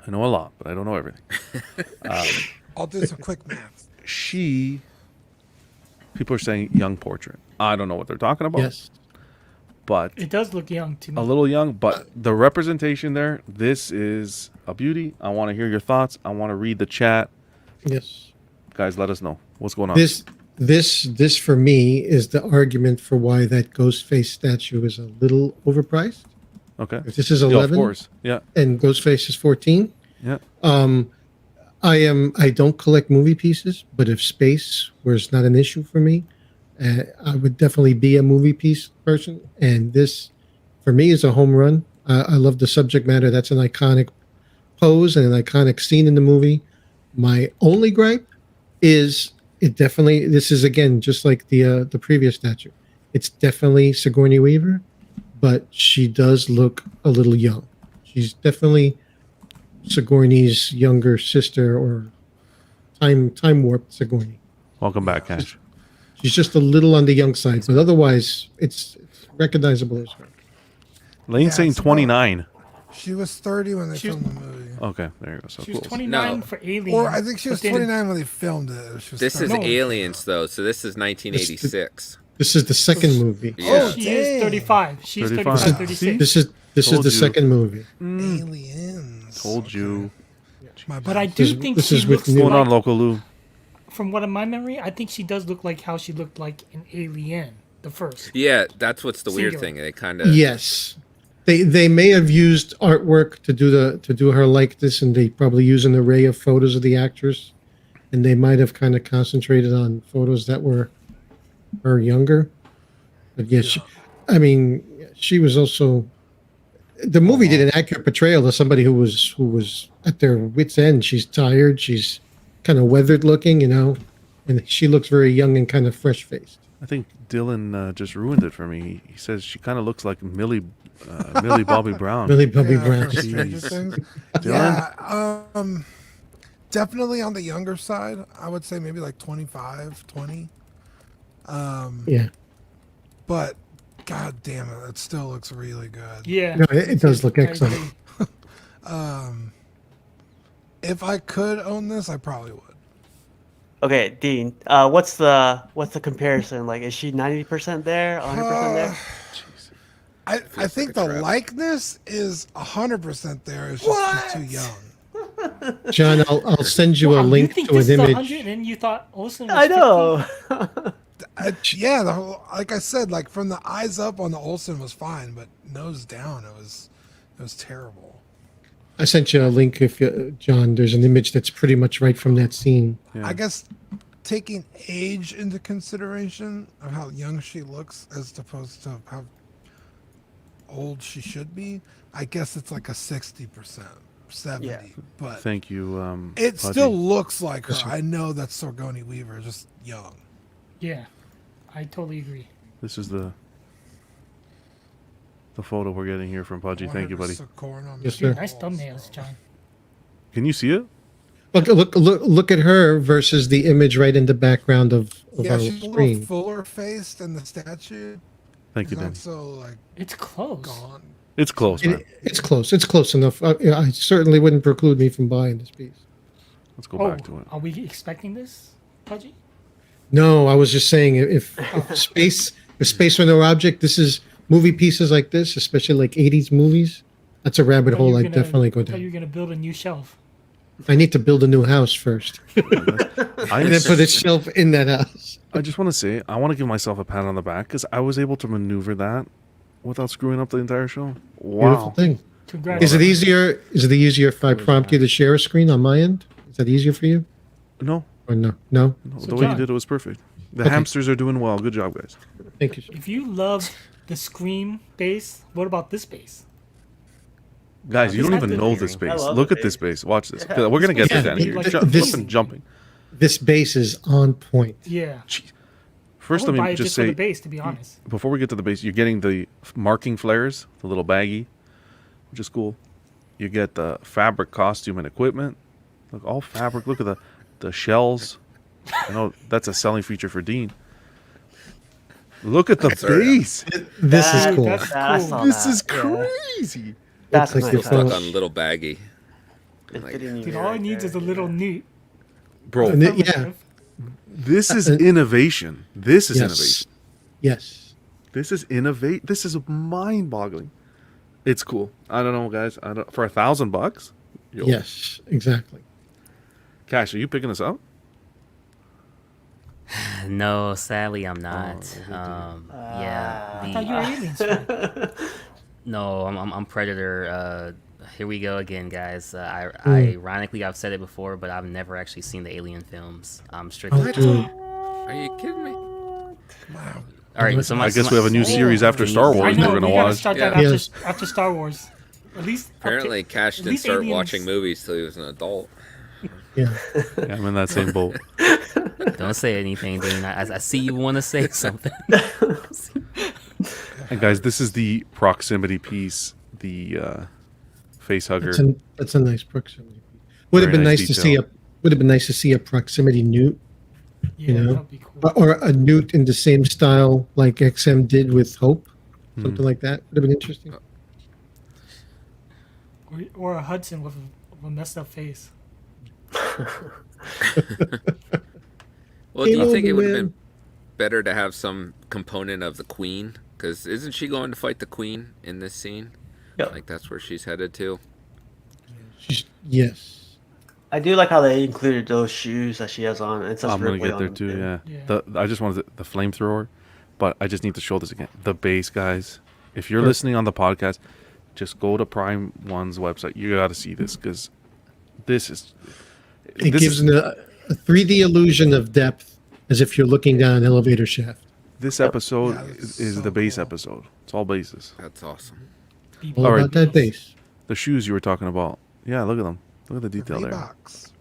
Speaker 2: I know a lot, but I don't know everything.
Speaker 3: I'll do some quick math.
Speaker 2: People are saying young portrait. I don't know what they're talking about.
Speaker 4: Yes.
Speaker 2: But
Speaker 6: It does look young to me.
Speaker 2: a little young, but the representation there, this is a beauty. I want to hear your thoughts. I want to read the chat.
Speaker 4: Yes.
Speaker 2: Guys, let us know what's going on.
Speaker 4: This for me is the argument for why that Ghostface statue is a little overpriced.
Speaker 2: Okay.
Speaker 4: If this is
Speaker 2: Yeah,
Speaker 4: 11,
Speaker 2: of course. Yeah.
Speaker 4: and Ghostface is 14.
Speaker 2: Yeah.
Speaker 4: I don't collect movie pieces, but if space was not an issue for me, I would definitely be a movie piece person. And this, for me, is a home run. I love the subject matter. That's an iconic pose and an iconic scene in the movie. My only gripe is it definitely. This is again just like the previous statue. It's definitely Sigourney Weaver, but she does look a little young. She's definitely Sigourney's younger sister, or time warped Sigourney.
Speaker 2: Welcome back, Cash.
Speaker 4: She's just a little on the young side, but otherwise it's recognizable as her.
Speaker 2: Lane's
Speaker 3: Yeah,
Speaker 2: saying
Speaker 3: it's about-
Speaker 2: 29.
Speaker 3: She was 30 when they
Speaker 6: She was-
Speaker 3: filmed the movie.
Speaker 2: Okay, there you go. So
Speaker 6: She was
Speaker 2: close.
Speaker 6: 29
Speaker 5: No.
Speaker 6: for Alien.
Speaker 3: Or I think she was
Speaker 6: but then-
Speaker 3: 29 when they filmed it. She was
Speaker 5: This is
Speaker 3: 30.
Speaker 5: Aliens, though, so this is 1986.
Speaker 4: This is the second movie.
Speaker 5: Yeah.
Speaker 6: She
Speaker 3: Dang.
Speaker 6: is 35. She's
Speaker 2: 35.
Speaker 6: 35, 36.
Speaker 4: This is
Speaker 2: Told
Speaker 4: the
Speaker 2: you.
Speaker 4: second movie.
Speaker 3: Aliens.
Speaker 2: Told you.
Speaker 3: My
Speaker 6: But I
Speaker 3: bad.
Speaker 6: do
Speaker 4: This-
Speaker 6: think
Speaker 4: this
Speaker 6: she
Speaker 4: is with
Speaker 6: looks
Speaker 4: new-
Speaker 2: What's going on,
Speaker 6: like,
Speaker 2: Local Lou?
Speaker 6: from what in my memory, I think she does look like how she looked like in Alien, the first.
Speaker 5: Yeah, that's what's the weird
Speaker 6: Singular.
Speaker 5: thing. They kind of
Speaker 4: Yes, they may have used artwork to do her like this, and they probably use an array of photos of the actress, and they might have kind of concentrated on photos that were her younger. But yes, she was also. The movie did an accurate portrayal of somebody who was at their wits' end. She's tired. She's kind of weathered looking, and she looks very young and kind of fresh faced.
Speaker 2: I think Dylan just ruined it for me. He says she kind of looks like Millie Bobby Brown.
Speaker 4: Millie Bobby
Speaker 3: Yeah,
Speaker 4: Brown.
Speaker 3: from Stranger
Speaker 2: Jeez.
Speaker 3: Things.
Speaker 2: Dylan?
Speaker 3: Yeah. definitely on the younger side. I would say maybe like 25, 20.
Speaker 4: Yeah.
Speaker 3: But god damn it, it still looks really good.
Speaker 6: Yeah.
Speaker 4: No, it does look
Speaker 6: I
Speaker 4: excellent.
Speaker 6: agree.
Speaker 3: If I could own this, I probably would.
Speaker 7: Okay, Dean. What's the comparison? Like, is she 90% there, 100% there?
Speaker 3: I think
Speaker 5: like a
Speaker 3: the
Speaker 5: trap.
Speaker 3: likeness is 100% there. It's just she's too young.
Speaker 4: John, I'll send you a
Speaker 6: Wow, you
Speaker 4: link
Speaker 6: think
Speaker 4: to
Speaker 6: this
Speaker 4: an
Speaker 6: is
Speaker 4: image.
Speaker 6: 100 and you thought Olsen was
Speaker 7: I know.
Speaker 6: 50?
Speaker 3: Yeah, the whole, like I said, like from the eyes up on the Olsen was fine, but nose down, it was terrible.
Speaker 4: I sent you a link. If John, there's an image that's pretty much right from that scene.
Speaker 2: Yeah.
Speaker 3: I guess taking age into consideration of how young she looks as opposed to how old she should be, I guess it's like a 60%, 70.
Speaker 7: Yeah.
Speaker 3: But
Speaker 2: Thank you.
Speaker 3: it
Speaker 2: Pudgy.
Speaker 3: still looks like her. I know that's Sigourney Weaver, just young.
Speaker 6: Yeah. I totally agree.
Speaker 2: This is the photo we're getting here from Pudgy. Thank you, buddy.
Speaker 4: Yes,
Speaker 6: Dude,
Speaker 4: sir.
Speaker 6: nice thumbnails, John.
Speaker 2: Can you see it?
Speaker 4: Look at her versus the image right in the background of
Speaker 3: Yeah,
Speaker 4: our
Speaker 3: she's a little
Speaker 4: screen.
Speaker 3: fuller faced in the statue.
Speaker 2: Thank you,
Speaker 3: It's
Speaker 2: Ben.
Speaker 3: not so like
Speaker 6: It's close.
Speaker 3: gone.
Speaker 2: It's close, man.
Speaker 4: It's close. It's close enough. I certainly wouldn't preclude me from buying this piece.
Speaker 2: Let's go
Speaker 6: Oh,
Speaker 2: back to it.
Speaker 6: are we expecting this, Pudgy?
Speaker 4: No, I was just saying if space were no object, this is movie pieces like this, especially like 80s movies. That's a rabbit
Speaker 6: I thought you
Speaker 4: hole
Speaker 6: were
Speaker 4: I'd
Speaker 6: gonna-
Speaker 4: definitely go
Speaker 6: I thought you
Speaker 4: down.
Speaker 6: were going to build a new shelf.
Speaker 4: I need to build a new house first, and then put a shelf in that house.
Speaker 2: I just want to say, I want to give myself a pat on the back because I was able to maneuver that without screwing up the entire show.
Speaker 4: Beautiful
Speaker 2: Wow.
Speaker 4: thing.
Speaker 6: Congrats.
Speaker 4: Is it easier? Is it easier if I prompt you to share a screen on my end? Is that easier for you?
Speaker 2: No,
Speaker 4: Or no? No.
Speaker 2: no,
Speaker 6: So
Speaker 2: the way you
Speaker 6: John-
Speaker 2: did it was perfect. The
Speaker 4: Okay.
Speaker 2: hamsters are doing well. Good job, guys.
Speaker 4: Thank you. Sir.
Speaker 6: If you love the Scream base, what about this base?
Speaker 2: Guys, you
Speaker 6: This
Speaker 2: don't
Speaker 6: has
Speaker 2: even
Speaker 6: to-
Speaker 2: know this
Speaker 7: I
Speaker 2: base.
Speaker 7: love
Speaker 2: Look
Speaker 7: the
Speaker 2: at this
Speaker 7: base.
Speaker 2: base. Watch this. We're gonna get
Speaker 6: Yeah,
Speaker 2: there, Danny. You're
Speaker 6: like
Speaker 4: this-
Speaker 2: flipping jumping.
Speaker 4: This base is on point.
Speaker 6: Yeah.
Speaker 2: First,
Speaker 6: I would
Speaker 2: let
Speaker 6: buy
Speaker 2: me
Speaker 6: it
Speaker 2: just
Speaker 6: for the
Speaker 2: say,
Speaker 6: base, to be honest.
Speaker 2: before we get to the base, you're getting the marking flares, the little baggie, which is cool. You get the fabric costume and equipment. Look, all fabric. Look at the shells. I know that's a selling feature for Dean. Look at the
Speaker 5: That's all right.
Speaker 2: base.
Speaker 4: This is
Speaker 6: Dude,
Speaker 4: cool.
Speaker 6: that's
Speaker 7: I
Speaker 6: cool.
Speaker 7: saw
Speaker 2: This
Speaker 7: that,
Speaker 2: is
Speaker 7: yeah.
Speaker 2: crazy.
Speaker 7: That's
Speaker 4: Looks
Speaker 7: nice.
Speaker 4: like it's
Speaker 5: Stuck
Speaker 4: all-
Speaker 5: on little baggy.
Speaker 7: It
Speaker 5: Like-
Speaker 7: didn't
Speaker 6: Dude,
Speaker 7: even
Speaker 6: all it
Speaker 7: right
Speaker 6: needs
Speaker 7: there,
Speaker 6: is a little
Speaker 7: yeah.
Speaker 6: newt.
Speaker 2: Bro,
Speaker 4: And yeah.
Speaker 6: Affirmative.
Speaker 2: this is innovation. This is
Speaker 4: Yes.
Speaker 2: innovation.
Speaker 4: Yes.
Speaker 2: This is innovate. This is mind-boggling. It's cool. I don't know, guys. For $1,000. Yo.
Speaker 4: Yes. Exactly.
Speaker 2: Cash, are you picking this up?
Speaker 8: No, sadly, I'm not.
Speaker 7: Ah.
Speaker 8: Yeah.
Speaker 6: I thought you were aliens. fan.
Speaker 8: No, I'm Predator. Here we go again, guys. I
Speaker 4: Hmm.
Speaker 8: ironically, I've said it before, but I've never actually seen the Alien films. I'm strictly.
Speaker 4: Oh, dude.
Speaker 5: Are you kidding me?
Speaker 8: All right, so
Speaker 2: I guess we have a new series after Star
Speaker 6: I
Speaker 2: Wars
Speaker 6: know,
Speaker 2: we're
Speaker 6: we
Speaker 2: gonna
Speaker 6: gotta
Speaker 2: watch.
Speaker 6: start that
Speaker 5: Yeah.
Speaker 6: after,
Speaker 4: Yes.
Speaker 6: after Star Wars. At least
Speaker 5: Apparently,
Speaker 6: up to-
Speaker 5: Cash
Speaker 6: at
Speaker 5: didn't
Speaker 6: least
Speaker 5: start
Speaker 6: Aliens-
Speaker 5: watching movies till he was an adult.
Speaker 4: Yeah.
Speaker 2: Yeah, I'm in that same boat.
Speaker 8: Don't say anything, Dean. I see you want to say something.
Speaker 2: And guys, this is the proximity piece, the face hugger.
Speaker 4: That's a nice proximity. Would have
Speaker 2: Very
Speaker 4: been
Speaker 2: nice
Speaker 4: nice to see
Speaker 2: detail.
Speaker 4: would have been nice to see a proximity newt,
Speaker 6: Yeah,
Speaker 4: know,
Speaker 6: that'd be cool.
Speaker 4: or a newt in the same style like XM did with Hope,
Speaker 2: Hmm.
Speaker 4: something like that. Would have been interesting.
Speaker 6: Or a Hudson with a messed up face.
Speaker 5: Well, do you
Speaker 4: Game
Speaker 5: think it
Speaker 4: over,
Speaker 5: would have
Speaker 4: man.
Speaker 5: been better to have some component of the Queen? Because isn't she going to fight the Queen in this scene?
Speaker 7: Yep.
Speaker 5: Like that's where she's headed to.
Speaker 4: Yes.
Speaker 7: I do like how they included those shoes that she has on. It says
Speaker 2: I'm gonna
Speaker 7: Ripley
Speaker 2: get there
Speaker 7: on
Speaker 2: too.
Speaker 7: them,
Speaker 2: Yeah.
Speaker 6: Yeah.
Speaker 2: I just wanted the flamethrower, but I just need to show this again. The base, guys. If you're listening on the podcast, just go to Prime One's website. You got to see this because this is.
Speaker 4: It
Speaker 2: this
Speaker 4: gives
Speaker 2: is-
Speaker 4: a 3D illusion of depth, as if you're looking down an elevator shaft.
Speaker 2: This episode
Speaker 3: Yeah, this
Speaker 2: is
Speaker 3: is
Speaker 2: the
Speaker 3: so
Speaker 2: base
Speaker 3: cool.
Speaker 2: episode. It's all bases.
Speaker 5: That's awesome.
Speaker 4: All
Speaker 2: All right.
Speaker 4: about that base.
Speaker 2: The shoes you were talking about. Yeah, look at them. Look at the detail there.
Speaker 3: Reeboks.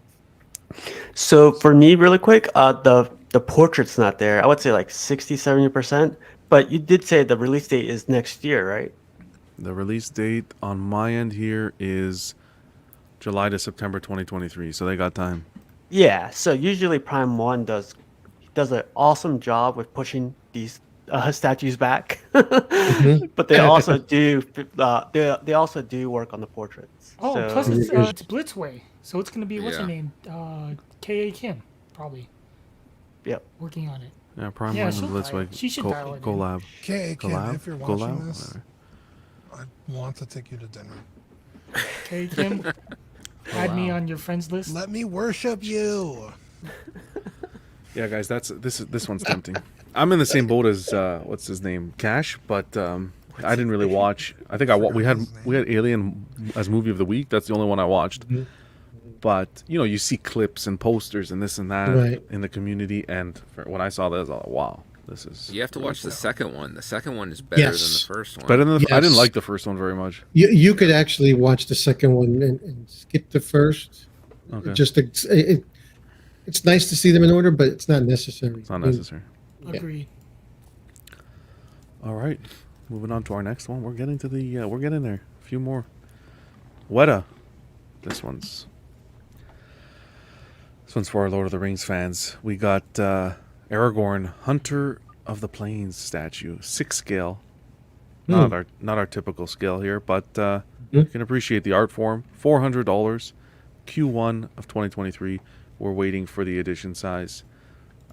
Speaker 7: So for me, really quick, the portrait's not there. I would say like 60-70%. But you did say the release date is next year, right?
Speaker 2: The release date on my end here is July to September 2023. So they got time.
Speaker 7: Yeah, so usually Prime One does an awesome job with pushing these statues back, but they also do they also do work on the portraits.
Speaker 6: Oh,
Speaker 7: so,
Speaker 6: plus it's Blitzway, so it's gonna be what's her name, K.A. Kim, probably.
Speaker 7: Yep.
Speaker 6: Working on it.
Speaker 2: Yeah, Prime
Speaker 6: Yeah,
Speaker 2: One
Speaker 6: she'll
Speaker 2: and Blitzway.
Speaker 6: dial it. She should dial it in.
Speaker 2: collab.
Speaker 3: K.A. Kim,
Speaker 2: Collab?
Speaker 3: if you're watching
Speaker 2: Collab?
Speaker 3: this, I want to take you to dinner.
Speaker 6: K.A. Kim, add me on your friends list.
Speaker 3: Let me worship you.
Speaker 2: Yeah, guys, this one's tempting. I'm in the same boat as what's his name, Cash, but I didn't really watch. I think we had Alien as movie of the week. That's the only one I watched. But you see clips and posters and this and that in the community, and when I saw that, I was like, wow, this is.
Speaker 5: You have to watch the second one. The second one is better than the first one.
Speaker 2: Better than I didn't like the first one very much.
Speaker 4: You could actually watch the second one and skip the first.
Speaker 2: Okay.
Speaker 4: Just it's nice to see them in order, but it's not necessary.
Speaker 2: It's not necessary.
Speaker 6: Agreed.
Speaker 2: All right, moving on to our next one. We're getting to the we're getting there. A few more. Weta. This one's for our Lord of the Rings fans. We got Aragorn, Hunter of the Plains statue, 6 scale. Not our typical scale here, but you can appreciate the art form. $400, Q1 of 2023. We're waiting for the edition size.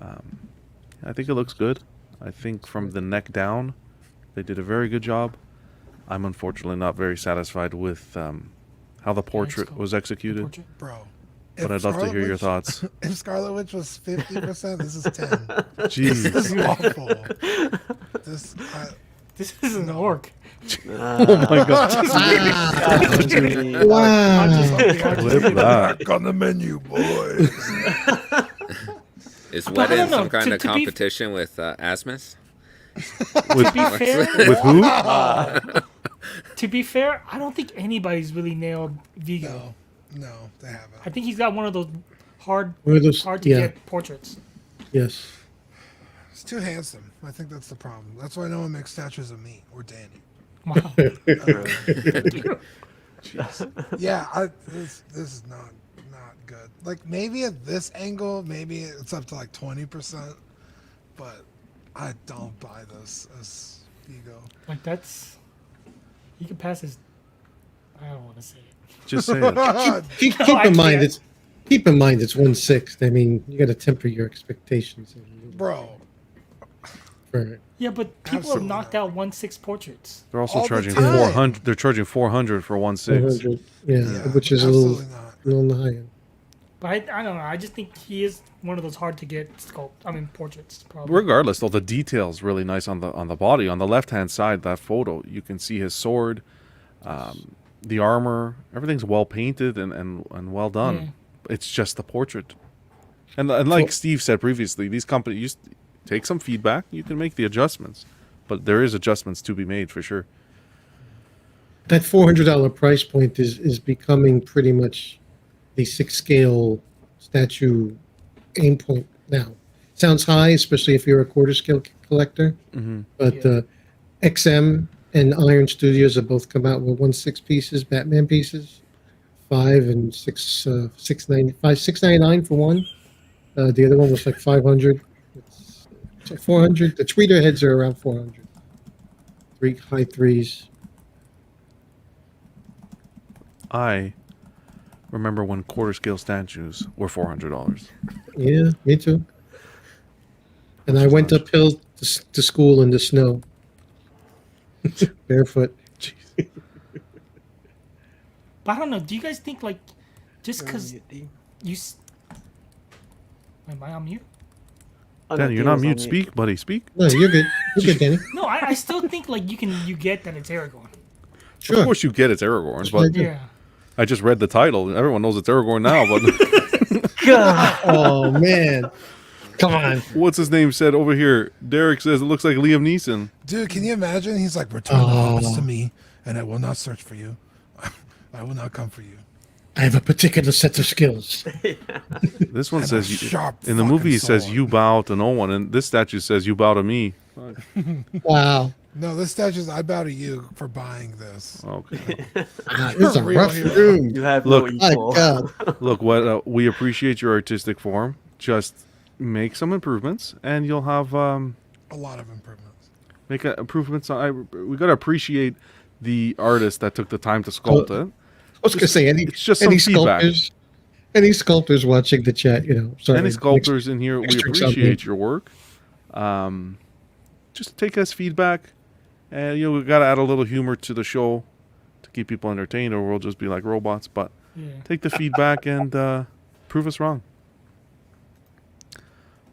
Speaker 2: I think it looks good. I think from the neck down, they did a very good job. I'm unfortunately not very satisfied with how the portrait was executed.
Speaker 3: Bro.
Speaker 2: But I'd love to hear your thoughts.
Speaker 3: If Scarlet Witch was 50%, this is 10.
Speaker 2: Jeez.
Speaker 3: This is awful.
Speaker 6: This isn't an orc.
Speaker 2: Oh my god.
Speaker 4: Wow.
Speaker 2: Clip that.
Speaker 3: On the menu, boys.
Speaker 5: Is Weta in some kind of competition with Asmus?
Speaker 6: To be fair,
Speaker 2: with who?
Speaker 6: To be fair, I don't think anybody's really nailed Vigo.
Speaker 3: No, they haven't.
Speaker 6: I think he's got one of those hard to get portraits.
Speaker 4: Yes.
Speaker 3: He's too handsome. I think that's the problem. That's why no one makes statues of me or Danny.
Speaker 6: Wow.
Speaker 3: Yeah, this is not good. Like maybe at this angle, maybe it's up to like 20%, but I don't buy this as Vigo.
Speaker 6: Like that's he could pass his. I don't want to say it.
Speaker 2: Just say it.
Speaker 4: Keep in mind it's 1/6. I mean, you got to temper your expectations,
Speaker 3: bro.
Speaker 6: Yeah, but people have knocked out 1/6 portraits.
Speaker 2: They're also charging 400. They're charging 400 for 1/6.
Speaker 4: Yeah, which is a little high end.
Speaker 6: But I don't know. I just think he is one of those hard to get portraits. Probably.
Speaker 2: Regardless, though, the detail's really nice on the body. On the left hand side, that photo, you can see his sword, the armor. Everything's well painted and well done.
Speaker 6: Yeah.
Speaker 2: It's just the portrait. And like Steve said previously, these companies take some feedback. You can make the adjustments, but there is adjustments to be made for sure.
Speaker 4: That $400 price point is becoming pretty much the 6 scale statue aim point now. Sounds high, especially if you're a quarter scale collector. But XM and Iron Studios have both come out with 1/6 pieces, Batman pieces, 5 and 6, $6.99 for one. The other one was like 500. It's like 400. The tweeter heads are around 400. High threes.
Speaker 2: I remember when quarter scale statues were $400.
Speaker 4: Yeah, me too. And I went uphill to school in the snow, barefoot.
Speaker 2: Jeez.
Speaker 6: But I don't know. Do you guys think like just because you? Am I on mute?
Speaker 2: Danny, you're not mute. Speak, buddy. Speak.
Speaker 4: No, you're good. You're good, Danny.
Speaker 6: No, I still think like you get that it's Aragorn.
Speaker 4: Sure.
Speaker 2: Of course you get it's Aragorn, but
Speaker 6: Yeah.
Speaker 2: I just read the title. Everyone knows it's Aragorn now, but
Speaker 4: God. Oh man. Come on.
Speaker 2: What's his name said over here? Derek says it looks like Liam Neeson.
Speaker 3: Dude, can you imagine? He's like, return the hobbits to me, and I will not search for you. I will not come for you.
Speaker 4: I have a particular set of skills.
Speaker 2: This one
Speaker 3: And
Speaker 2: says
Speaker 3: a sharp
Speaker 2: in the movie it says
Speaker 3: fucking
Speaker 2: you bow to no one, and this statue says you bow to me.
Speaker 4: Wow.
Speaker 3: No, this statue's. I bow to you for buying this.
Speaker 2: Okay.
Speaker 4: It's a
Speaker 3: Real
Speaker 4: rough
Speaker 3: hero.
Speaker 4: room.
Speaker 7: You have
Speaker 2: Look,
Speaker 7: no
Speaker 4: My
Speaker 7: equal.
Speaker 4: God.
Speaker 2: Look, what we appreciate your artistic form. Just make some improvements, and you'll have
Speaker 3: A lot of improvements.
Speaker 2: make improvements. We gotta appreciate the artist that took the time to sculpt it.
Speaker 4: I was gonna say
Speaker 2: it's just
Speaker 4: any
Speaker 2: some feedback.
Speaker 4: any sculptors watching the chat, sorry,
Speaker 2: Any sculptors in here, we
Speaker 4: extra
Speaker 2: appreciate
Speaker 4: something.
Speaker 2: your work. Just take us feedback, and we gotta add a little humor to the show to keep people entertained, or we'll just be like robots. But take the feedback and prove us wrong.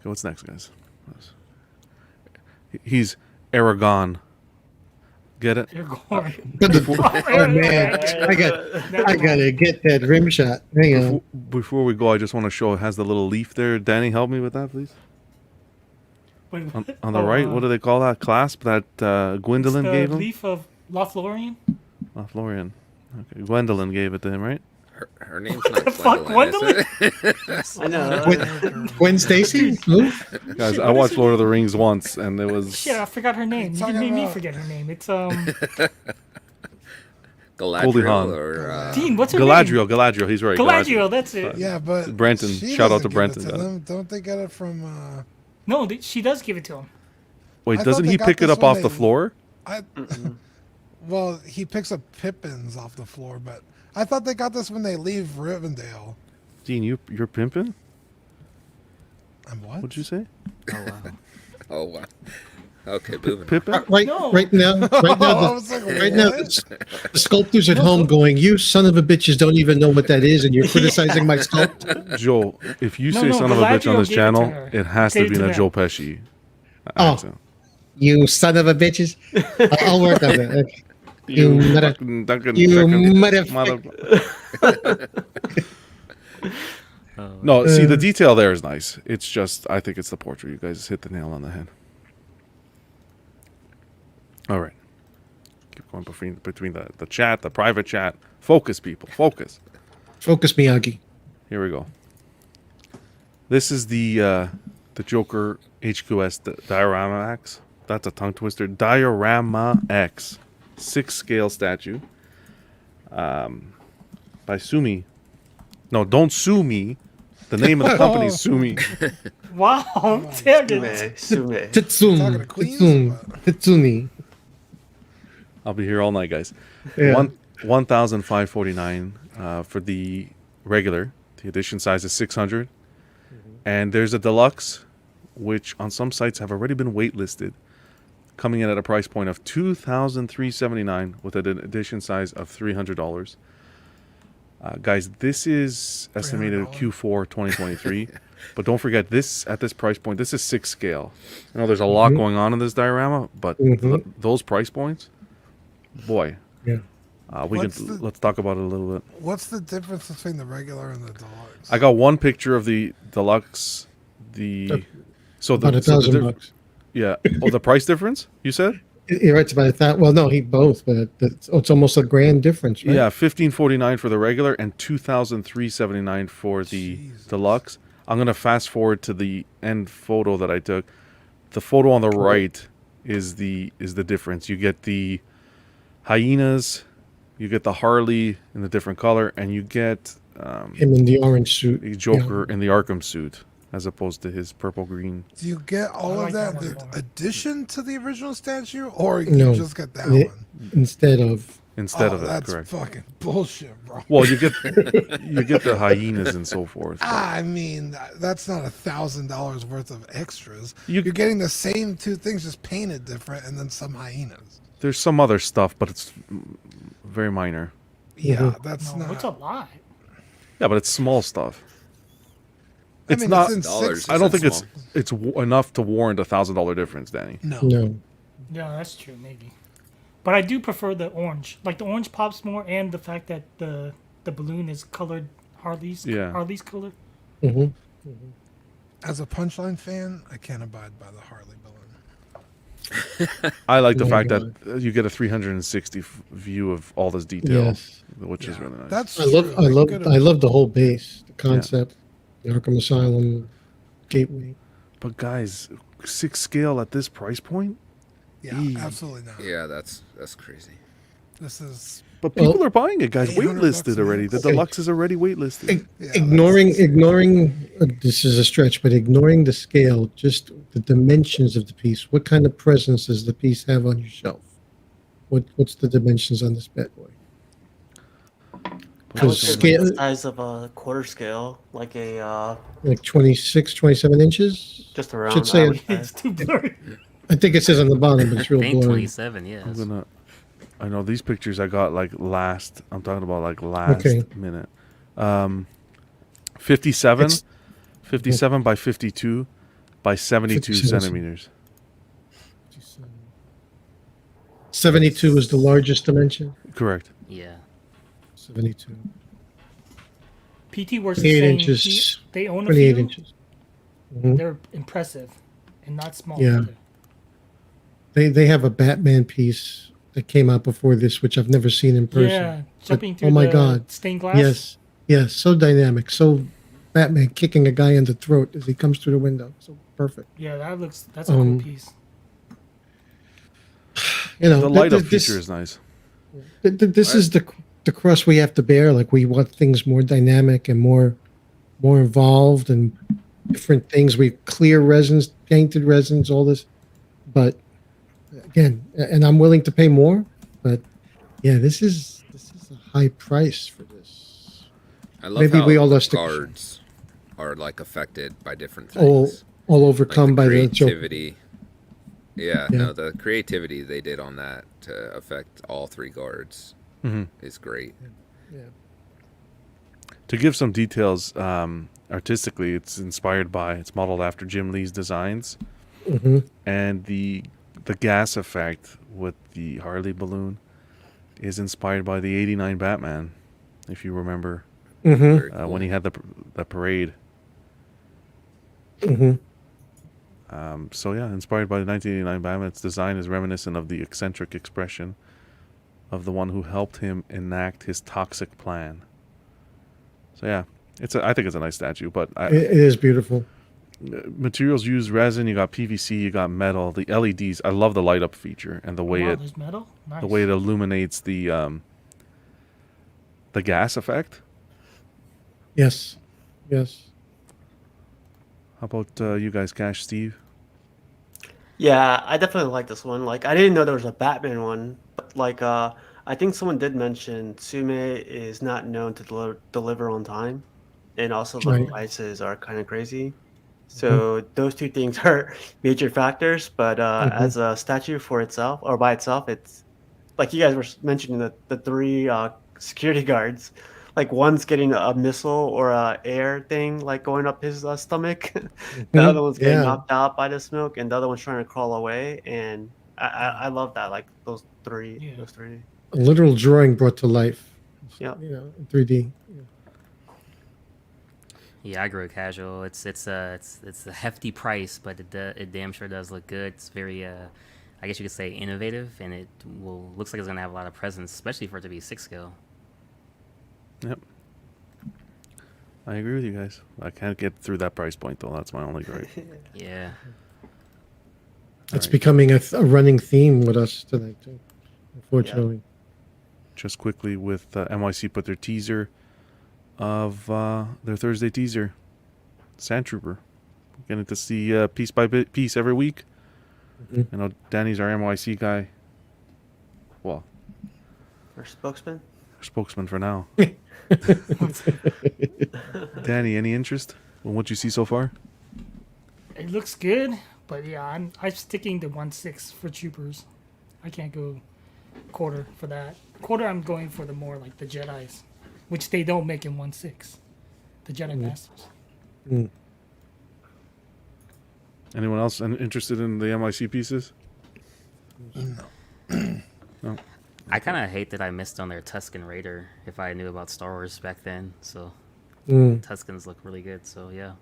Speaker 2: Okay, what's next, guys? He's Aragon. Get it?
Speaker 6: You're going.
Speaker 4: Oh man, I gotta get that rim shot. Hang on.
Speaker 2: Before we go, I just want to show it has the little leaf there. Danny, help me with that, please.
Speaker 6: Wait,
Speaker 2: On the right, what do they call that clasp that Gwendolyn
Speaker 6: the
Speaker 2: gave him?
Speaker 6: leaf of Lothlorien?
Speaker 2: Florian. Okay, Gwendolyn gave it to him, right?
Speaker 5: Her name's not
Speaker 6: Fuck,
Speaker 5: Gwendolyn, is it?
Speaker 7: I know.
Speaker 4: Gwen Stacy? Who?
Speaker 2: Guys, I watched Lord of the Rings once, and it was
Speaker 6: Shit, I forgot her name. You
Speaker 3: talking
Speaker 6: made me
Speaker 3: about?
Speaker 6: forget her name. It's
Speaker 2: Goldie
Speaker 5: Galadriel
Speaker 2: Hawn.
Speaker 5: or
Speaker 6: Dean. What's her
Speaker 2: Galadriel.
Speaker 6: name?
Speaker 2: Galadriel. He's right.
Speaker 6: Galadriel. That's it.
Speaker 3: Yeah, but
Speaker 2: Brenton.
Speaker 3: she
Speaker 2: Shout out
Speaker 3: doesn't
Speaker 2: to Brenton,
Speaker 3: give it
Speaker 2: got it.
Speaker 3: them. Don't they get it from?
Speaker 6: No, she does give it to him.
Speaker 2: Wait,
Speaker 3: I
Speaker 2: doesn't
Speaker 3: thought
Speaker 2: he
Speaker 3: they got
Speaker 2: pick it
Speaker 3: this
Speaker 2: up
Speaker 3: when
Speaker 2: off the
Speaker 3: they-
Speaker 2: floor?
Speaker 3: I. Well, he picks up Pippins off the floor, but I thought they got this when they leave Rivendell.
Speaker 2: Dean, you're pimping?
Speaker 3: I'm what?
Speaker 2: What'd you say?
Speaker 5: oh wow. Okay, moving. on.
Speaker 2: Pippin?
Speaker 4: Right
Speaker 6: No.
Speaker 4: now,
Speaker 3: I was like,
Speaker 4: the sculptors at home going, "You son of a bitches don't even know what that is, and you're criticizing my sculpt."
Speaker 2: Joe, if you
Speaker 6: No,
Speaker 2: say
Speaker 6: no,
Speaker 2: son of a bitch on
Speaker 6: Galadriel
Speaker 2: this
Speaker 6: gave it to
Speaker 2: channel,
Speaker 6: her.
Speaker 2: it has to
Speaker 6: Gave
Speaker 2: be
Speaker 6: it
Speaker 2: in
Speaker 6: to
Speaker 2: a
Speaker 6: them.
Speaker 2: Joe Pesci
Speaker 4: Oh.
Speaker 2: accent.
Speaker 4: You son of a bitches. I'll work on that. Okay. You mother-
Speaker 2: fucking Duncan
Speaker 4: you
Speaker 2: chicken
Speaker 4: motherfucker.
Speaker 2: No, see, the detail there is nice. It's just, I think it's the portrait. You guys hit the nail on the head. All right. Keep going between the chat, the private chat. Focus, people. Focus.
Speaker 4: Focus, Miyagi.
Speaker 2: Here we go. This is the Joker HQS Diorama X. That's a tongue twister. Diorama X. 6-scale statue. By Sumi. No, don't sue me. The name of the company is Sumi.
Speaker 6: Wow, damn it.
Speaker 7: Sume.
Speaker 3: Talking to Queens?
Speaker 4: Titsumi.
Speaker 2: I'll be here all night, guys.
Speaker 4: Yeah.
Speaker 2: 1,549 for the regular. The edition size is 600. And there's a deluxe, which on some sites have already been waitlisted, coming in at a price point of $2,379 with an edition size of $300. Guys, this is estimated
Speaker 3: $300?
Speaker 2: Q4 2023. But don't forget, this at this price point, this is 6 scale. I know there's a lot going on in this diorama, but those price points, boy.
Speaker 4: Yeah.
Speaker 2: Let's talk about it a little bit.
Speaker 3: What's the difference between the regular and the deluxe?
Speaker 2: I got one picture of the deluxe.
Speaker 4: About $1,000.
Speaker 2: Yeah. Oh, the price difference, you said?
Speaker 4: You're right, it's about $1,000. Well, no, he both, but it's almost a grand difference, right?
Speaker 2: Yeah, $1,549 for the regular and $2,379 for the deluxe. I'm gonna fast forward to the end photo that I took. The photo on the right is the difference. You get the hyenas, you get the Harley in a different color, and you get
Speaker 4: Him in the orange suit.
Speaker 2: a Joker in the Arkham suit, as opposed to his purple green.
Speaker 3: Do you get all
Speaker 6: I like
Speaker 3: of that
Speaker 6: that one
Speaker 3: the
Speaker 6: more.
Speaker 3: addition to the original statue, or you
Speaker 4: No.
Speaker 3: just get that
Speaker 4: Yeah.
Speaker 3: one?
Speaker 4: Instead of
Speaker 2: Instead
Speaker 3: Oh,
Speaker 2: of it,
Speaker 3: that's
Speaker 2: correct.
Speaker 3: fucking bullshit, bro.
Speaker 2: Well, you get the hyenas and so forth. but-
Speaker 3: I mean, that's not $1,000 worth of extras.
Speaker 2: You-
Speaker 3: You're getting the same two things, just painted different, and then some hyenas.
Speaker 2: There's some other stuff, but it's very minor.
Speaker 3: Yeah, that's
Speaker 6: No,
Speaker 3: not.
Speaker 6: it's a lot.
Speaker 2: Yeah, but it's small stuff.
Speaker 3: I
Speaker 2: It's
Speaker 3: mean,
Speaker 2: not.
Speaker 3: in
Speaker 5: dollars.
Speaker 3: six.
Speaker 2: I don't think
Speaker 5: Small.
Speaker 2: it's enough to warrant $1,000 difference, Danny.
Speaker 3: No.
Speaker 4: no.
Speaker 6: Yeah, that's true, maybe. But I do prefer the orange. Like the orange pops more, and the fact that the balloon is colored Harley's color.
Speaker 3: As a Punchline fan, I can't abide by the Harley balloon.
Speaker 2: I like the
Speaker 4: Oh,
Speaker 2: fact
Speaker 4: God.
Speaker 2: that you get a 360 view of all this detail,
Speaker 4: Yes.
Speaker 2: which is really nice.
Speaker 3: That's
Speaker 4: I love
Speaker 3: true.
Speaker 4: I
Speaker 3: They
Speaker 4: love
Speaker 3: could've-
Speaker 4: I love the whole base, the concept, the Arkham Asylum gateway.
Speaker 2: But guys, 6 scale at this price point,
Speaker 3: Yeah, absolutely not.
Speaker 5: Yeah, that's crazy.
Speaker 3: This is.
Speaker 2: But people are buying it, guys.
Speaker 3: $800
Speaker 2: Waitlisted already. The
Speaker 4: Okay.
Speaker 2: deluxe is already waitlisted.
Speaker 4: Ignoring this is a stretch, but ignoring the scale, just the dimensions of the piece. What kind of presence does the piece have on your shelf? What's the dimensions on this bad boy?
Speaker 7: I would
Speaker 4: Because
Speaker 7: say like
Speaker 4: scale
Speaker 7: the size of a quarter scale, like a
Speaker 4: like 26, 27 inches.
Speaker 7: just
Speaker 4: Should
Speaker 7: around.
Speaker 4: say
Speaker 6: It's too blurry.
Speaker 4: I think it says on the bottom, but it's real
Speaker 8: I think
Speaker 4: blurry.
Speaker 8: 27, yes.
Speaker 2: I know these pictures I got like last. I'm talking about like last
Speaker 4: Okay.
Speaker 2: minute. 57,
Speaker 4: It's-
Speaker 2: 57 by 52 by 72
Speaker 4: 57.
Speaker 2: centimeters.
Speaker 4: 72 is the largest dimension.
Speaker 2: Correct.
Speaker 8: Yeah.
Speaker 4: 72.
Speaker 6: PT Works is
Speaker 4: 28
Speaker 6: saying
Speaker 4: inches.
Speaker 6: they own a
Speaker 4: 28
Speaker 6: few.
Speaker 4: inches. Mhm.
Speaker 6: They're impressive and not small.
Speaker 4: Yeah.
Speaker 6: either.
Speaker 4: They have a Batman piece that came out before this, which I've never seen in person.
Speaker 6: Yeah, jumping
Speaker 4: But,
Speaker 6: through
Speaker 4: oh my
Speaker 6: the
Speaker 4: God.
Speaker 6: stained glass.
Speaker 4: Yes, so dynamic, so Batman kicking a guy in the throat as he comes through the window. So perfect.
Speaker 6: Yeah, that's a cool piece.
Speaker 4: You know,
Speaker 2: The light up feature is nice.
Speaker 4: This is the cross we have to bear. Like we want things more dynamic and more involved and different things. We clear resins, painted resins, all this. But again, and I'm willing to pay more. But yeah, this is a high price for this.
Speaker 5: I love
Speaker 4: Maybe
Speaker 5: how
Speaker 4: we all
Speaker 5: the
Speaker 4: lost the-
Speaker 5: cards are like affected by different
Speaker 4: All
Speaker 5: things.
Speaker 4: overcome by the Joker.
Speaker 5: creativity. Yeah, no, the creativity they did on that to affect all three guards is great.
Speaker 4: Yeah.
Speaker 2: To give some details, artistically, it's modeled after Jim Lee's designs, and the gas effect with the Harley balloon is inspired by the '89 Batman, if you remember, when he had the parade. So yeah, inspired by the 1989 Batman, its design is reminiscent of the eccentric expression of the one who helped him enact his toxic plan. So yeah, I think it's a nice statue, but
Speaker 4: It is beautiful.
Speaker 2: materials used: resin, you got PVC, you got metal. The LEDs, I love the light up feature and the way
Speaker 6: Wow, there's metal. Nice.
Speaker 2: the way it illuminates the gas effect.
Speaker 4: Yes.
Speaker 2: How about you guys, Cash, Steve?
Speaker 7: Yeah, I definitely like this one. Like, I didn't know there was a Batman one, but like, I think someone did mention Sume is not known to deliver on time, and also the
Speaker 4: Right.
Speaker 7: prices are kind of crazy. So those two things are major factors. But as a statue for itself or by itself, it's like you guys were mentioning the three security guards. Like one's getting a missile or a air thing like going up his stomach. The other one's getting
Speaker 4: Yeah.
Speaker 7: knocked out by the smoke, and the other one's trying to crawl away. And I love that. Like those three.
Speaker 6: Yeah.
Speaker 7: Those three.
Speaker 4: A literal drawing brought to life.
Speaker 7: Yeah.
Speaker 4: You know, in 3D.
Speaker 8: Yeah, I agree with Casual. It's a hefty price, but it damn sure does look good. It's very I guess you could say innovative, and it looks like it's gonna have a lot of presence, especially for it to be 6 scale.
Speaker 2: Yep. I agree with you guys. I can't get through that price point though. That's my only gripe.
Speaker 8: Yeah.
Speaker 4: It's becoming a running theme with us tonight, too. Unfortunately.
Speaker 2: Just quickly, with NYC put their teaser of their Thursday teaser, Sand Trooper. Getting to see piece by piece every week. You know, Danny's our NYC guy. Well,
Speaker 7: Our spokesman.
Speaker 2: our spokesman for now. Danny, any interest in what you see so far?
Speaker 6: It looks good, but yeah, I'm sticking to 1/6 for Troopers. I can't go quarter for that. Quarter, I'm going for the more like the Jedi's, which they don't make in 1/6. The Jedi Masters.
Speaker 2: Anyone else interested in the NYC pieces? No.
Speaker 8: I kind of hate that I missed on their Tusken Raider if I knew about Star Wars back then. So Tuskens look really good. So yeah.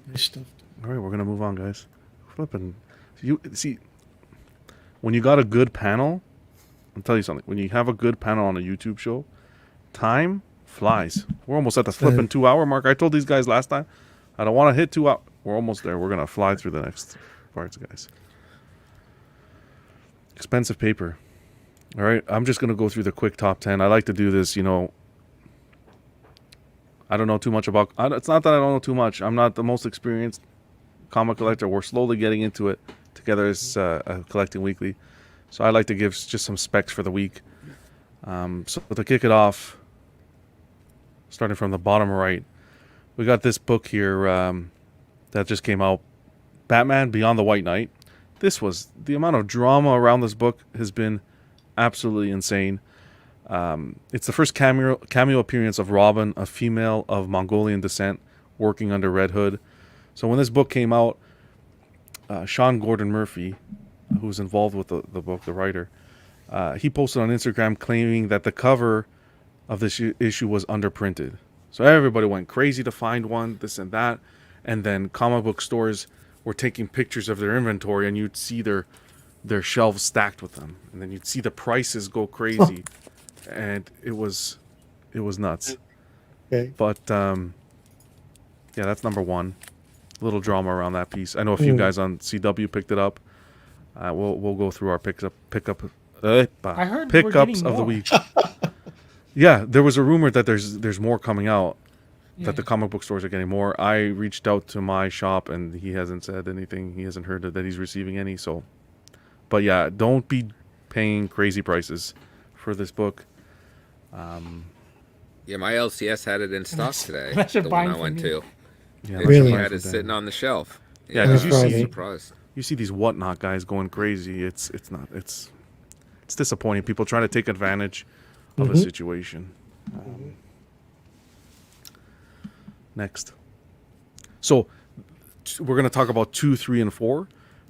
Speaker 4: Nice stuff.
Speaker 2: All right, we're gonna move on, guys. Flipping, you see, when you got a good panel, I'll tell you something. When you have a good panel on a YouTube show, time flies. We're almost at the flipping 2-hour mark. I told these guys last time, I don't want to hit 2 hours. We're almost there. We're gonna fly through the next parts, guys. Expensive paper. All right, I'm just gonna go through the quick top 10. I like to do this, I don't know too much about. It's not that I don't know too much. I'm not the most experienced comic collector. We're slowly getting into it together as Collecting Weekly. So I like to give just some specs for the week. So to kick it off, starting from the bottom right, we got this book here that just came out, Batman Beyond the White Knight. The amount of drama around this book has been absolutely insane. It's the first cameo appearance of Robin, a female of Mongolian descent, working under Red Hood. So when this book came out, Sean Gordon Murphy, who was involved with the book, the writer, he posted on Instagram claiming that the cover of this issue was underprinted. So everybody went crazy to find one, this and that. And then comic book stores were taking pictures of their inventory, and you'd see their shelves stacked with them. And then you'd see the prices go crazy. And it was nuts.
Speaker 4: Okay.
Speaker 2: But yeah, that's number one. A little drama around that piece. I know a few guys on CW picked it up. We'll go through our pickups of the week. Yeah, there was a rumor that there's more coming out.
Speaker 6: Yeah.
Speaker 2: That the comic book stores are getting more. I reached out to my shop and he hasn't said anything. He hasn't heard that he's receiving any. So, but yeah, don't be paying crazy prices for this book.
Speaker 5: Yeah, my LCS had it in stock today.
Speaker 6: Unless you're
Speaker 5: The one
Speaker 6: buying
Speaker 5: I
Speaker 6: from
Speaker 5: went
Speaker 6: me.
Speaker 5: to.
Speaker 2: Yeah,
Speaker 5: It
Speaker 4: Really?
Speaker 5: had it sitting on the shelf.
Speaker 2: Yeah, because
Speaker 4: That's right.
Speaker 5: Surprised.
Speaker 2: you see these whatnot guys going crazy. It's disappointing. People trying to take advantage of a situation. Next. So we're going to talk about 2, 3, and 4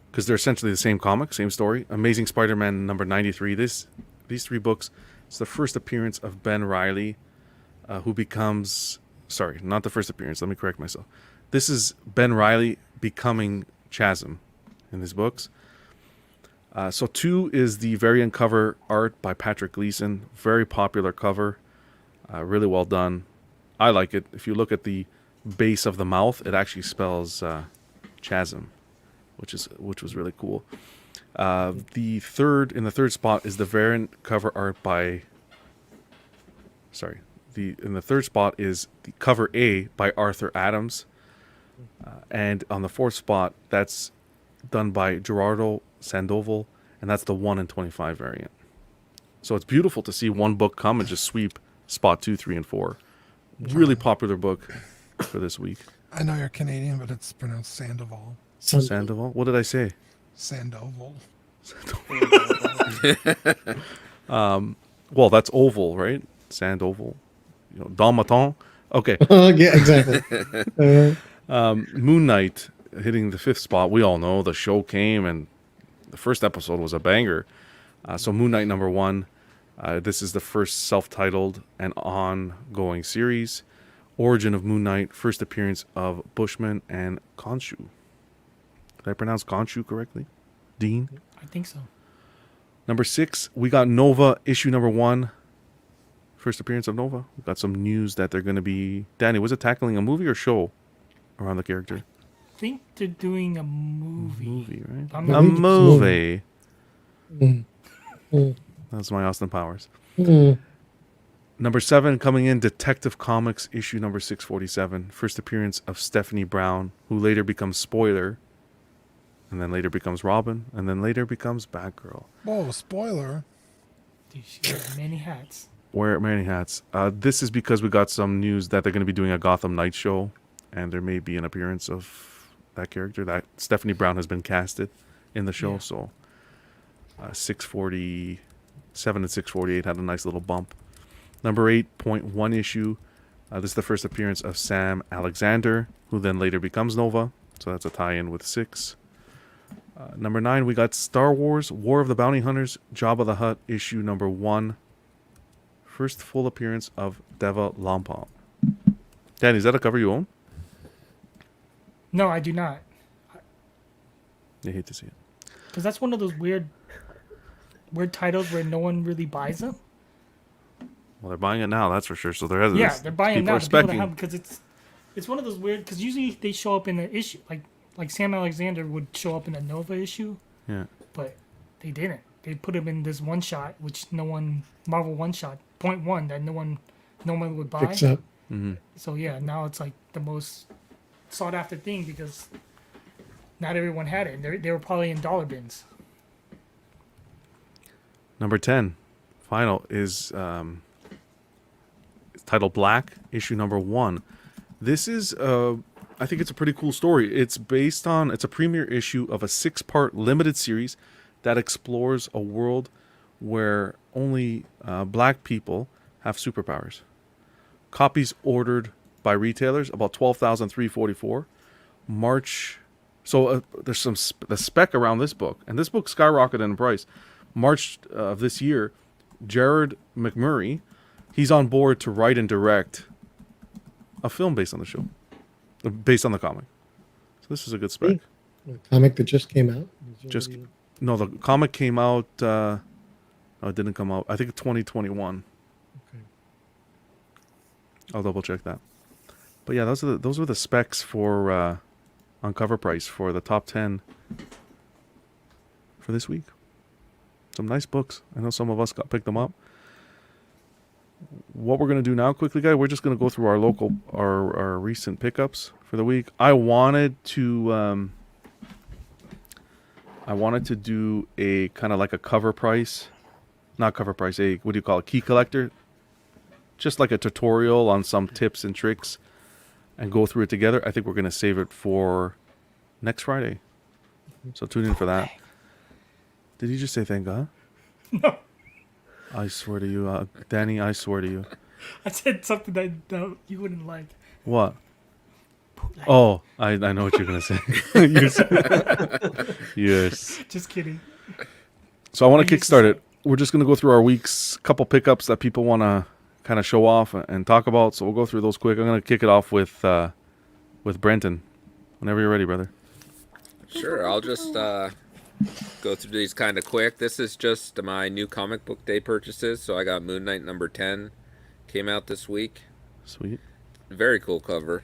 Speaker 2: because they're essentially the same comic, same story. Amazing Spider-Man number 93. These 3 books. It's the first appearance of Ben Reilly, who becomes... Sorry, not the first appearance. Let me correct myself. This is Ben Reilly becoming Chasm in these books. So 2 is the variant cover art by Patrick Gleason. Very popular cover. Really well done. I like it. If you look at the base of the mouth, it actually spells Chasm, which was really cool. In the third spot is the variant cover art by... Sorry. In the third spot is the cover A by Arthur Adams. And on the fourth spot, that's done by Gerardo Sandoval, and that's the 1 in 25 variant. So it's beautiful to see one book come and just sweep spot 2, 3, and 4. Really popular book for this week.
Speaker 3: I know you're Canadian, but it's pronounced Sandoval.
Speaker 2: Sandoval? What did I say?
Speaker 3: Sandoval.
Speaker 2: Well, that's oval, right? Sandoval. Dalmatin. Okay.
Speaker 4: Yeah, exactly.
Speaker 2: Moon Knight hitting the 5th spot. We all know the show came and the first episode was a banger. So Moon Knight number 1. This is the first self-titled and ongoing series. Origin of Moon Knight. First appearance of Bushman and Khonshu. Did I pronounce Khonshu correctly? Dean?
Speaker 6: I think so.
Speaker 2: Number 6, we got Nova issue number 1. First appearance of Nova. We got some news that they're going to be... Danny, was it tackling a movie or show around the character?
Speaker 6: I think they're doing a movie.
Speaker 2: Movie, right?
Speaker 6: I'm
Speaker 2: A
Speaker 6: not-
Speaker 2: movie.
Speaker 4: Mm.
Speaker 2: That's my Austin Powers.
Speaker 4: Mm.
Speaker 2: Number 7 coming in, Detective Comics issue number 647. First appearance of Stephanie Brown, who later becomes Spoiler, and then later becomes Robin, and then later becomes Batgirl.
Speaker 3: Whoa, spoiler.
Speaker 6: Dude, she wears many hats.
Speaker 2: Wear many hats. This is because we got some news that they're going to be doing a Gotham Knights show, and there may be an appearance of that character. That Stephanie Brown has been casted in the show,
Speaker 6: Yeah.
Speaker 2: so 647 and 648 had a nice little bump. Number 8.1 issue. This is the first appearance of Sam Alexander, who then later becomes Nova. So that's a tie-in with 6. Number 9, we got Star Wars War of the Bounty Hunters, Jabba the Hutt, issue number 1. First full appearance of Deva Lompom. Dan, is that a cover you own?
Speaker 6: No, I do not.
Speaker 2: I hate to see it.
Speaker 6: Because that's one of those weird titles where no one really buys them.
Speaker 2: Well, they're buying it now, that's for sure. So they're hesitant.
Speaker 6: Yeah, they're buying
Speaker 2: People
Speaker 6: now.
Speaker 2: are
Speaker 6: The people that
Speaker 2: specking.
Speaker 6: have, because it's one of those weird. Because usually they show up in the issue, like Sam Alexander would show up in the Nova issue,
Speaker 2: Yeah.
Speaker 6: but they didn't. they put him in this one shot, which no one Marvel one shot .1 that no one would buy.
Speaker 4: Picks up.
Speaker 6: So yeah, now it's like the most sought after thing because not everyone had it. And they were probably in dollar bins.
Speaker 2: Number 10, final, is it's titled Black, issue number 1. This is, I think it's a pretty cool story. It's a premiere issue of a 6-part limited series that explores a world where only black people have superpowers. Copies ordered by retailers, about 12,344. March, so there's the spec around this book, and this book skyrocketed in price. March of this year, Jared McMurray, he's on board to write and direct a film based on the show, based on the comic. So this is a good spec.
Speaker 4: The comic that just came out.
Speaker 2: No, the comic came out. No, it didn't come out. I think 2021.
Speaker 4: Okay.
Speaker 2: I'll double check that. But yeah, those were the specs for on cover price for the top 10 for this week. Some nice books. I know some of us picked them up. What we're gonna do now, quickly, guys, we're just gonna go through our recent pickups for the week. I wanted to do a kind of like a cover price, not cover price, a what do you call it, key collector, just like a tutorial on some tips and tricks, and go through it together. I think we're gonna save it for next Friday, so tune in for that. Did you just say thank God?
Speaker 6: No.
Speaker 2: I swear to you, Danny, I swear to you.
Speaker 6: I said something that you wouldn't like.
Speaker 2: What? Oh, I know what you're going to say. Yes.
Speaker 6: Just kidding.
Speaker 2: So I want to kickstart it. We're just going to go through our week's couple pickups that people want to kind of show off and talk about. So we'll go through those quick. I'm going to kick it off with Brenton. Whenever you're ready, brother.
Speaker 5: Sure, I'll just go through these kind of quick. This is just my new comic book day purchases. So I got Moon Knight number 10. Came out this week.
Speaker 2: Sweet.
Speaker 5: Very cool cover.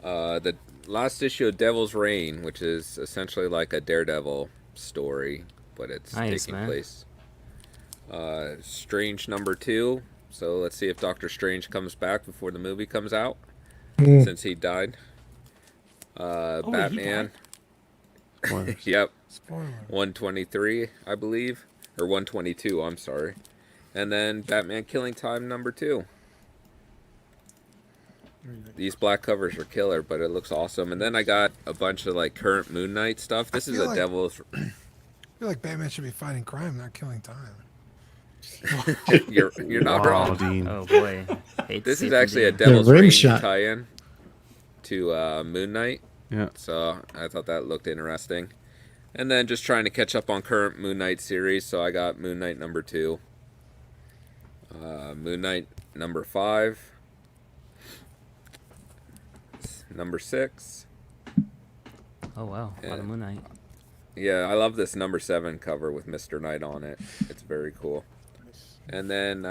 Speaker 5: The last issue of Devil's Reign, which is essentially like a Daredevil story, but it's taking place. Strange number 2. So let's see if Doctor Strange comes back before the movie comes out, since he died. Batman. Yep.
Speaker 3: Spoiler.
Speaker 5: 123, I believe. Or 122, I'm sorry. And then Batman Killing Time number 2. These black covers are killer, but it looks awesome. And then I got a bunch of like current Moon Knight stuff. This is a Devil's...
Speaker 3: I feel like Batman should be fighting crime, not killing time.
Speaker 5: You're not wrong.
Speaker 2: Dean.
Speaker 8: Oh boy.
Speaker 5: This is actually a Devil's Reign
Speaker 4: shot.
Speaker 5: tie-in to Moon Knight.
Speaker 2: Yeah.
Speaker 5: So I thought that looked interesting. And then just trying to catch up on current Moon Knight series. So I got Moon Knight number 2. Moon Knight number 5. Number 6.
Speaker 8: Oh wow, a lot of Moon Knight.
Speaker 5: Yeah, I love this number 7 cover with Mr. Knight on it. It's very cool. And then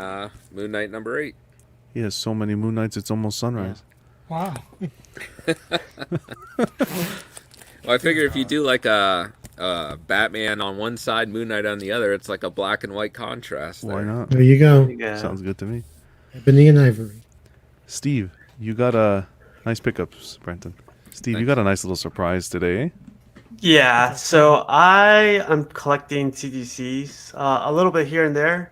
Speaker 5: Moon Knight number 8.
Speaker 2: He has so many Moon Knights, it's almost sunrise.
Speaker 6: Wow.
Speaker 5: Well, I figure if you do like a Batman on one side, Moon Knight on the other, it's like a black and white contrast.
Speaker 2: Why not?
Speaker 4: There you go.
Speaker 7: Yeah.
Speaker 2: Sounds good to me.
Speaker 4: Ebony and Ivory.
Speaker 2: Steve, you got a nice pickups, Brenton. Steve, you got a nice little surprise today, eh?
Speaker 7: Yeah, so I am collecting CDCs a little bit here and there,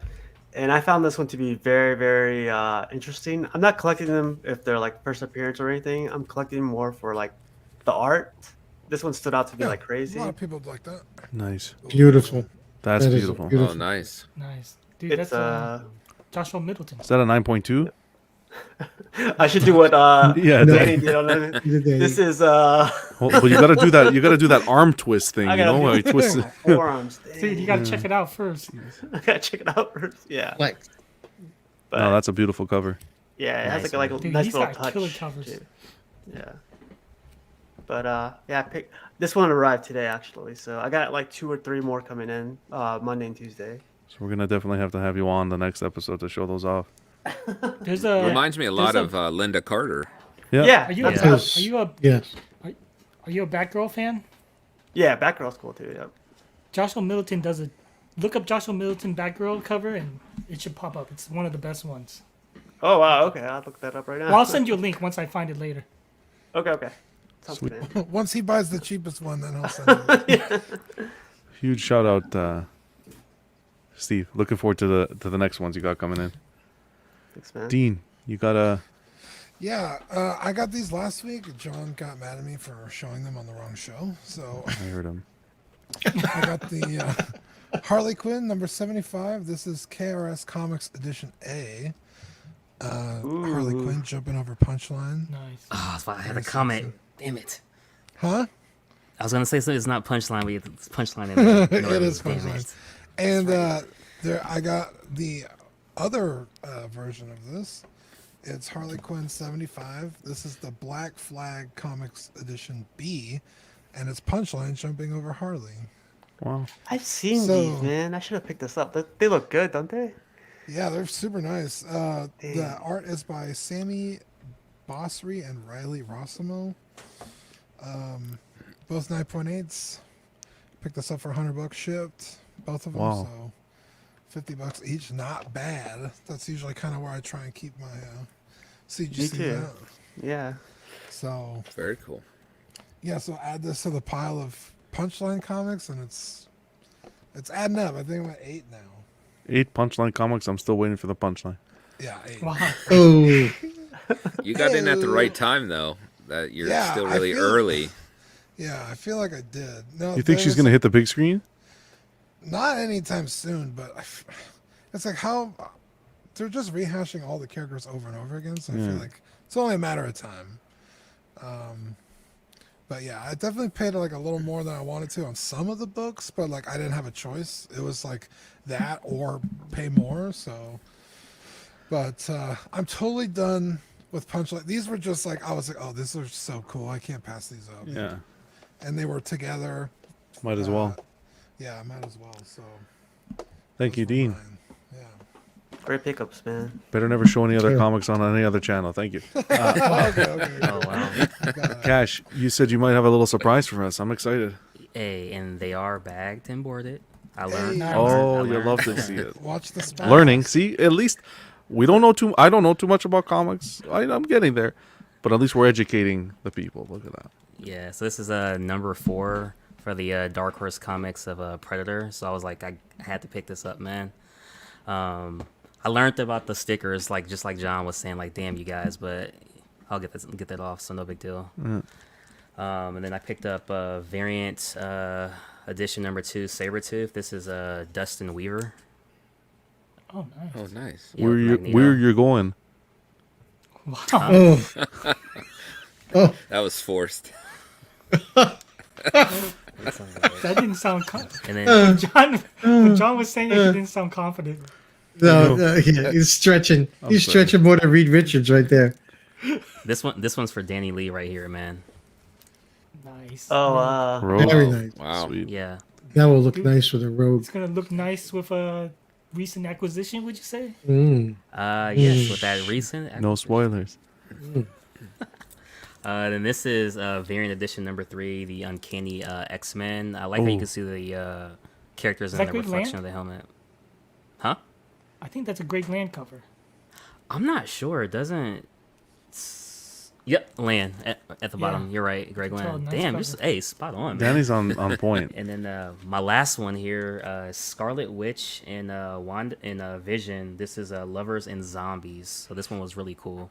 Speaker 7: and I found this one to be very, very interesting. I'm not collecting them if they're like first appearance or anything. I'm collecting more for like the art. This one stood out to me like crazy.
Speaker 3: A lot of people like that.
Speaker 2: Nice.
Speaker 4: Beautiful.
Speaker 2: That's
Speaker 4: That is
Speaker 2: beautiful.
Speaker 4: beautiful.
Speaker 5: Oh, nice.
Speaker 6: Nice. Dude,
Speaker 7: It's
Speaker 6: that's Joshua Middleton.
Speaker 2: Is that a 9.2?
Speaker 7: I should do what
Speaker 2: Yeah,
Speaker 7: Danny did on it. This is
Speaker 2: Well, you got to do that. You got to do that arm twist thing.
Speaker 7: I
Speaker 2: You know,
Speaker 7: gotta
Speaker 2: where
Speaker 7: do
Speaker 2: he twists
Speaker 7: my
Speaker 2: it.
Speaker 7: forearms.
Speaker 6: Dude, you gotta check it out first.
Speaker 7: I gotta check it out first. Yeah.
Speaker 4: Like,
Speaker 7: But
Speaker 2: No, that's a beautiful cover.
Speaker 7: yeah, it has
Speaker 8: Nice,
Speaker 7: like a
Speaker 6: Dude,
Speaker 7: nice
Speaker 6: he's
Speaker 7: little
Speaker 6: got
Speaker 7: touch.
Speaker 6: killer covers.
Speaker 7: too. Yeah. But yeah, I picked this one arrived today actually. So I got like 2 or 3 more coming in Monday and Tuesday.
Speaker 2: So we're gonna definitely have to have you on the next episode to show those off.
Speaker 6: There's a
Speaker 5: Reminds me a lot
Speaker 6: there's
Speaker 5: of Linda Carter.
Speaker 7: Yeah.
Speaker 6: Are you a,
Speaker 7: that's-
Speaker 6: are you a
Speaker 4: yes.
Speaker 6: are you a Batgirl fan?
Speaker 7: yeah, Batgirl's cool too. Yep.
Speaker 6: Joshua Middleton does a look up Joshua Middleton Batgirl cover, and it should pop up. It's one of the best ones.
Speaker 7: Oh wow. Okay, I'll look that up right now.
Speaker 6: Well, I'll send you a link once I find it later.
Speaker 7: Okay. Sounds good. Man.
Speaker 3: Once he buys the cheapest one, then I'll send it.
Speaker 2: Huge shout out, Steve. Looking forward to the next ones you got coming in.
Speaker 7: Thanks, man.
Speaker 2: Dean, you got a.
Speaker 3: Yeah, I got these last week. John got mad at me for showing them on the wrong show, so
Speaker 2: I heard him.
Speaker 3: I got the Harley Quinn number 75. This is KRS Comics Edition A. Harley Quinn jumping over Punchline.
Speaker 6: Nice.
Speaker 8: Oh, that's why I had a comment. Damn it.
Speaker 3: Huh?
Speaker 8: I was gonna say so it's not Punchline, but it's Punchline. In there. No,
Speaker 3: It is
Speaker 8: damn
Speaker 3: Punchline.
Speaker 8: it.
Speaker 3: And there, I got the other version of this. It's Harley Quinn 75. This is the Black Flag Comics Edition B, and it's Punchline jumping over Harley.
Speaker 2: Wow.
Speaker 7: I've seen
Speaker 3: So-
Speaker 7: these, man. I should have picked this up. They look good, don't they?
Speaker 3: Yeah, they're super nice. The art is by Sammy Bossry and Riley Rossimo. Both 9.8s. Picked this up for $100 shipped. Both of them.
Speaker 2: Wow.
Speaker 3: So $50 each. Not bad. That's usually kind of where I try and keep my
Speaker 7: Me
Speaker 3: CGC
Speaker 7: too.
Speaker 3: at.
Speaker 7: Yeah.
Speaker 3: So
Speaker 5: Very cool.
Speaker 3: yeah, so add this to the pile of Punchline comics, and it's adding up. I think I'm at 8 now.
Speaker 2: 8 Punchline comics. I'm still waiting for the Punchline.
Speaker 3: Yeah, 8.
Speaker 6: Wow.
Speaker 4: Oh,
Speaker 5: You got in at the right time though. That you're
Speaker 3: Yeah,
Speaker 5: still
Speaker 3: I
Speaker 5: really
Speaker 3: feel-
Speaker 5: early.
Speaker 3: Yeah, I feel like I did. No,
Speaker 2: You think she's
Speaker 3: there's-
Speaker 2: gonna hit the big screen?
Speaker 3: Not anytime soon, but it's like how they're just rehashing all the characters over and over again. So I feel like it's only a matter of time. But yeah, I definitely paid like a little more than I wanted to on some of the books, but like I didn't have a choice. It was like that or pay more. So, but I'm totally done with Punchline. These were just like I was like, oh, these are so cool. I can't pass these up.
Speaker 2: Yeah.
Speaker 3: And they were together.
Speaker 2: Might as well.
Speaker 3: Yeah, might as well. So.
Speaker 2: Thank you, Dean.
Speaker 3: Mine. Yeah.
Speaker 7: Great pickups, man.
Speaker 2: Better never show any other
Speaker 4: Sure.
Speaker 2: comics on any other channel. Thank you.
Speaker 3: Okay.
Speaker 8: Oh wow.
Speaker 2: Cash, you said you might have a little surprise for us. I'm excited.
Speaker 8: Hey, and they are bagged and boarded. I learned.
Speaker 3: Hey.
Speaker 8: I
Speaker 2: Oh,
Speaker 8: learned.
Speaker 2: you love to see it.
Speaker 3: Watch the spot.
Speaker 2: Learning. See, at least we don't know too. I don't know too much about comics. I'm getting there, but at least we're educating the people. Look at that.
Speaker 8: Yeah, so this is number 4 for the Dark Horse Comics of Predator. So I was like, I had to pick this up, man. I learned about the stickers, like just like John was saying, like, damn you guys, but I'll get that off, so no big deal. And then I picked up variant edition number 2, Sabretooth. This is Dustin Weaver.
Speaker 6: Oh, nice.
Speaker 5: Oh, nice.
Speaker 8: Yeah, with Magneto.
Speaker 2: Where you're going?
Speaker 6: Wow.
Speaker 4: oh,
Speaker 5: That was forced.
Speaker 6: That didn't sound confident.
Speaker 8: And then
Speaker 6: When John was saying it, he didn't sound confident.
Speaker 4: no, yeah, he's stretching. He's
Speaker 2: sorry.
Speaker 4: stretching more than Reed Richards right there.
Speaker 8: this one's for Danny Lee right here, man.
Speaker 6: Nice.
Speaker 7: Oh,
Speaker 2: Rogue.
Speaker 4: Very nice.
Speaker 5: Wow.
Speaker 2: Sweet.
Speaker 8: Yeah.
Speaker 4: That will look nice with a rogue.
Speaker 6: It's gonna look nice with a recent acquisition. Would you say?
Speaker 4: Mm.
Speaker 8: Yes, with that recent.
Speaker 2: No spoilers.
Speaker 8: Then this is variant edition number 3, the Uncanny X-Men. I like how you
Speaker 2: Ooh.
Speaker 8: can see the characters
Speaker 6: Is
Speaker 8: in
Speaker 6: that
Speaker 8: the
Speaker 6: Greg
Speaker 8: reflection
Speaker 6: Land?
Speaker 8: of the helmet. Huh?
Speaker 6: I think that's a Greg Land cover.
Speaker 8: I'm not sure. It doesn't. Yep, Land at the bottom.
Speaker 6: Yeah.
Speaker 8: You're right, Greg
Speaker 6: It's all
Speaker 8: Land.
Speaker 6: nice
Speaker 8: Damn,
Speaker 6: cover.
Speaker 8: hey, spot on, man.
Speaker 2: Danny's on point.
Speaker 8: And then my last one here, Scarlet Witch and Vision. This is Lovers and Zombies. So this one was really cool.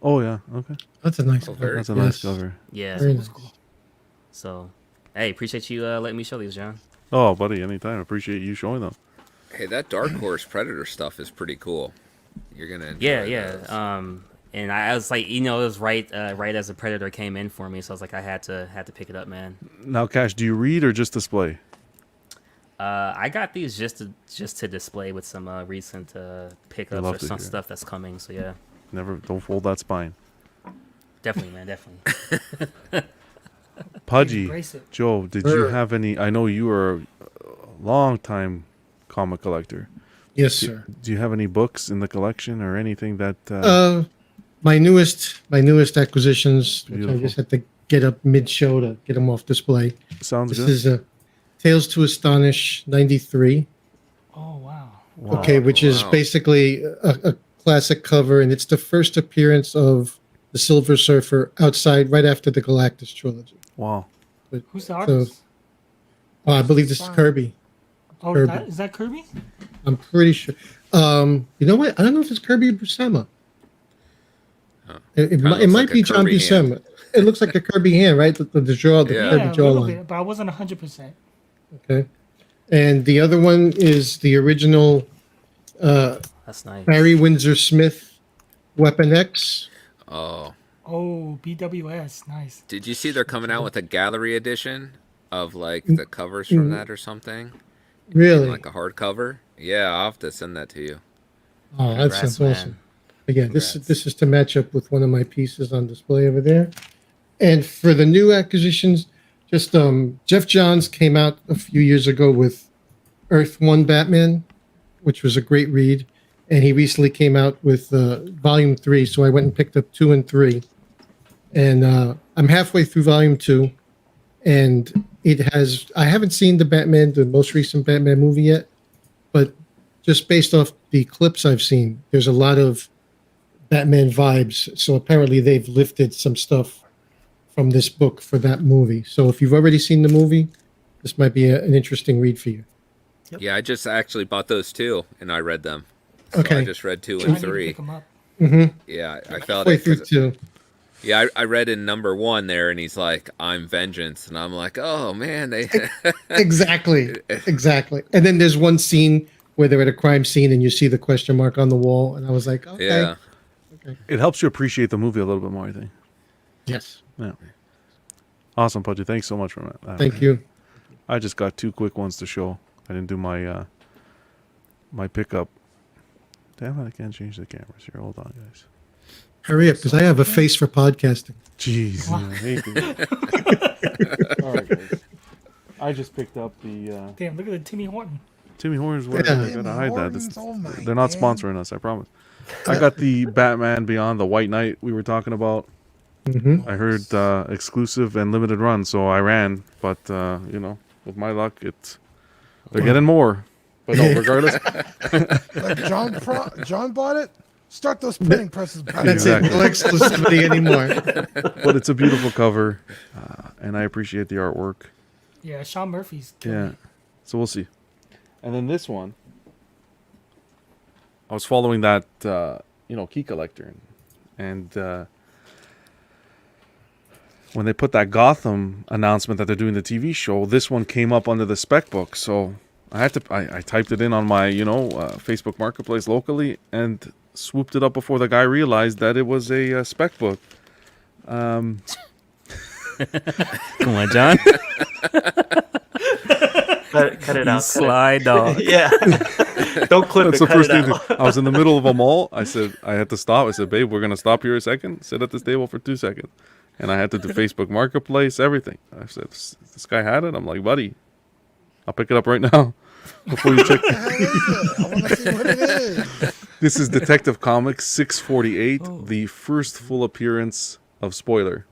Speaker 2: Oh yeah. Okay.
Speaker 4: That's a nice
Speaker 5: Oh,
Speaker 4: cover.
Speaker 5: very
Speaker 2: That's a
Speaker 4: Yes.
Speaker 2: nice cover.
Speaker 8: Yeah.
Speaker 4: Very nice.
Speaker 8: So, hey, appreciate you letting me show these, John.
Speaker 2: Oh, buddy, anytime. Appreciate you showing them.
Speaker 5: Hey, that Dark Horse Predator stuff is pretty cool. You're gonna enjoy
Speaker 8: Yeah.
Speaker 5: those.
Speaker 8: And I was like, it was right as the Predator came in for me, so I was like, I had to pick it up, man.
Speaker 2: Now, Cash, do you read or just display?
Speaker 8: I got these just to display with some recent pickups
Speaker 2: love
Speaker 8: or
Speaker 2: to
Speaker 8: some
Speaker 2: hear it.
Speaker 8: stuff that's coming. So yeah,
Speaker 2: Don't fold that spine.
Speaker 8: definitely, man, definitely.
Speaker 2: Pudgy,
Speaker 6: Embrace it.
Speaker 2: Joe, did you have any? I know you are a long time comic collector.
Speaker 4: Yes, sir.
Speaker 2: Do you have any books in the collection or anything that?
Speaker 4: My newest acquisitions, which I
Speaker 2: Beautiful.
Speaker 4: just had to get up mid-show to get them off display.
Speaker 2: Sounds
Speaker 4: This
Speaker 2: good.
Speaker 4: is Tales to Astonish '93.
Speaker 6: Oh wow.
Speaker 4: Okay, which is
Speaker 5: wow.
Speaker 4: basically a classic cover, and it's the first appearance of the Silver Surfer outside right after the Galactus trilogy.
Speaker 2: Wow.
Speaker 4: But,
Speaker 6: Who's the
Speaker 4: so
Speaker 6: artist?
Speaker 4: I believe this is Kirby.
Speaker 6: Oh,
Speaker 4: Kirby.
Speaker 6: is that Kirby?
Speaker 4: I'm pretty sure. You know what? I don't know if it's Kirby or Buscema. It
Speaker 5: Kinda
Speaker 4: might
Speaker 5: looks like a
Speaker 4: be John
Speaker 5: Kirby hand.
Speaker 4: Buscema. It looks like a Kirby hand, right? The
Speaker 5: Yeah.
Speaker 4: Kirby
Speaker 6: Yeah, a little
Speaker 4: jawline.
Speaker 6: bit, but I wasn't 100%.
Speaker 4: Okay. And the other one is the original
Speaker 8: That's nice.
Speaker 4: Barry Windsor Smith Weapon X.
Speaker 5: Oh,
Speaker 6: Oh, BWS, nice.
Speaker 5: did you see they're coming out with a gallery edition of like the covers from that or something?
Speaker 4: Really?
Speaker 5: Like a hardcover? Yeah, I'll have to send that to you.
Speaker 4: Oh, that
Speaker 8: Congrats,
Speaker 4: sounds
Speaker 8: man.
Speaker 4: awesome. Again, this
Speaker 8: Congrats.
Speaker 4: is to match up with one of my pieces on display over there. And for the new acquisitions, just Jeff Johns came out a few years ago with Earth One Batman, which was a great read, and he recently came out with Volume 3. So I went and picked up 2 and 3, and I'm halfway through Volume 2, and I haven't seen the most recent Batman movie yet, but just based off the clips I've seen, there's a lot of Batman vibes. So apparently they've lifted some stuff from this book for that movie. So if you've already seen the movie, this might be an interesting read for you.
Speaker 5: Yeah, I just actually bought those too, and I read them. So
Speaker 4: Okay.
Speaker 5: I just read 2
Speaker 6: I
Speaker 5: and
Speaker 6: need to
Speaker 5: 3.
Speaker 6: pick 'em up.
Speaker 5: Yeah, I felt
Speaker 4: Halfway
Speaker 5: it.
Speaker 4: through
Speaker 5: 'Cause-
Speaker 4: 2.
Speaker 5: Yeah, I read in number 1 there, and he's like, "I'm vengeance," and I'm like, "Oh man, they."
Speaker 4: Exactly. And then there's one scene where they're at a crime scene and you see the question mark on the wall, and I was like, okay.
Speaker 5: Yeah.
Speaker 2: It helps you appreciate the movie a little bit more, I think.
Speaker 4: Yes.
Speaker 2: Yeah. Awesome, Pudgy. Thanks so much for that.
Speaker 4: Thank you.
Speaker 2: I just got 2 quick ones to show. I didn't do my my pickup. Damn it, I can't change the cameras here. Hold on, guys.
Speaker 4: Hurry up, because I have a face for podcasting.
Speaker 2: Jeez. I hate this. All right, guys. I just picked up the
Speaker 6: Damn, look at the Timmy Horton.
Speaker 2: Timmy Hortons. I gotta hide that.
Speaker 3: Hortons, oh my
Speaker 2: They're not
Speaker 3: God.
Speaker 2: sponsoring us, I promise. I got the Batman Beyond the White Knight we were talking about. I heard exclusive and limited run, so I ran. But with my luck, they're getting more. But no, regardless,
Speaker 3: Like John bought it. Start those printing presses back.
Speaker 4: That's
Speaker 2: Exactly.
Speaker 4: it. No exclusivity anymore.
Speaker 2: but it's a beautiful cover, and I appreciate the artwork.
Speaker 6: Yeah, Sean Murphy's.
Speaker 2: Yeah, so we'll see. And then this one, I was following that key collector, and when they put that Gotham announcement that they're doing the TV show, this one came up under the spec book. So I typed it in on my Facebook Marketplace locally and swooped it up before the guy realized that it was a spec book.
Speaker 8: Come on, John.
Speaker 7: Cut it
Speaker 8: You
Speaker 7: out.
Speaker 8: sly dog.
Speaker 7: Yeah. Don't clip
Speaker 2: That's
Speaker 7: it.
Speaker 2: the
Speaker 7: Cut
Speaker 2: first
Speaker 7: it
Speaker 2: thing.
Speaker 7: out.
Speaker 2: I was in the middle of a mall. I said I had to stop. I said, "Babe, we're gonna stop here a second. Sit at this table for 2 seconds." And I had to do Facebook Marketplace, everything. I said, "This guy had it." I'm like, "Buddy, I'll pick it up right now before you check."
Speaker 3: I want to see what it is.
Speaker 2: This is Detective Comics 648, the first full appearance of Spoiler,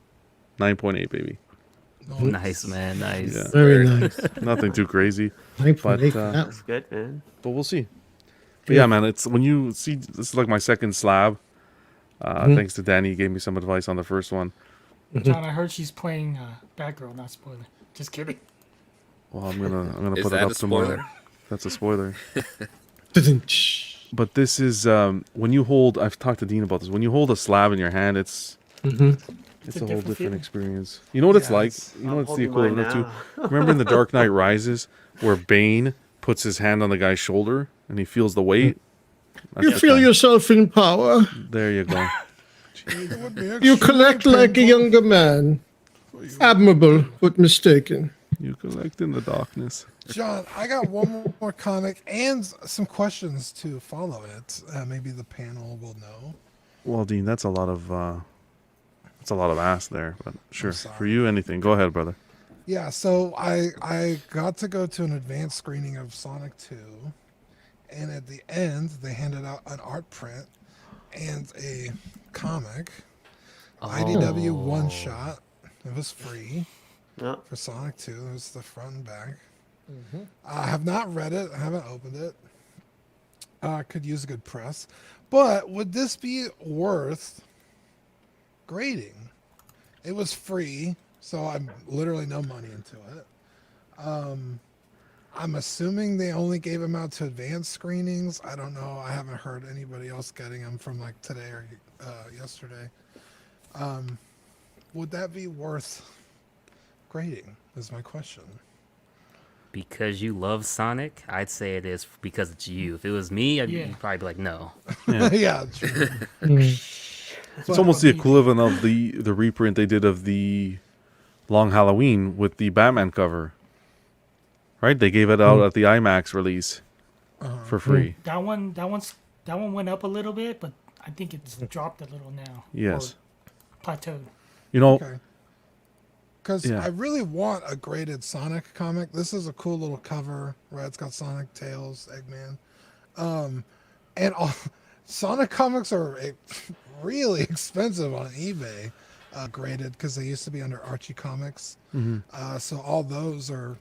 Speaker 2: 9.8, baby.
Speaker 8: Nice, man. Nice.
Speaker 2: Yeah.
Speaker 4: Very nice.
Speaker 2: Nothing too crazy,
Speaker 4: 9.8 for
Speaker 2: But,
Speaker 4: that
Speaker 7: That's
Speaker 4: one.
Speaker 7: good, man.
Speaker 2: but we'll see. But yeah, man, it's when you see this is like my second slab. Thanks to Danny, he gave me some advice on the first one.
Speaker 6: John, I heard she's playing Batgirl, not spoiler. Just kidding.
Speaker 2: Well, I'm gonna
Speaker 5: Is
Speaker 2: put it
Speaker 5: that
Speaker 2: up
Speaker 5: a
Speaker 2: tomorrow.
Speaker 5: spoiler?
Speaker 2: That's a spoiler.
Speaker 4: Dun-dun-tsh.
Speaker 2: But this is when you hold. I've talked to Dean about this. When you hold a slab in your hand, it's
Speaker 6: It's
Speaker 2: a
Speaker 6: a
Speaker 2: whole
Speaker 6: different
Speaker 2: different
Speaker 6: feeling.
Speaker 2: experience. You know what it's
Speaker 3: Yeah,
Speaker 2: like.
Speaker 3: it's-
Speaker 2: You know
Speaker 7: I'm
Speaker 2: what's the
Speaker 7: holding mine
Speaker 2: equivalent to.
Speaker 7: now.
Speaker 2: Remember in The Dark Knight Rises, where Bane puts his hand on the guy's shoulder and he feels the weight. That's
Speaker 4: You
Speaker 2: the
Speaker 4: feel
Speaker 2: kind-
Speaker 4: yourself in power.
Speaker 2: There you go.
Speaker 3: It would be
Speaker 4: You
Speaker 3: extremely
Speaker 4: collect like a
Speaker 3: painful.
Speaker 4: younger man. Admirable, but mistaken.
Speaker 2: You collect in the darkness.
Speaker 3: John, I got one more comic and some questions to follow it. Maybe the panel will know.
Speaker 2: Well, Dean, that's a lot of ass there. But sure,
Speaker 3: sorry.
Speaker 2: for you, anything. Go ahead, brother.
Speaker 3: Yeah, so I got to go to an advanced screening of Sonic 2, and at the end they handed out an art print and a comic, IDW one shot. It was free
Speaker 7: Yeah.
Speaker 3: for Sonic 2. There's the front and back. I have not read it. I haven't opened it. Could use a good press. But would this be worth grading? It was free, so I'm literally no money into it. I'm assuming they only gave them out to advanced screenings. I don't know. I haven't heard anybody else getting them from like today or yesterday. Would that be worth grading is my question.
Speaker 8: Because you love Sonic, I'd say it is because it's you. If it was me, you'd probably be like, no.
Speaker 3: Yeah, true.
Speaker 2: It's almost the equivalent of the reprint they did of the Long Halloween with the Batman cover. Right? They gave it out at the IMAX release for free.
Speaker 6: That one went up a little bit, but I think it's dropped a little now.
Speaker 2: Yes.
Speaker 6: Or plateaued.
Speaker 2: You know,
Speaker 3: because I really want a graded Sonic comic. This is a cool little cover, right? It's got Sonic, Tails, Eggman, and all Sonic comics are really expensive on eBay, graded because they used to be under Archie Comics. So all those are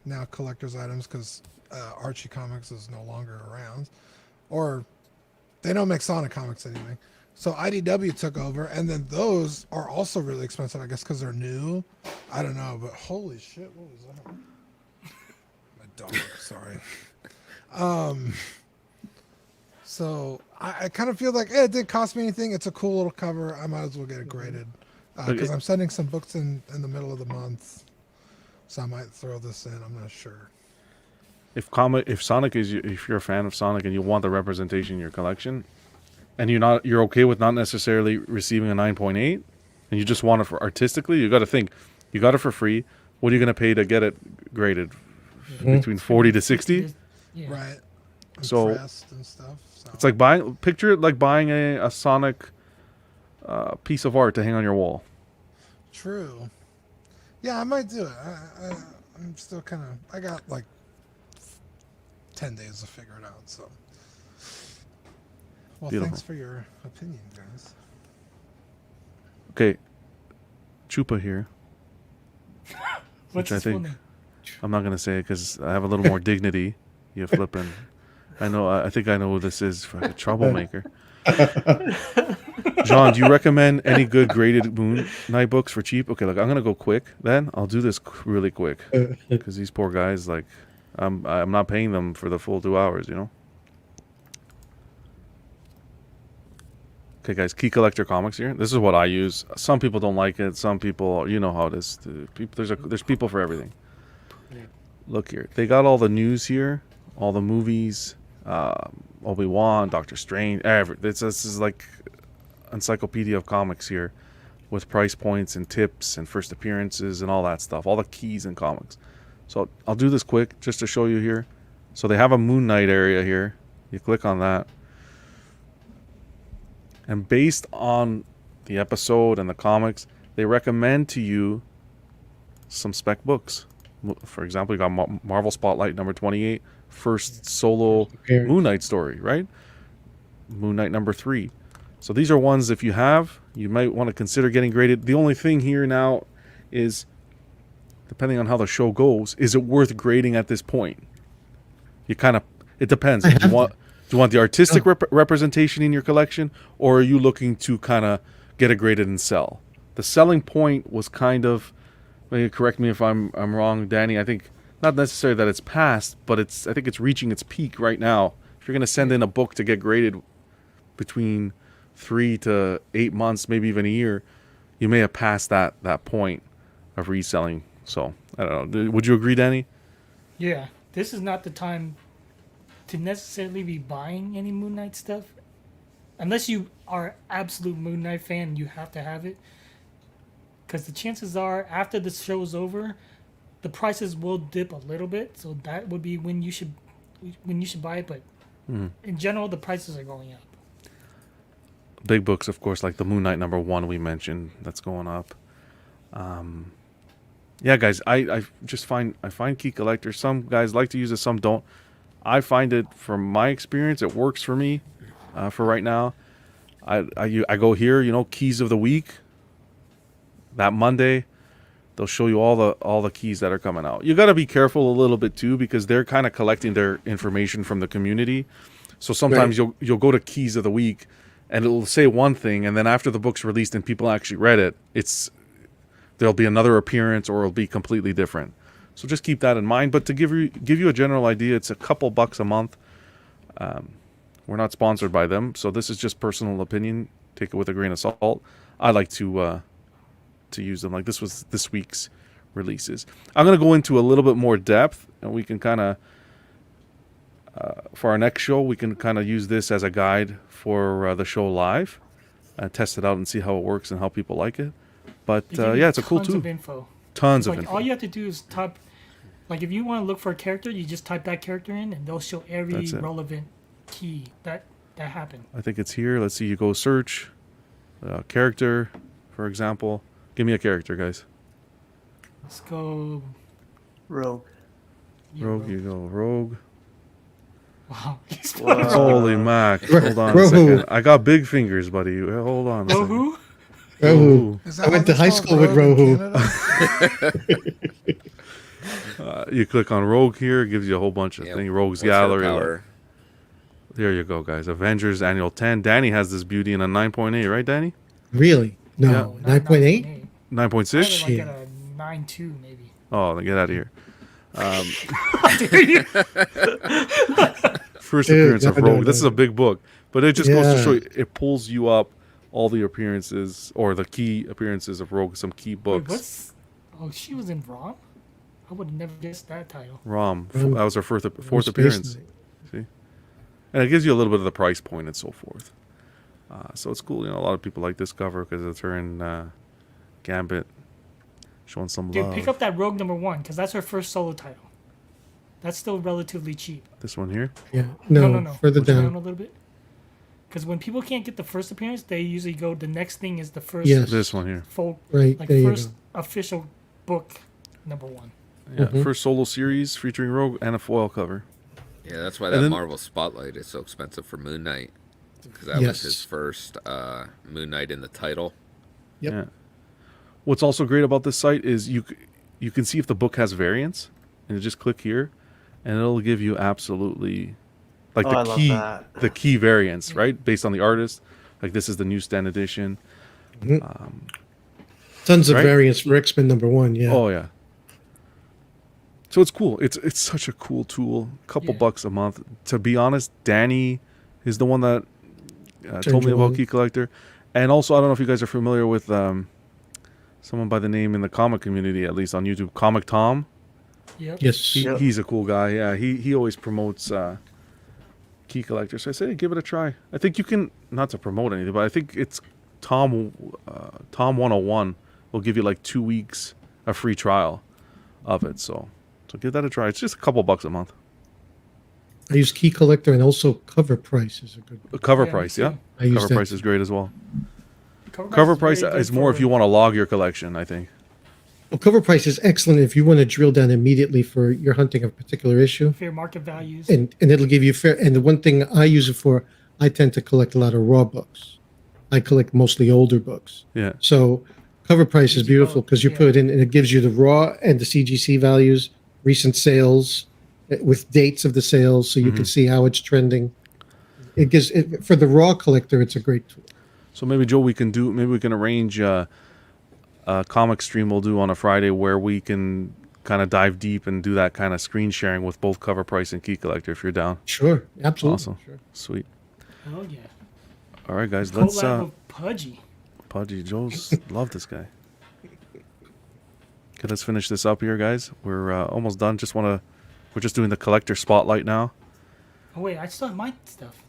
Speaker 3: now collector's items because Archie Comics is no longer around, or they don't make Sonic comics anyway. So IDW took over, and then those are also really expensive, I guess, because they're new. I don't know, but holy shit, what was that? My dog, sorry. So I kind of feel like it didn't cost me anything. It's a cool little cover. I might as well get it graded because I'm sending some books in the middle of the month, so I might throw this in. I'm not sure.
Speaker 2: If Sonic is, if you're a fan of Sonic and you want the representation in your collection, and you're okay with not necessarily receiving a 9.8, and you just want it for artistically, you got to think, you got it for free. What are you going to pay to get it graded? Between 40 to 60,
Speaker 3: right? And
Speaker 2: so
Speaker 3: pressed and stuff. So.
Speaker 2: It's like picture it like buying a Sonic piece of art to hang on your wall.
Speaker 3: True. Yeah, I might do it. I'm still kind of. I got like 10 days to figure it out. So. Well,
Speaker 2: Beautiful.
Speaker 3: Thanks for your opinion, guys.
Speaker 2: Okay, Chupa here.
Speaker 6: What's
Speaker 2: which I
Speaker 6: his full
Speaker 2: think
Speaker 6: name?
Speaker 2: I'm not gonna say it because I have a little more dignity. You flipping. I know. I think I know who this is. For a troublemaker. John, do you recommend any good graded Moon Knight books for cheap? Okay, look, I'm gonna go quick. Then I'll do this really quick because these poor guys, like, I'm not paying them for the full 2 hours. You know. Okay, guys, Key Collector Comics here. This is what I use. Some people don't like it. Some people, you know how it is. There's people for everything. Look here. They got all the news here, all the movies, Obi-Wan, Doctor Strange. This is like encyclopedia of comics here with price points and tips and first appearances and all that stuff. All the keys in comics. So I'll do this quick just to show you here. So they have a Moon Knight area here. You click on that. And based on the episode and the comics, they recommend to you some spec books. For example, you got Marvel Spotlight number 28, first solo Moon Knight story, right? Moon Knight number 3. So these are ones, if you have, you might want to consider getting graded. The only thing here now is, depending on how the show goes, is it worth grading at this point? It depends. Do you want the artistic representation in your collection, or are you looking to kind of get it graded and sell? The selling point was kind of, maybe correct me if I'm wrong, Danny. I think not necessarily that it's past, but I think it's reaching its peak right now. If you're going to send in a book to get graded between 3 to 8 months, maybe even a year, you may have passed that point of reselling. So I don't know. Would you agree, Danny?
Speaker 6: Yeah, this is not the time to necessarily be buying any Moon Knight stuff, unless you are absolute Moon Knight fan. You have to have it, because the chances are after the show's over, the prices will dip a little bit. So that would be when you should buy it. But in general, the prices are going up.
Speaker 2: Big books, of course, like the Moon Knight number 1 we mentioned, that's going up. Yeah, guys, I find Key Collectors. Some guys like to use it, some don't. I find it, from my experience, it works for me for right now. I go here, keys of the week. That Monday, they'll show you all the keys that are coming out. You got to be careful a little bit too, because they're kind of collecting their information from the community. So sometimes
Speaker 4: Right.
Speaker 2: you'll go to keys of the week, and it'll say one thing, and then after the book's released and people actually read it, there'll be another appearance or it'll be completely different. So just keep that in mind. But to give you a general idea, it's a couple bucks a month. We're not sponsored by them, so this is just personal opinion. Take it with a grain of salt. I like to use them. Like this was this week's releases. I'm going to go into a little bit more depth, and we can kind of for our next show, we can kind of use this as a guide for the show live and test it out and see how it works and how people like it. But
Speaker 6: They give you
Speaker 2: yeah, it's a cool
Speaker 6: tons
Speaker 2: tool.
Speaker 6: of info.
Speaker 2: Tons of
Speaker 6: Like
Speaker 2: info.
Speaker 6: all you have to do is type, like if you want to look for a character, you just type that character in, and they'll show every
Speaker 2: That's it.
Speaker 6: relevant key that happened.
Speaker 2: I think it's here. Let's see. You go search character, for example. Give me a character, guys.
Speaker 6: Let's go.
Speaker 7: Rogue.
Speaker 2: Rogue, you go rogue.
Speaker 6: Wow. He's
Speaker 2: Holy mac! Hold on a
Speaker 4: Rohu.
Speaker 2: second. I got big fingers, buddy. Hold on. A second.
Speaker 6: Rohu?
Speaker 4: Rohu.
Speaker 3: Is
Speaker 4: I
Speaker 3: that
Speaker 4: went
Speaker 3: how
Speaker 4: to high
Speaker 3: it's
Speaker 4: school
Speaker 3: called,
Speaker 4: with
Speaker 3: Rogue in
Speaker 4: Rohu.
Speaker 3: Canada?
Speaker 2: You click on rogue here. It gives you a whole bunch of things. Rogues
Speaker 5: what's her
Speaker 2: gallery.
Speaker 5: power?
Speaker 2: There you go, guys. Avengers Annual 10. Danny has this beauty in a 9.8, right, Danny?
Speaker 4: Really? No.
Speaker 2: Yeah.
Speaker 4: 9.8?
Speaker 2: 9.6?
Speaker 6: Like at a 9.2 maybe.
Speaker 2: Oh, then get out of here.
Speaker 6: Dude,
Speaker 2: First
Speaker 4: Dude,
Speaker 2: appearance of
Speaker 4: no,
Speaker 2: Rogue.
Speaker 4: no,
Speaker 2: This is
Speaker 4: no.
Speaker 2: a big book, but it just goes to
Speaker 4: Yeah.
Speaker 2: show you, it pulls you up all the appearances or the key appearances of Rogue, some key
Speaker 6: Wait,
Speaker 2: books.
Speaker 6: what's? Oh, she was in Rom? I would have never guessed that title.
Speaker 2: Rom,
Speaker 4: Rom-
Speaker 2: that was her fourth
Speaker 4: Space
Speaker 2: appearance.
Speaker 4: Knight.
Speaker 2: See, and it gives you a little bit of the price point and so forth. So it's cool. You know, a lot of people like this cover because it's her in Gambit, showing some
Speaker 6: Dude,
Speaker 2: love.
Speaker 6: pick up that Rogue #1 because that's her first solo title. That's still relatively cheap.
Speaker 2: This one here.
Speaker 4: Yeah. No,
Speaker 6: No.
Speaker 4: further
Speaker 6: Push it down a
Speaker 4: down.
Speaker 6: little bit. Because when people can't get the first appearance, they usually go. The next thing is the first.
Speaker 4: Yes.
Speaker 2: This one here.
Speaker 6: Full,
Speaker 4: Right,
Speaker 6: like
Speaker 4: there you
Speaker 6: first
Speaker 4: go.
Speaker 6: official book #1.
Speaker 2: Yeah,
Speaker 4: Mhm.
Speaker 2: first solo series featuring Rogue and a foil cover.
Speaker 5: Yeah, that's why
Speaker 2: And
Speaker 5: that
Speaker 2: then-
Speaker 5: Marvel Spotlight is so expensive for Moon Knight. Because that
Speaker 4: Yes.
Speaker 5: was his first Moon Knight in the title.
Speaker 4: Yep.
Speaker 2: Yeah. What's also great about this site is you can see if the book has variants, and you just click here, and it'll give you absolutely like
Speaker 7: Oh, I
Speaker 2: the
Speaker 7: love
Speaker 2: key
Speaker 7: that.
Speaker 2: the key variants, right, based on the artist. Like this is the newsstand edition.
Speaker 4: Tons of
Speaker 2: Right?
Speaker 4: variants for X-Men #1. Yeah.
Speaker 2: Oh yeah. So it's cool. It's such a cool tool. Couple
Speaker 6: Yeah.
Speaker 2: bucks a month. To be honest, Danny is the one that told me
Speaker 4: you
Speaker 2: about
Speaker 4: on.
Speaker 2: Key Collector, and also I don't know if you guys are familiar with someone by the name in the comic community, at least on YouTube, Comic Tom.
Speaker 6: Yep.
Speaker 4: Yes.
Speaker 7: Yep.
Speaker 2: He's a cool guy. Yeah, he always promotes Key Collector. So I say, hey, give it a try. I think you can, not to promote anything, but I think it's Tom 101 will give you like 2 weeks a free trial of it. So give that a try. It's just a couple bucks a month.
Speaker 4: I use Key Collector and also Cover Price is a good one.
Speaker 2: Cover
Speaker 6: Yeah,
Speaker 2: price,
Speaker 6: me
Speaker 2: yeah.
Speaker 6: too.
Speaker 4: I use
Speaker 2: Cover
Speaker 4: that
Speaker 2: price
Speaker 4: too.
Speaker 2: is great as well.
Speaker 6: Cover
Speaker 2: Cover price
Speaker 6: very
Speaker 2: is
Speaker 6: good
Speaker 2: more if
Speaker 6: for-
Speaker 2: you want to log your collection, I think.
Speaker 4: Well, Cover Price is excellent if you want to drill down immediately for you're hunting a particular issue,
Speaker 6: fair market values.
Speaker 4: and it'll give you fair. And the one thing I use it for, I tend to collect a lot of raw books. I collect mostly older books.
Speaker 2: Yeah.
Speaker 4: So Cover Price is beautiful because you
Speaker 6: yeah.
Speaker 4: put it in and it gives you the raw and the CGC values, recent sales with dates of the sales, so you
Speaker 2: Mm-hmm.
Speaker 4: can see how it's trending. It gives it, for the raw collector, it's a great tool.
Speaker 2: So maybe Joe, we can arrange a comic stream we'll do on a Friday where we can kind of dive deep and do that kind of screen sharing with both Cover Price and Key Collector if you're down.
Speaker 4: Sure, absolutely.
Speaker 2: Awesome.
Speaker 4: Sure.
Speaker 2: Sweet.
Speaker 6: Oh yeah.
Speaker 2: All right, guys, let's
Speaker 6: Collab of Pudgy.
Speaker 2: Pudgy Joe's love this guy. Okay, let's finish this up here, guys. We're almost done. We're just doing the collector spotlight now.
Speaker 6: Oh wait, I still have my stuff.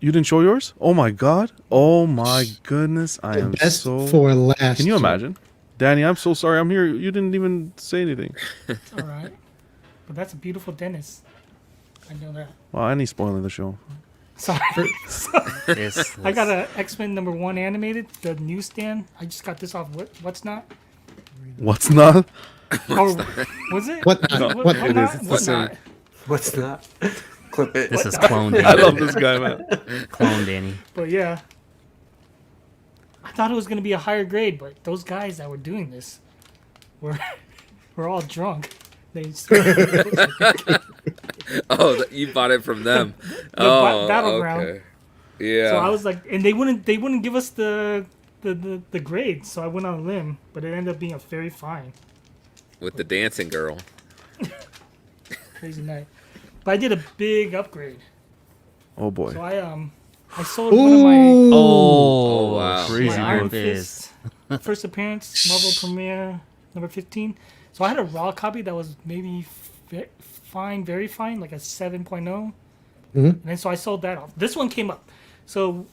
Speaker 2: You didn't show yours? Oh my god. Oh my goodness. I am
Speaker 4: Best
Speaker 2: so
Speaker 4: for last.
Speaker 2: Can you
Speaker 4: Joe.
Speaker 2: imagine? Danny, I'm so sorry. I'm here. You didn't even say anything.
Speaker 6: It's all right. But that's a beautiful Dennis. I know that.
Speaker 2: Well, I ain't spoiling the show.
Speaker 6: Sorry.
Speaker 8: This,
Speaker 6: I got a X-Men #1 animated, the newsstand. I just got this off What's Not.
Speaker 2: What's not?
Speaker 6: Oh, was it?
Speaker 4: What not? What
Speaker 2: it
Speaker 6: not?
Speaker 2: is. It's
Speaker 6: What
Speaker 2: the
Speaker 6: not?
Speaker 7: What's that? Clip it.
Speaker 8: this is clone
Speaker 2: I
Speaker 8: Danny.
Speaker 2: love this guy, man.
Speaker 8: Clone Danny.
Speaker 6: But yeah. I thought it was going to be a higher grade, but those guys that were doing this were all drunk. They
Speaker 5: Oh, you bought it from them.
Speaker 6: Battleground.
Speaker 5: Okay. Yeah.
Speaker 6: So I was like, and they wouldn't give us the grade. So I went on a limb, but it ended up being a very fine.
Speaker 5: With the dancing girl.
Speaker 6: Crazy night. But I did a big upgrade.
Speaker 2: Oh boy.
Speaker 6: So I sold one of my
Speaker 5: Oh, wow.
Speaker 2: Crazy
Speaker 6: my Iron
Speaker 2: book.
Speaker 6: Fist first appearance, Marvel Premiere number 15. So I had a raw copy that was maybe fine, very fine, like a 7.0. And then so I sold that off. This one came up. So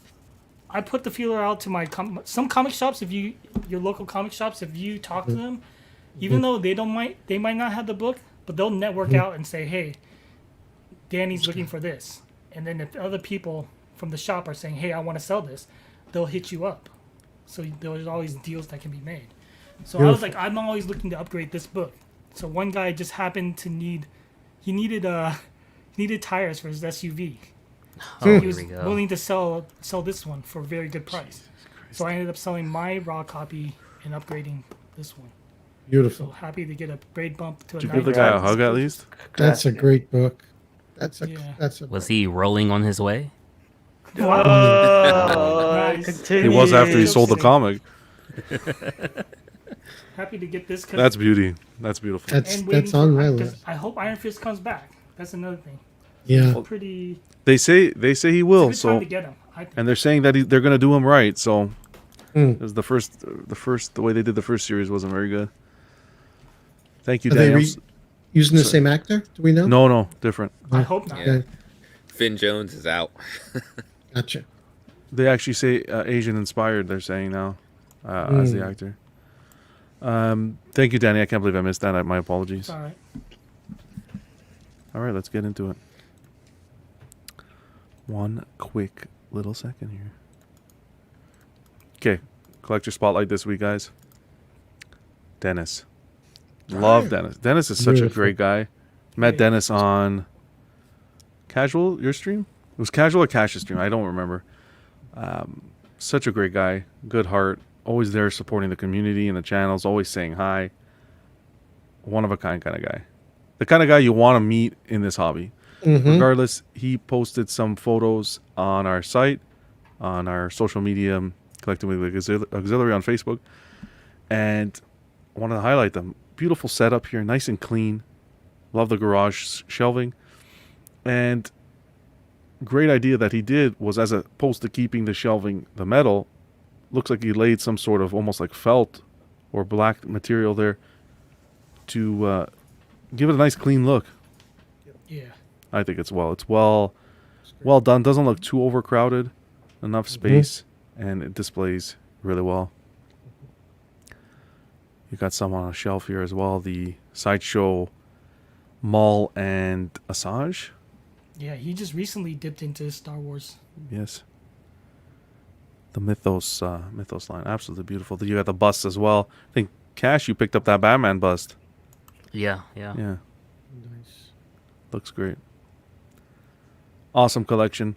Speaker 6: I put the feeler out to my some comic shops. If your local comic shops, if you talk to them, even though they might not have the book, but they'll network out and say, hey, Danny's looking for this. And then if other people from the shop are saying, hey, I want to sell this, they'll hit you up. So there's always deals that can be made. So I was like, I'm always looking to upgrade this book. So one guy just happened to needed tires for his SUV. So he was willing to sell this one for a very good price. So I ended up selling my raw copy and upgrading this one.
Speaker 4: Beautiful.
Speaker 6: So happy to get a grade bump to a
Speaker 2: Did you give the guy a hug at least?
Speaker 4: That's a great book. That's a
Speaker 8: Was he rolling on his way?
Speaker 6: Nice.
Speaker 2: He was after he sold the comic.
Speaker 6: Happy to get this.
Speaker 2: That's beauty. That's beautiful.
Speaker 4: That's on my list.
Speaker 6: I hope Iron Fist comes back. That's another thing.
Speaker 4: Yeah.
Speaker 6: Pretty.
Speaker 2: They say he will.
Speaker 6: It's a good time to get him, I think.
Speaker 2: And they're saying that they're going to do him right. So, because the way they did the first series wasn't very good. Thank you,
Speaker 4: Are they
Speaker 2: Daniel.
Speaker 4: using the same actor? Do we know?
Speaker 2: No, different.
Speaker 6: I hope not.
Speaker 5: Yeah. Finn Jones is out.
Speaker 4: Gotcha.
Speaker 2: They actually say Asian inspired. They're saying now as the actor. Thank you, Danny. I can't believe I missed that. My apologies.
Speaker 6: It's all right.
Speaker 2: All right, let's get into it. One quick little second here. Okay, collector spotlight this week, guys. Dennis. Love Dennis. Dennis is such a great guy. Met Dennis on Casual, your stream? It was Casual or Cash's stream. I don't remember. Such a great guy. Good heart. Always there supporting the community and the channels. Always saying hi. One of a kind of guy. The kind of guy you want to meet in this hobby. Regardless, he posted some photos on our site, on our social media, Collectively Auxiliary on Facebook. And I wanted to highlight them. Beautiful setup here. Nice and clean. Love the garage shelving. And great idea that he did was, as opposed to keeping the shelving the metal, looks like he laid some sort of almost like felt or black material there to give it a nice clean look.
Speaker 6: Yeah.
Speaker 2: I think it's well done. Doesn't look too overcrowded. Enough space, and it displays really well. You got some on a shelf here as well. The Sideshow, Maul, and Asajj.
Speaker 6: Yeah, he just recently dipped into Star Wars.
Speaker 2: Yes. The Mythos line, absolutely beautiful. You got the busts as well. I think Cash, you picked up that Batman bust.
Speaker 8: Yeah.
Speaker 2: Nice. Looks great. Awesome collection.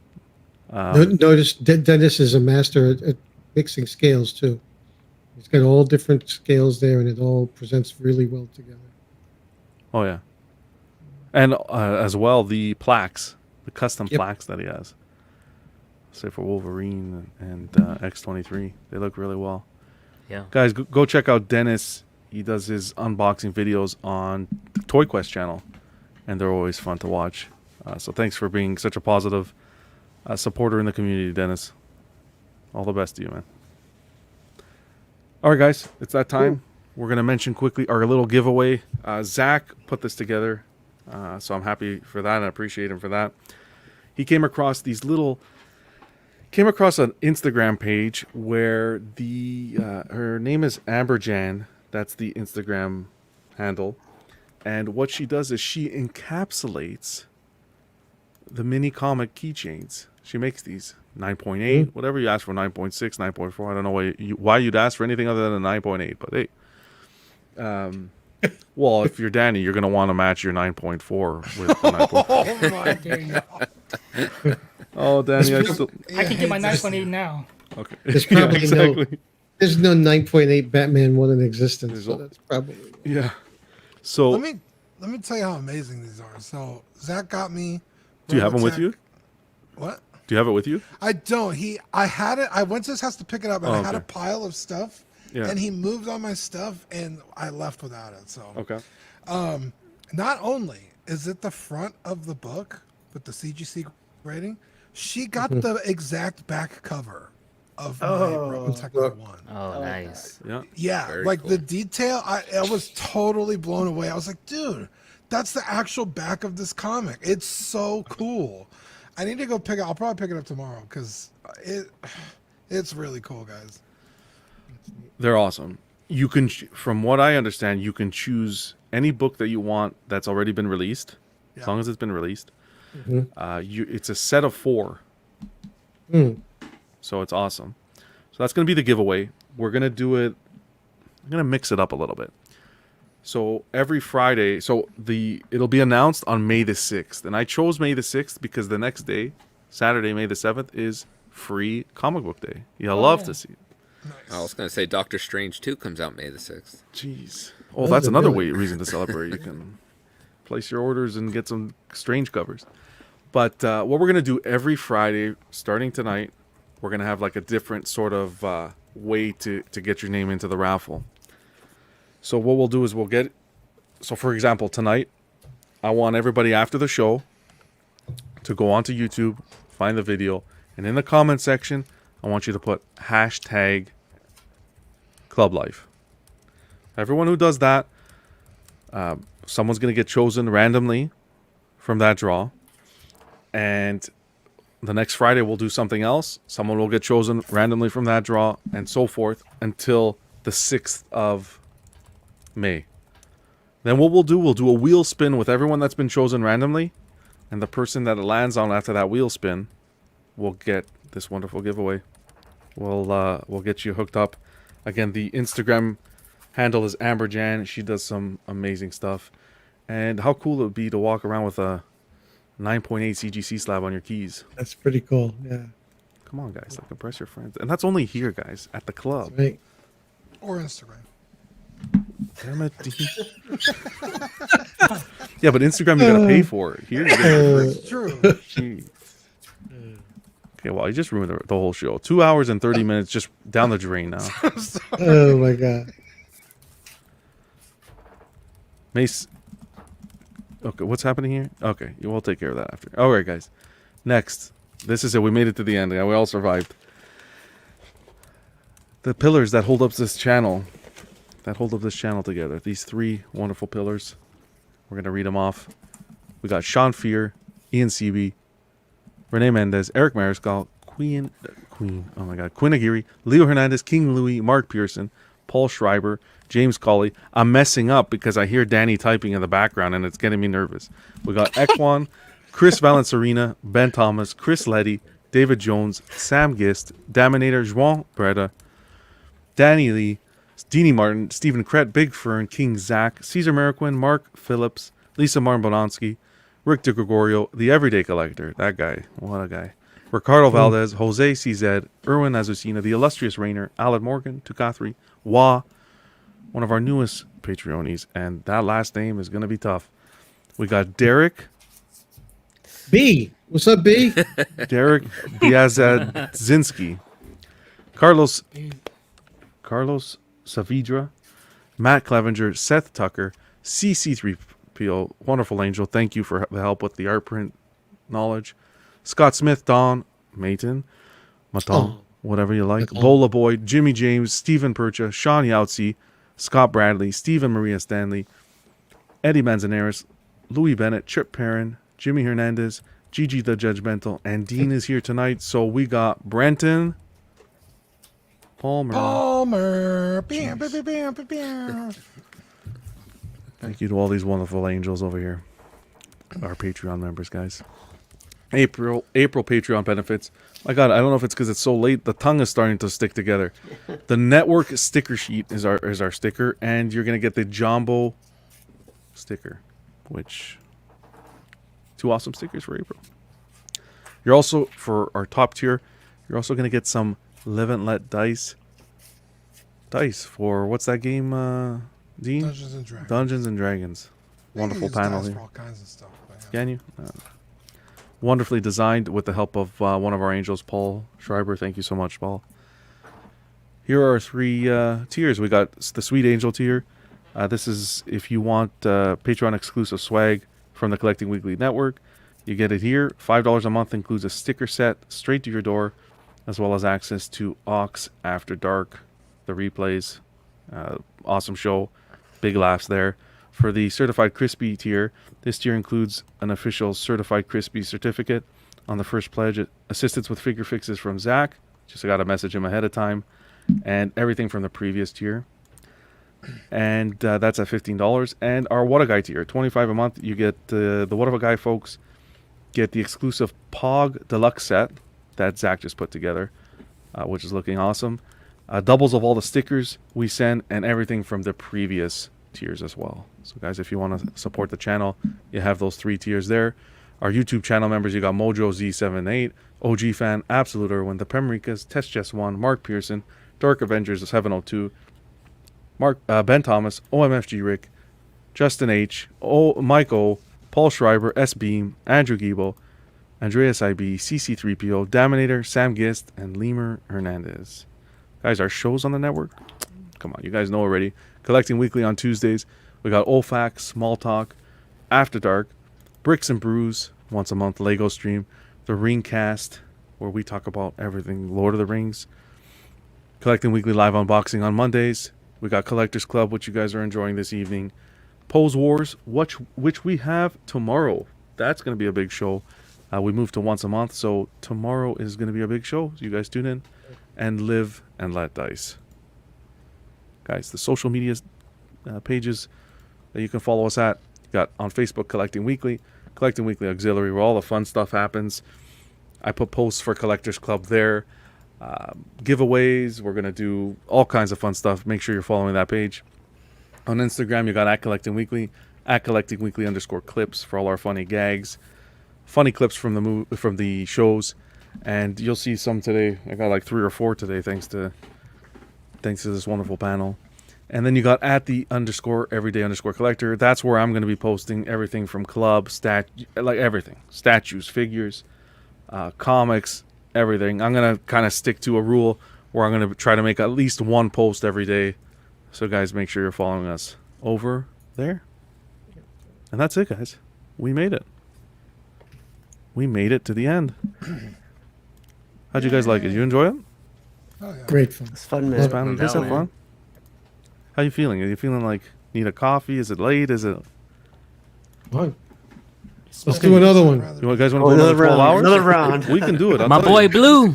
Speaker 4: Notice Dennis is a master at mixing scales too. He's got all different scales there, and it all presents really well together.
Speaker 2: Oh yeah. And as well, the plaques, the custom plaques that he has. Say for Wolverine and X-23. They look really well.
Speaker 8: Yeah.
Speaker 2: Guys, go check out Dennis. He does his unboxing videos on the Toy Quest channel. And they're always fun to watch. So thanks for being such a positive supporter in the community, Dennis. All the best to you, man. All right, guys. It's that time. We're going to mention quickly our little giveaway. Zach put this together. So I'm happy for that and I appreciate him for that. He came across an Instagram page where her name is Amberjan. That's the Instagram handle. And what she does is she encapsulates the mini comic keychains. She makes these 9.8, whatever you ask for, 9.6, 9.4. I don't know why you'd ask for anything other than a 9.8, but hey. Well, if you're Danny, you're going to want to match your 9.4 with the 9.4. Oh, Danny,
Speaker 6: I can get my 9.8 now.
Speaker 2: Okay.
Speaker 4: There's probably there's no 9.8 Batman one in existence, so that's probably
Speaker 2: yeah. So
Speaker 3: let let me tell you how amazing these are. So Zach got me.
Speaker 2: Do you have them with
Speaker 3: Robotech-
Speaker 2: you?
Speaker 3: What?
Speaker 2: Do you have it with you?
Speaker 3: I don't. I had it. I went to his house to pick it up, and
Speaker 2: Oh,
Speaker 3: I had a
Speaker 2: okay.
Speaker 3: pile of stuff.
Speaker 2: Yeah.
Speaker 3: And he moved all my stuff, and I left without it. So,
Speaker 2: Okay.
Speaker 3: not only is it the front of the book with the CGC rating, she got the exact back cover of my Robotech number 1.
Speaker 8: Oh, nice.
Speaker 2: Yeah.
Speaker 3: Yeah,
Speaker 5: Very
Speaker 3: like
Speaker 5: cool.
Speaker 3: the detail, I was totally blown away. I was like, dude, that's the actual back of this comic. It's so cool. I need to go pick it. I'll probably pick it up tomorrow because it's really cool, guys.
Speaker 2: They're awesome. You can, from what I understand, you can choose any book that you want that's already been released, as long as it's been released. It's a set of 4, so it's awesome. So that's going to be the giveaway. We're going to do it. I'm going to mix it up a little bit. So every Friday, it'll be announced on May the 6th, and I chose May the 6th because the next day, Saturday, May the 7th, is free comic book day. You'll love to see it.
Speaker 5: I was going to say Doctor Strange 2 comes out May the 6th.
Speaker 2: Jeez. Oh, that's another reason to celebrate. You can place your orders and get some Strange covers. But what we're going to do every Friday, starting tonight, we're going to have like a different sort of way to get your name into the raffle. So what we'll do is so for example, tonight, I want everybody after the show to go onto YouTube, find the video, and in the comment section, I want you to put hashtag Club Life. Everyone who does that, someone's going to get chosen randomly from that draw. And the next Friday, we'll do something else. Someone will get chosen randomly from that draw, and so forth until the 6th of May. Then what we'll do a wheel spin with everyone that's been chosen randomly. And the person that it lands on after that wheel spin will get this wonderful giveaway. We'll get you hooked up. Again, the Instagram handle is Amberjan. She does some amazing stuff. And how cool it would be to walk around with a 9.8 CGC slab on your keys.
Speaker 4: That's pretty cool. Yeah.
Speaker 2: Come on, guys. Like, impress your friends. And that's only here, guys, at the club.
Speaker 4: Right.
Speaker 3: Or Instagram.
Speaker 2: Damn it. Yeah, but Instagram, you gotta pay for it. Here, you get it for free.
Speaker 3: True.
Speaker 2: Jeez. Okay, well, you just ruined the whole show. 2 hours and 30 minutes just down the drain now.
Speaker 4: Oh my god.
Speaker 2: Mace. Okay, what's happening here? Okay, we'll take care of that after. All right, guys. Next. This is it. We made it to the end. We all survived. The pillars that hold up this channel. Together. These 3 wonderful pillars. We're going to read them off. We got Sean Fear, Ian Seaby, Renee Mendez, Eric Mariscal, Queen, oh my God, Quinn Aguirre, Leo Hernandez, King Louis, Mark Pearson, Paul Schreiber, James Colley. I'm messing up because I hear Danny typing in the background and it's getting me nervous. We got Ekwan, Chris Valencerina, Ben Thomas, Chris Letty, David Jones, Sam Gist, Daminator, Juan Breda, Danny Lee, Deanie Martin, Stephen Krett, Big Fern, King Zach, Caesar Mariquin, Mark Phillips, Lisa Martin Bononsky, Rick DeGregorio, The Everyday Collector, that guy, what a guy, Ricardo Valdez, Jose CZ, Erwin Azucena, The Illustrious Rainer, Alan Morgan, Tukathri, Wah, one of our newest Patreonies, and that last name is going to be tough. We got Derek.
Speaker 4: B. What's up, B?
Speaker 2: Derek Biazadzinski. Carlos Saavedra, Matt Clevenger, Seth Tucker, CC3PO, Wonderful Angel, thank you for the help with the art print knowledge. Scott Smith, Don Mayton, Maton, whatever you like. Bola Boy, Jimmy James, Stephen Percha, Sean Yautsy, Scott Bradley, Stephen Maria Stanley, Eddie Manzanares, Louis Bennett, Chip Perrin, Jimmy Hernandez, Gigi the Judgmental, and Dean is here tonight. So we got Brenton Palmer.
Speaker 3: Bam, bam, bam, bam, bam.
Speaker 2: Thank you to all these wonderful angels over here. Our Patreon members, guys. April Patreon benefits. My God, I don't know if it's because it's so late. The tongue is starting to stick together. The network sticker sheet is our sticker, and you're gonna get the Jumbo sticker, which 2 awesome stickers for April. You're also, for our top tier, you're also gonna get some Live and Let dice for what's that game, Dean?
Speaker 3: Dungeons and Dragons.
Speaker 2: Dungeons and Dragons. Wonderful
Speaker 3: use
Speaker 2: panel
Speaker 3: dice
Speaker 2: here.
Speaker 3: for all kinds of stuff. But yeah.
Speaker 2: Can you? Wonderfully designed with the help of one of our angels, Paul Schreiber. Thank you so much, Paul. Here are 3 tiers. We got the Sweet Angel tier. This is if you want Patreon exclusive swag from the Collecting Weekly Network. You get it here. $5 a month includes a sticker set straight to your door, as well as access to Ox After Dark, the replays. Awesome show. Big laughs there. For the Certified Crispy tier, this tier includes an official Certified Crispy certificate on the first pledge, assistance with figure fixes from Zach. Just got to message him ahead of time. And everything from the previous tier. And that's at $15. And our What a Guy tier, $25 a month. You get the What a Guy folks get the exclusive Pog Deluxe set that Zach just put together, which is looking awesome. Doubles of all the stickers we send and everything from the previous tiers as well. So guys, if you want to support the channel, you have those 3 tiers there. Our YouTube channel members, you got Mojo Z78, OG Fan, Absolute Irwin, The Pemricas, Test Chess 1, Mark Pearson, Dark Avengers 702, Ben Thomas, OMFG Rick, Justin H, Mike O, Paul Schreiber, S Beam, Andrew Giebel, Andreas IB, CC3PO, Daminator, Sam Gist, and Lemur Hernandez. Guys, our shows on the network, come on, you guys know already. Collecting Weekly on Tuesdays. We got Olfac, Small Talk, After Dark, Bricks and Brews, once a month Lego stream, the Ringcast, where we talk about everything Lord of the Rings. Collecting Weekly live unboxing on Mondays. We got Collectors Club, which you guys are enjoying this evening. Pose Wars, which we have tomorrow. That's going to be a big show. We moved to once a month, so tomorrow is going to be a big show. So you guys tune in and live and let dice. Guys, the social media pages that you can follow us at. You got on Facebook, Collecting Weekly Auxiliary, where all the fun stuff happens. I put posts for Collectors Club there. Giveaways. We're going to do all kinds of fun stuff. Make sure you're following that page. On Instagram, you got at Collecting Weekly _clips for all our funny gags. Funny clips from the shows. And you'll see some today. I got like 3 or 4 today thanks to this wonderful panel. And then you got at the _everyday_collector. That's where I'm going to be posting everything from club, everything. Statues, figures, comics, everything. I'm going to kind of stick to a rule where I'm going to try to make at least 1 post every day. So guys, make sure you're following us over there. And that's it, guys. We made it. We made it to the end. How'd you guys like it? You enjoy it?
Speaker 3: Oh, yeah.
Speaker 4: Great fun.
Speaker 7: It's fun, man.
Speaker 2: You guys have fun? How you feeling? Are you feeling like need a coffee? Is it late? Is it...
Speaker 4: Fun. Let's do another one.
Speaker 2: You guys want to go another 12 hours?
Speaker 7: Another round.
Speaker 2: We can do it.
Speaker 8: My boy Blue,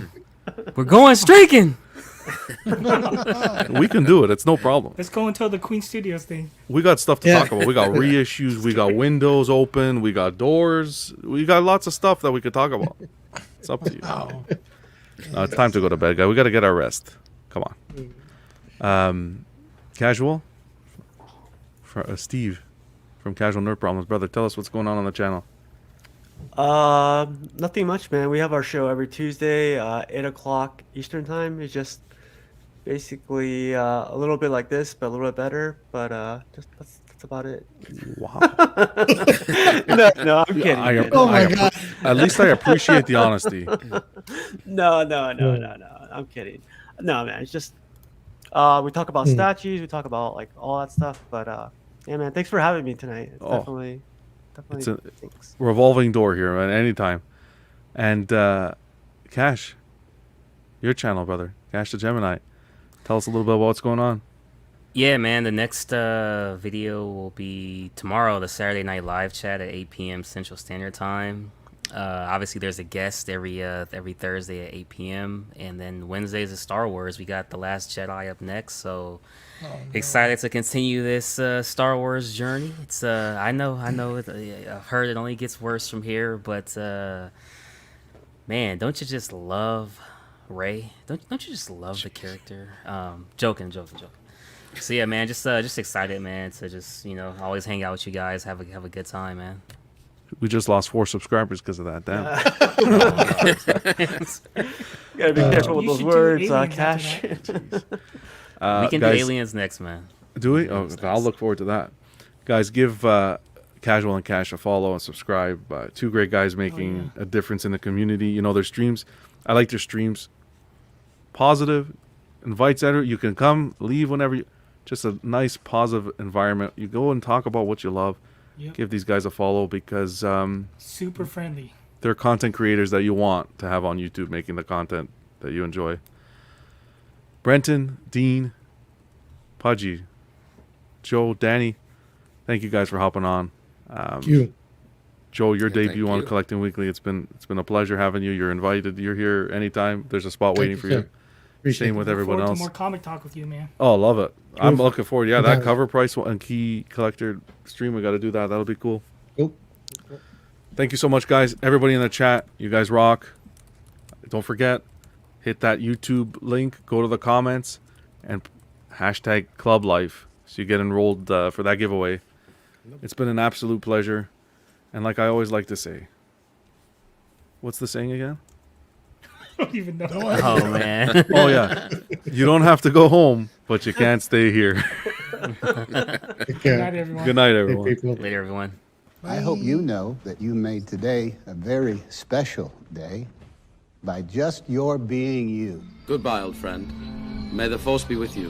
Speaker 8: we're going streaking.
Speaker 2: We can do it. It's no problem.
Speaker 6: Let's go until the Queen Studios thing.
Speaker 2: We got stuff to talk about. We got reissues. We got windows open. We got doors. We got lots of stuff that we could talk about. It's up to you. No, it's time to go to bed, guys. We got to get our rest. Come on. Casual? Steve from Casual Nerd Problems. Brother, tell us what's going on the channel.
Speaker 7: Nothing much, man. We have our show every Tuesday, 8 o'clock Eastern time. It's just basically a little bit like this, but a little bit better. But that's about it.
Speaker 2: Wow.
Speaker 7: No, I'm kidding.
Speaker 4: Oh my God.
Speaker 2: At least I appreciate the honesty.
Speaker 7: No. I'm kidding. No, man. It's just we talk about statues. We talk about like all that stuff. But yeah, man. Thanks for having me tonight. Definitely.
Speaker 2: It's a
Speaker 7: thanks.
Speaker 2: revolving door here at any time. And Cash, your channel, brother. Cash the Gemini. Tell us a little bit about what's going on.
Speaker 8: Yeah, man. The next video will be tomorrow, the Saturday Night Live chat at 8 p.m. Central Standard Time. Obviously, there's a guest every Thursday at 8 p.m. And then Wednesdays is Star Wars. We got The Last Jedi up next. So excited to continue this Star Wars journey. It's I know. I've heard it only gets worse from here. But man, don't you just love Rey? Don't you just love the character? Joking. So yeah, man, just excited, man, to just always hang out with you guys, have a good time, man.
Speaker 2: We just lost 4 subscribers because of that. Damn.
Speaker 7: You gotta be careful with those words, Cash.
Speaker 8: We can do
Speaker 2: guys,
Speaker 8: aliens next, man.
Speaker 2: Do we? Oh, I'll look forward to that. Guys, give Casual and Cash a follow and subscribe. Two great guys making a difference in the community. You know, their streams, I like their streams. Positive, invites everyone. You can come, leave whenever you, just a nice positive environment. You go and talk about what you love.
Speaker 6: Yep.
Speaker 2: Give these guys a follow because
Speaker 6: super friendly.
Speaker 2: They're content creators that you want to have on YouTube making the content that you enjoy. Brenton, Dean, Pudgy, Joe, Danny, thank you guys for hopping on.
Speaker 4: Thank you.
Speaker 2: Joe, your debut on
Speaker 5: you.
Speaker 2: Collecting Weekly. It's been a pleasure having you. You're invited. You're here anytime. There's a spot waiting for you.
Speaker 4: Appreciate
Speaker 2: Same with everyone
Speaker 6: Forward
Speaker 2: else.
Speaker 6: to more comic talk with you, man.
Speaker 2: Oh, love it. I'm looking forward. Yeah, that
Speaker 4: Yeah.
Speaker 2: cover price and key collector stream, we got to do that. That'll be cool.
Speaker 4: Cool.
Speaker 2: Thank you so much, guys. Everybody in the chat, you guys rock. Don't forget, hit that YouTube link, go to the comments, and hashtag Club Life so you get enrolled for that giveaway. It's been an absolute pleasure. And like I always like to say, what's the saying again?
Speaker 6: I don't even know.
Speaker 8: Oh man.
Speaker 2: Oh, yeah. You don't have to go home, but you can't stay here.
Speaker 6: Good night, everyone.
Speaker 2: Good night, everyone.
Speaker 8: Later, everyone.
Speaker 12: I hope you know that you made today a very special day by just your being you.
Speaker 11: Goodbye, old friend. May the force be with you.